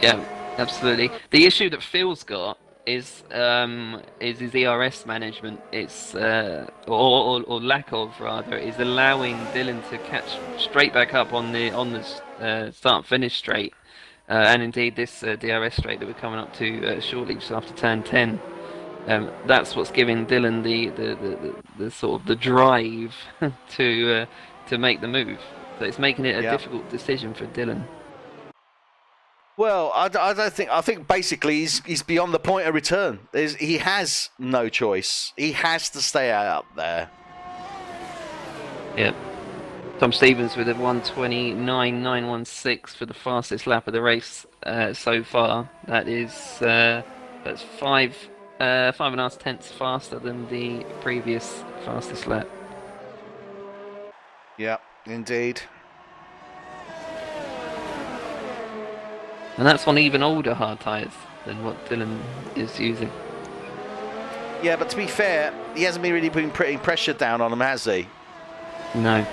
yeah, absolutely. The issue that Phil's got is his ERS management. It's or lack of, rather, is allowing Dylan to catch straight back up on the start finish straight, and indeed this DRS straight that we're coming up to shortly, just after turn 10. That's what's giving Dylan the sort of the drive to to make the move. So it's making it a Yeah. difficult decision for Dylan. Well, I don't think. I think basically he's beyond the point of return. He has no choice. He has to stay out there. Yep. Tom Stevens with a 1:29.916 for the fastest lap of the race so far. That is that's 5.5 tenths faster than the previous fastest lap. Yeah, indeed. And that's on even older hard tyres than what Dylan is using. Yeah, but to be fair, he hasn't really been putting pressure down on him, has he? No.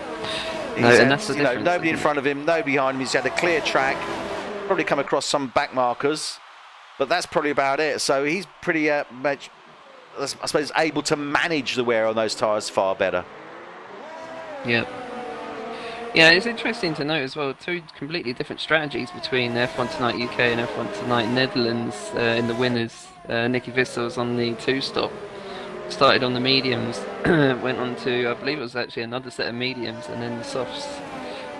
He's No, had, and that's the difference. nobody in front of him, nobody behind him. He's had a clear track. Probably come across some back markers, but that's probably about it. So he's pretty much, I suppose, able to manage the wear on those tyres far better. Yep. Yeah, it's interesting to note as well, two completely different strategies between F1 Tonight UK and F1 Tonight Netherlands in the winners. Nicky Vissel was on the 2-stop, started on the mediums, went on to, I believe it was actually another set of mediums, and then the softs.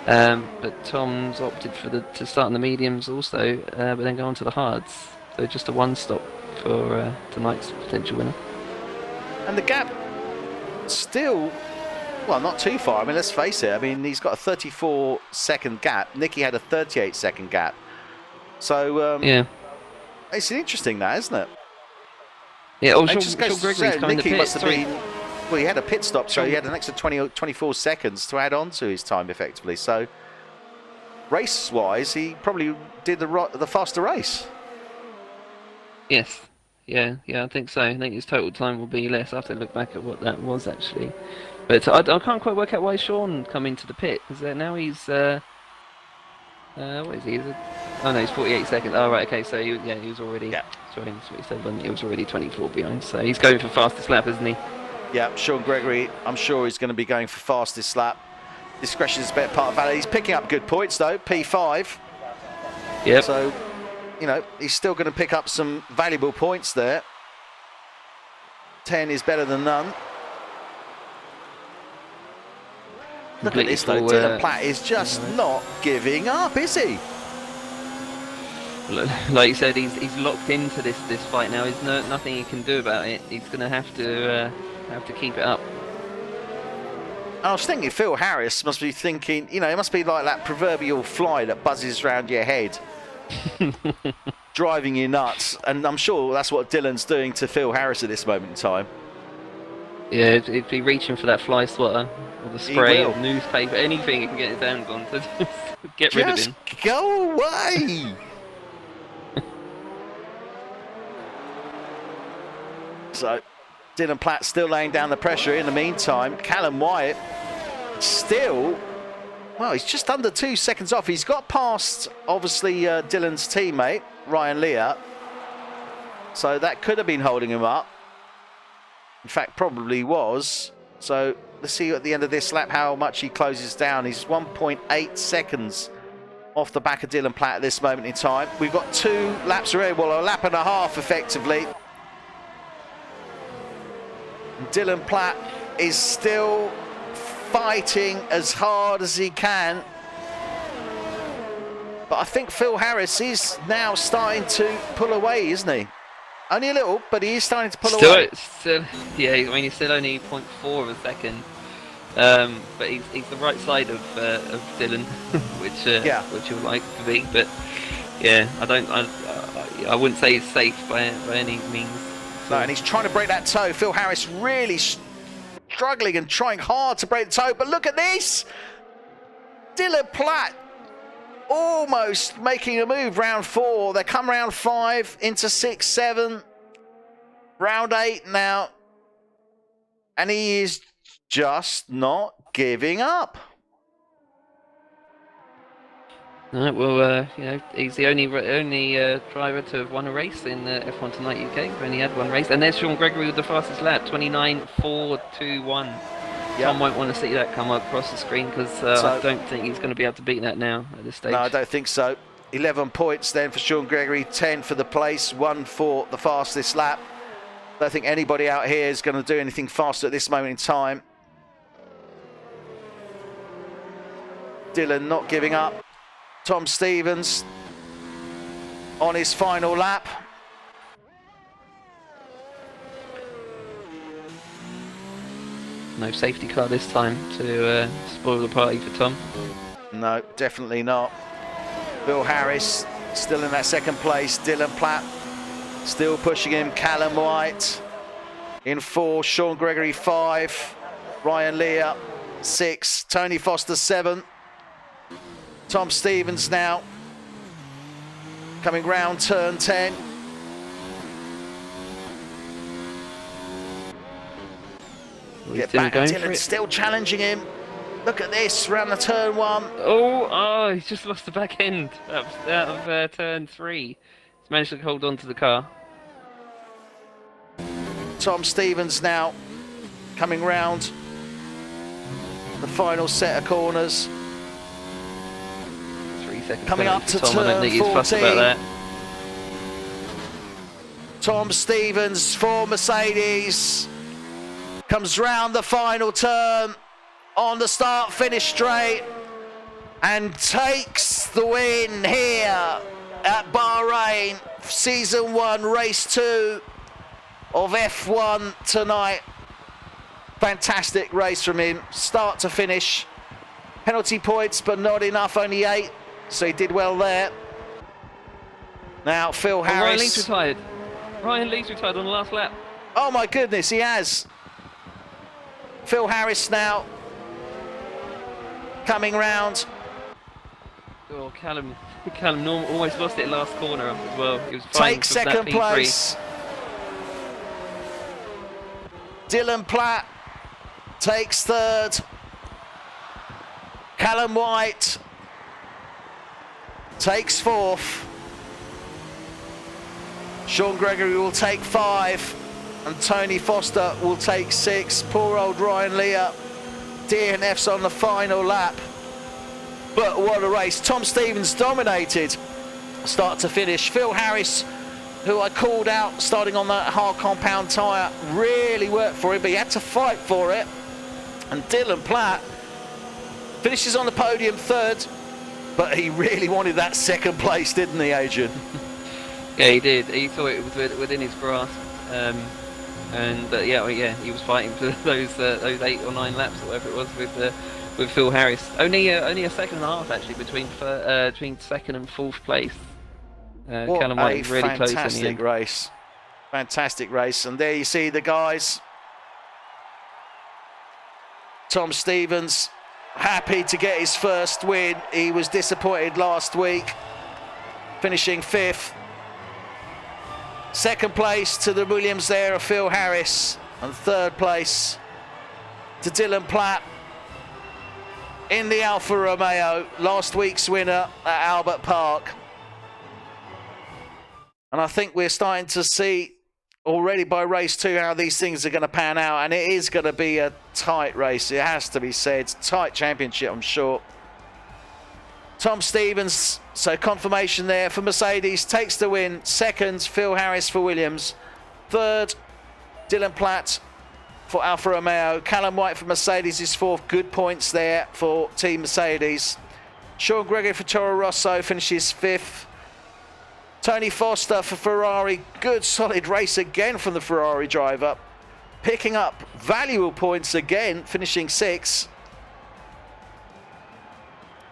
But Tom's opted to start on the mediums also, but then go on to the hards. So just a 1-stop for tonight's potential winner. And the gap still, well, not too far. I mean, let's face it. I mean, he's got a 34-second gap. Nicky had a 38-second gap. So, yeah. It's interesting that, isn't it? Yeah, oh, It Sean Gregory's coming Nicky to pit. must have been, well, he had a pit stop, so Sean- he had an extra 24 seconds to add on to his time effectively. So, race-wise, he probably did the faster race. Yes. Yeah, I think so. I think his total time will be less. I have to look back at what that was actually. But I can't quite work out why Sean come into the pit, because now he's what is he? Oh no, he's 48 seconds. Oh right, okay. So he was already. Yeah. Sorry, that's what he said. He was already 24 behind. So he's going for fastest lap, isn't he? Yeah, Sean Gregory, I'm sure he's going to be going for fastest lap. Discretion is a better part of valor. He's picking up good points though, P5. Yep. So, he's still going to pick up some valuable points there. 10 is better than none. Look at this though, Dylan Platt is just not giving up, is he? Like you said, he's locked into this fight now. There's nothing he can do about it. He's going to have to keep it up. I was thinking Phil Harris must be thinking, it must be like that proverbial fly that buzzes around your head, driving you nuts. And I'm sure that's what Dylan's doing to Phil Harris at this moment in time. Yeah, he'd be reaching for that fly swatter or the spray or newspaper, anything he can get his hands on to get rid of him. Just go away! So, Dylan Platt still laying down the pressure in the meantime. Callum Wyatt still, well, he's just under 2 seconds off. He's got past, obviously, Dylan's teammate, Ryan Leah. So that could have been holding him up. In fact, probably was. So let's see at the end of this lap how much he closes down. He's 1.8 seconds off the back of Dylan Platt at this moment in time. We've got 2 laps already, well, a lap and a half effectively. Dylan Platt is still fighting as hard as he can. But I think Phil Harris is now starting to pull away, isn't he? Only a little, but he is starting to pull away. Yeah, I mean, he's still only 0.4 of a second. But he's the right side of Dylan, which he'll like to be. But yeah, I wouldn't say he's safe by any means. No, and he's trying to break that toe. Phil Harris really struggling and trying hard to break the toe. But look at this! Dylan Platt almost making a move round 4. They come round 5 into 6, 7. Round 8 now. And he is just not giving up. Right, well, he's the only driver to have won a race in F1 Tonight UK. We've only had one race, and there's Sean Gregory with the fastest lap, 29.421. Yep. Tom won't want to see that come across the screen because I don't think he's going to be able to beat that now at this stage. No, I don't think so. 11 points then for Sean Gregory, 10 for the place, 1 for the fastest lap. I don't think anybody out here is going to do anything faster at this moment in time. Dylan not giving up. Tom Stevens on his final lap. No safety car this time to spoil the party for Tom. No, definitely not. Phil Harris still in that second place. Dylan Platt still pushing him. Callum White in 4. Sean Gregory 5. Ryan Leah 6. Tony Foster 7. Tom Stevens now coming round turn 10. Get back, Dylan still challenging him. Look at this, round the turn 1. Oh, he's just lost the back end out of turn 3. He's managed to hold on to the car. Tom Stevens now coming round the final set of corners. 3 seconds coming up to Tom. turn I don't think he's fussed about that. Tom Stevens for Mercedes comes round the final turn on the start finish straight and takes the win here at Bahrain, season 1 race 2 of F1 tonight. Fantastic race from him, start to finish. Penalty points but not enough, only 8, so he did well there. Now Phil Harris. Ryan Lee's retired. Ryan Lee's retired on the last lap. Oh my goodness, he has. Phil Harris now coming round. Oh, Callum almost lost it last corner as well. He was fine. Takes second place. Dylan Platt takes 3rd. Callum White takes 4th. Sean Gregory will take 5. And Tony Foster will take 6. Poor old Ryan Leah. DNF's on the final lap. But what a race. Tom Stevens dominated start to finish. Phil Harris, who I called out starting on that hard compound tyre, really worked for him, but he had to fight for it. And Dylan Platt finishes on the podium 3rd, but he really wanted that second place, didn't he, Adrian? Yeah, he did. He thought it was within his grasp. Yeah, he was fighting for those 8 or 9 laps, or whatever it was, with Phil Harris. Only a second and a half actually between 2nd and 4th place. Callum White was really close in the end. Fantastic race, fantastic race, and there you see the guys. Tom Stevens happy to get his first win. He was disappointed last week, finishing 5th. Second place to the Williams there of Phil Harris, and 3rd place to Dylan Platt in the Alfa Romeo, last week's winner at Albert Park. And I think we're starting to see already by race 2 how these things are going to pan out, and it is going to be a tight race, it has to be said. Tight championship, I'm sure. Tom Stevens, so confirmation there for Mercedes, takes the win. 2nd, Phil Harris for Williams. 3rd, Dylan Platt for Alfa Romeo. Callum White for Mercedes is 4th. Good points there for Team Mercedes. Sean Gregory for Toro Rosso finishes 5th. Tony Foster for Ferrari. Good solid race again from the Ferrari driver. Picking up valuable points again, finishing 6th.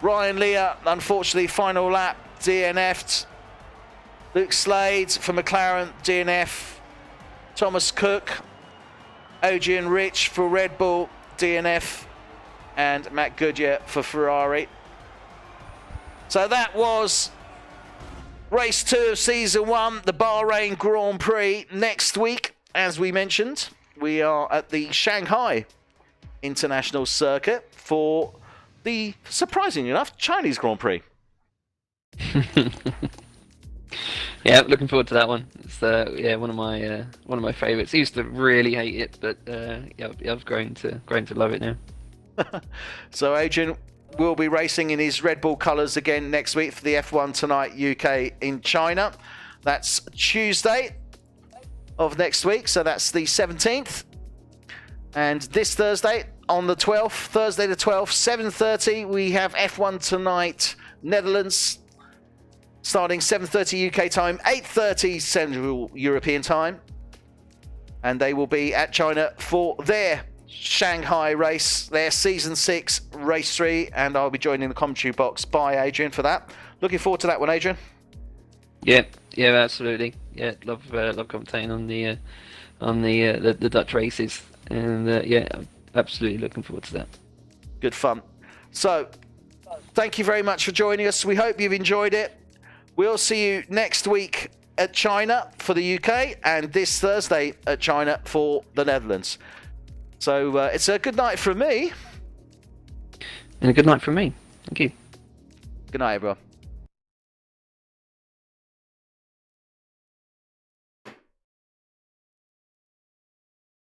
Ryan Leah, unfortunately, final lap, DNF'd. Luke Slade for McLaren, DNF. Thomas Cook, Adrian Rich for Red Bull, DNF. And Matt Goodyear for Ferrari. So that was race 2 of season 1, the Bahrain Grand Prix. Next week, as we mentioned, we are at the Shanghai International Circuit for the, surprisingly enough, Chinese Grand Prix. Yeah, looking forward to that one. It's one of my favourites. I used to really hate it, but I've grown to love it now. So Adrian will be racing in his Red Bull colours again next week for the F1 Tonight UK in China. That's Tuesday of next week, so that's the 17th. And this Thursday on the 12th, Thursday the 12th, 7:30. We have F1 Tonight, Netherlands, starting 7:30 UK time, 8:30 Central European time. And they will be at China for their Shanghai race, their Season 6, Race 3. And I'll be joining the commentary box by Adrian for that. Looking forward to that one, Adrian. Yeah, absolutely. Yeah, love commentating on the Dutch races, and I'm absolutely looking forward to that. Good fun. So, thank you very much for joining us. We hope you've enjoyed it. We'll see you next week at China for the UK, and this Thursday at China for the Netherlands. So it's a good night from me. And a good night from me. Thank you. Good night, everyone.